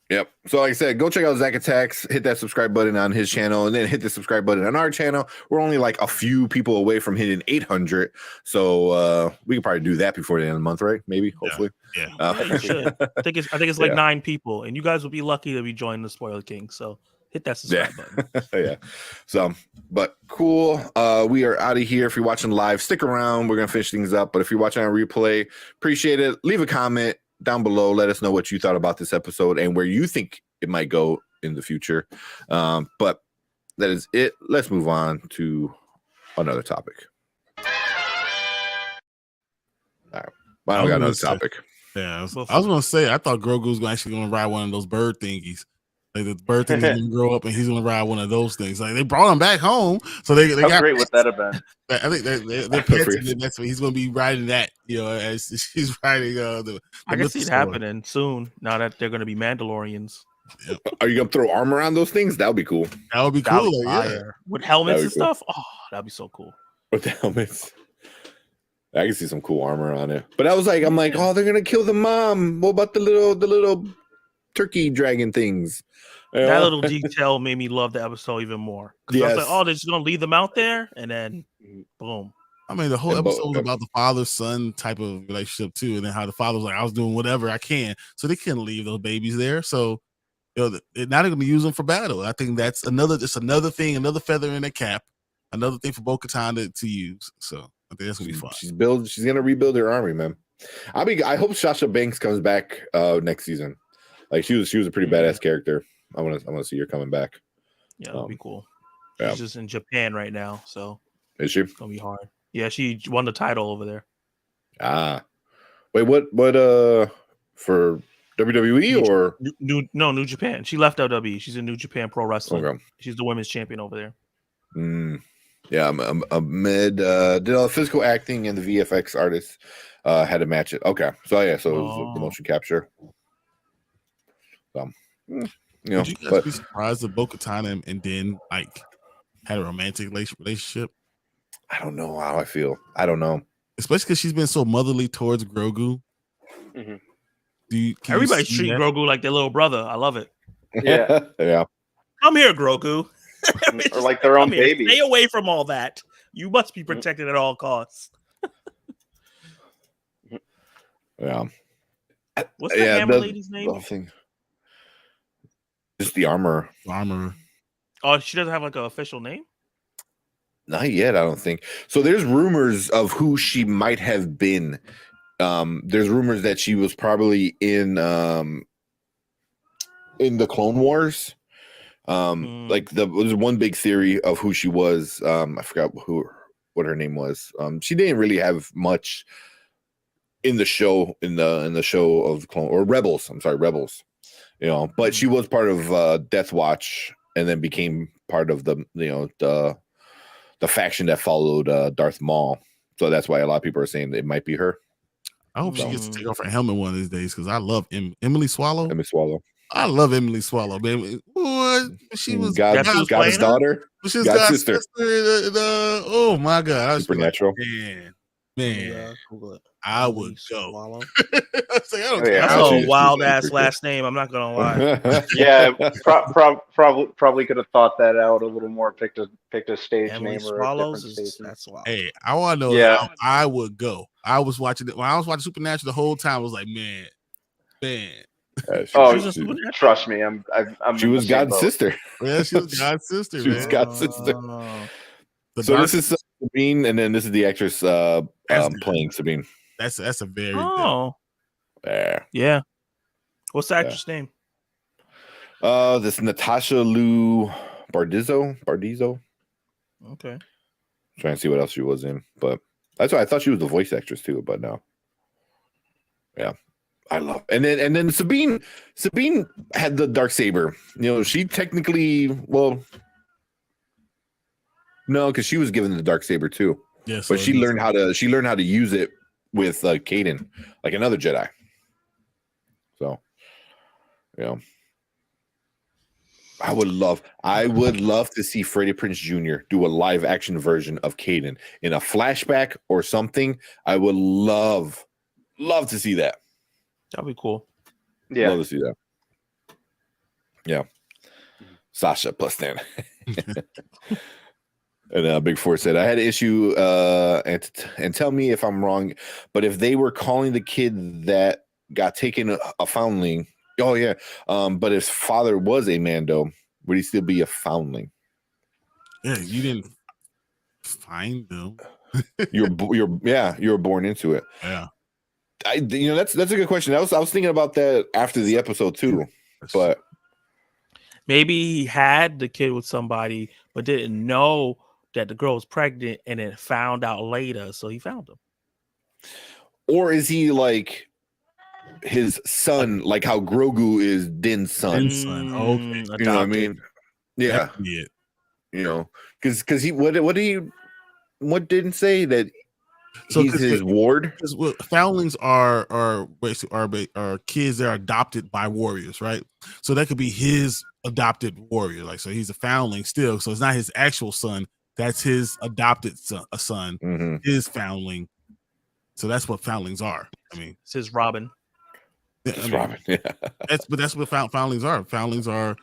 Yep. So like I said, go check out Zach Attacks, hit that subscribe button on his channel, and then hit the subscribe button on our channel. We're only like a few people away from hitting 800. So we can probably do that before the end of the month, right? Maybe, hopefully. Yeah. You should. I think it's like 9 people, and you guys will be lucky to be joining the Spoiler King. So hit that subscribe button. Yeah. So, but cool. We are out of here. If you're watching live, stick around. We're gonna finish things up. But if you're watching on replay, appreciate it. Leave a comment down below. Let us know what you thought about this episode and where you think it might go in the future. But that is it. Let's move on to another topic. All right. I don't got another topic. Yeah, I was gonna say I thought Grogu's actually gonna ride one of those bird thingies. Like the bird thing is gonna grow up and he's gonna ride one of those things. Like they brought him back home, so they How got great would that have been? I think they're pets, and that's what he's gonna be riding that. As he's riding the I can see it happening soon. Now that they're gonna be Mandalorians. Yep. Are you gonna throw armor on those things? That would be cool. That would be cool. With helmets and That'd be cool. stuff. Oh, that'd be so cool. With the helmets. I can see some cool armor on it. But I'm like, oh, they're gonna kill the mom. What about the little turkey dragon things? That little detail made me love the episode even more. I was like, oh, they're just gonna leave them out there, and then boom. I mean, the whole episode was about the father-son type of relationship too, and then how the father was like, I was doing whatever I can, so they couldn't leave those babies there. So, now they're going to use them for battle. I think that's another thing, another feather in their cap, another thing for Bo-Katan to use. So, I think that's going to be fun. She's going to rebuild her army, man. I hope Sasha Banks comes back next season. Like she was a pretty badass character. I want to see her coming back. Yeah, that'd be cool. Yeah. She's just in Japan right now, so is she? It's gonna be hard. Yeah, she won the title over there. But Wait, what for WWE or New Japan? She left WWE. She's in New Japan Pro Wrestling. Okay. She's the women's champion over there. Yeah, I'm mid. Did all the physical acting and the VFX artists had to match it. Okay, so it was the motion capture. So, Would you guys be surprised that Bo-Katan and Den like had a romantic relationship? I don't know how I feel. I don't know, especially because she's been so motherly towards Grogu. Everybody's treating Grogu like their little brother. I love it. Yeah, yeah. Come here, Grogu. Or like their own baby. Stay away from all that. You must be protected at all costs. Yeah. What's the hammer lady's name? Just the armor. Oh, she doesn't have like an official name? Not yet, I don't think. So there's rumors of who she might have been. There's rumors that she was probably in the Clone Wars. Like there's one big theory of who she was. I forgot what her name was. She didn't really have much in the show in the show of the Clone or Rebels. I'm sorry, Rebels. You know, but she was part of Death Watch and then became part of the faction that followed Darth Maul. So that's why a lot of people are saying it might be her. I hope she gets to take off her helmet one of these days because I love Emily Swallow. Emily Swallow. I love Emily Swallow, baby. Boy, she was God's daughter. She was God's sister. Oh my God! Supernatural. Man, I would go. That's a wild ass last name. I'm not gonna lie. Yeah, probably could have thought that out a little more. Picked a stage Emily name or Swallows a different stage. That's wild. Hey, I want to know how I would go. I was watching it when I was watching Supernatural the whole time. I was like, man. Trust me, I'm she was God's sister. Yeah, she was God's sister. She was God's sister. So this is Sabine, and then this is the actress playing Sabine. That's a very yeah. What's the actress name? This Natasha Lou Bardizzo. Okay. Trying to see what else she was in, but that's why I thought she was the voice actress too, but no. Yeah. I love and then Sabine had the Darksaber. You know, she technically no, because she was given the Darksaber too. Yes, but she learned how to use it with Kaden, like another Jedi. So, yeah. I would love to see Freddie Prinze Jr. do a live action version of Kaden in a flashback or something. I would love to see that. That'd be cool. Yeah. Love to see that. Yeah. Sasha plus 10. And Big Four said, I had an issue and tell me if I'm wrong, but if they were calling the kid that got taken a foundling, but his father was a Mando, would he still be a foundling? Yeah, you didn't find them. you were born into it. Yeah. That's a good question. I was thinking about that after the episode too, but maybe he had the kid with somebody, but didn't know that the girl was pregnant, and then found out later, so he found him. Or is he like his son, like how Grogu is Din's son? Okay, you know what I mean? Yeah, you know, because he what didn't say that. So he's his ward. Foundlings are kids that are adopted by warriors, right? So that could be his adopted warrior, like so he's a foundling still. So it's not his actual son; that's his adopted son, his foundling. So that's what foundlings are. I mean, it's his Robin. Robin. Yeah, that's what foundlings are. Foundlings are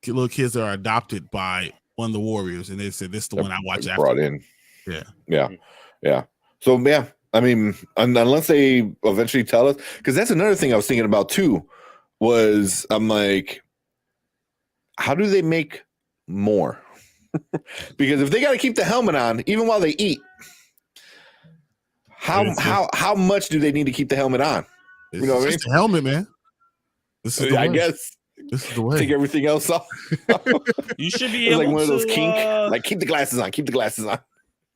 little kids that are adopted by one of the warriors, and they said this is the one I watch after. Brought in. Yeah. So yeah, I mean, unless they eventually tell us, because that's another thing I was thinking about too. Was I'm like, how do they make more? Because if they got to keep the helmet on even while they eat, how much do they need to keep the helmet on? You know what I mean? The helmet, man. This is I guess. This is the way. Take everything else off. You should be able like one of those to, kink. Like keep the glasses on. Keep the glasses on.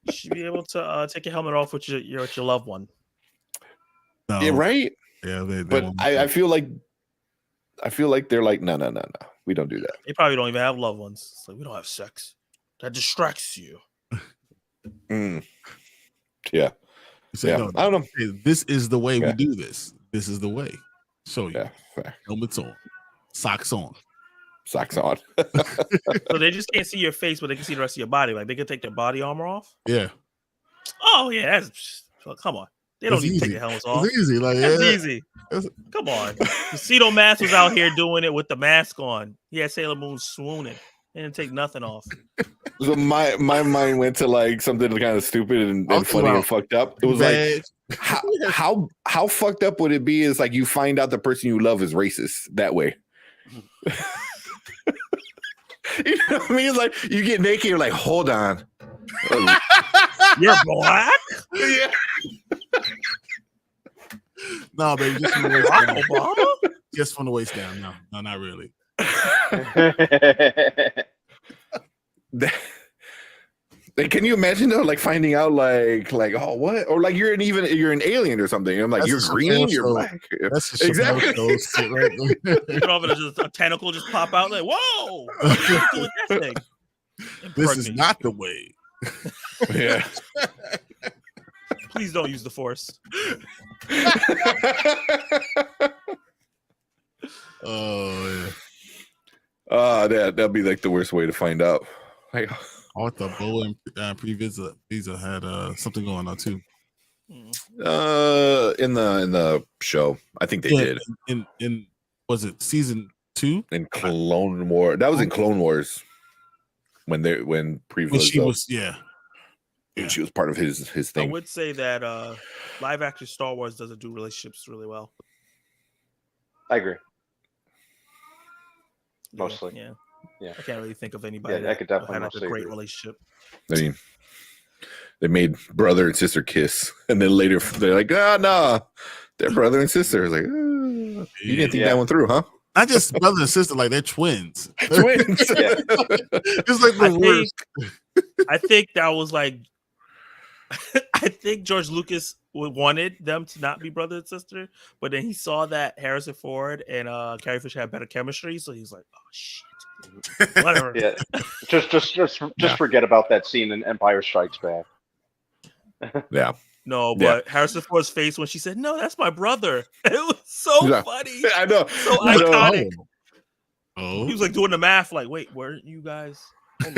You should be able to take your helmet off with your loved one. No. Yeah, right. Yeah, but I feel like they're like, no. We don't do that. They probably don't even have loved ones. It's like, we don't have sex. That distracts you. Yeah. Say, no, I don't know. This is the way we do this. This is the way. So yeah, fair. Helmets on, socks on. So they just can't see your face, but they can see the rest of your body. Like they can take their body armor off. Yeah. Oh yeah, come on. They don't need to take their helmets off. It's easy. Like that's easy. Come on. Casino Mask was out here doing it with the mask on. He had Sailor Moon swooning. They didn't take nothing off. So my mind went to like something kind of stupid and funny and fucked up. It was like how fucked up would it be is like you find out the person you love is racist that way. You know what I mean? Like you get naked, you're like, hold on. You're black? Yeah. No, baby, just from the waist down. Just from the waist down. No, not really. Can you imagine though, like finding out like oh what, or like you're an alien or something? I'm like, you're green, you're black. That's exactly right there. Just a tentacle just pop out like, whoa! What are you doing with that thing? This is not the way. Yeah. Please don't use the Force. Oh yeah. That'd be like the worst way to find out. Like, I thought Bo and Pre-Visa had something going on too. In the show, I think they did. In was it season 2? In Clone War. That was in Clone Wars when Pre-Visa she was and she was part of his thing. I would say that live action Star Wars doesn't do relationships really well. I agree. Mostly. Yeah. I can't really think of anybody I could definitely had like a great relationship. I mean, they made brother and sister kiss, and then later they're like, no, they're brother and sister. It's like, you didn't think that one through, huh? Not just brother and sister, like they're twins. Twins. It's like the worst. I think that was like, I think George Lucas wanted them to not be brother and sister, but then he saw that Harrison Ford and Carrie Fisher had better chemistry, so he's like, oh shit. Whatever. Yeah. Just forget about that scene in Empire Strikes Back. Yeah. No, but Harrison Ford's face when she said, "No, that's my brother." It was so funny. I know. So iconic. Oh. He was like doing the math, like, wait, weren't you guys? Is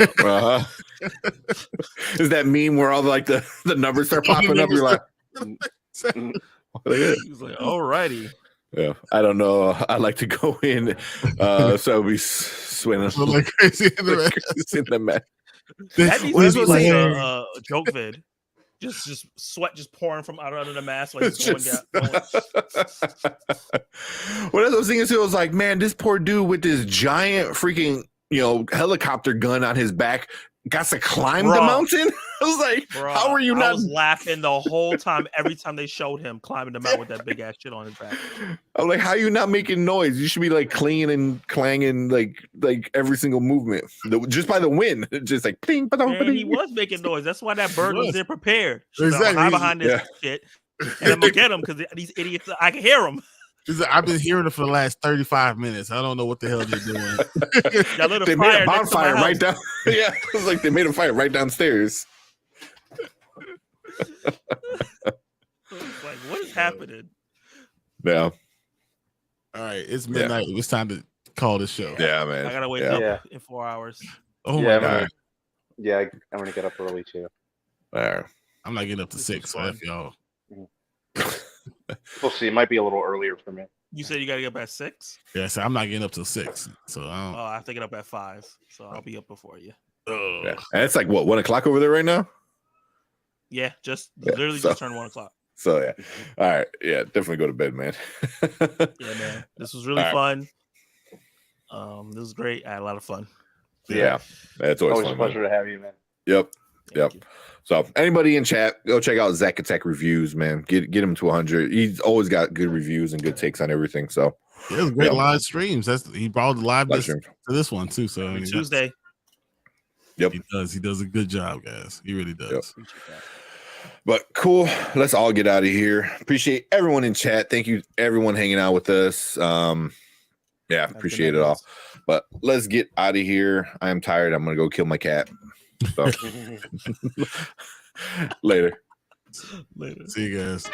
that meme where all the numbers start popping up? You're like, he was like, alrighty. Yeah, I don't know. I like to go in, so we swimming like crazy in the mat. That needs to be like a joke vid. Just sweat just pouring from out of the mask, like it's going down. What I was thinking too, I was like, man, this poor dude with this giant freaking helicopter gun on his back got to climb the mountain. I was like, how are you not? I was laughing the whole time every time they showed him climbing the mountain with that big ass shit on his back. I'm like, how are you not making noise? You should be like clinging and clanging like every single movement just by the wind, just like ping. And he was making noise. That's why that bird was there prepared. Exactly. I'm behind this shit, and I'm gonna get him because these idiots. I can hear them. I've been hearing it for the last 35 minutes. I don't know what the hell they're doing. They made a bonfire right down. Yeah, it was like they made a fire right downstairs. Like, what is happening? Yeah. All right, it's midnight. It's time to call this show. Yeah, man. I gotta wake up in 4 hours. Oh my god. I'm gonna get up early too. I'm not getting up to 6. So F y'all. We'll see. It might be a little earlier for me. You said you gotta get up at 6? Yeah, so I'm not getting up till 6. So I have to get up at 5. So I'll be up before you. Yeah. And it's like what, 1 o'clock over there right now? Yeah, literally just turned 1 o'clock. So yeah. All right. Yeah, definitely go to bed, man. Yeah, man. This was really fun. This was great. I had a lot of fun. Yeah. It's always fun, a pleasure to have you, man. Yep. So anybody in chat, go check out Zach Attack reviews, man. Get him to 100. He's always got good reviews and good takes on everything. So it was great live streams. He brought the live to this one too. So Tuesday. Yep. He does a good job, guys. He really does. Yep. But cool. Let's all get out of here. Appreciate everyone in chat. Thank you, everyone hanging out with us. Yeah, appreciate it all. But let's get out of here. I am tired. I'm gonna go kill my cat. So later. See you guys.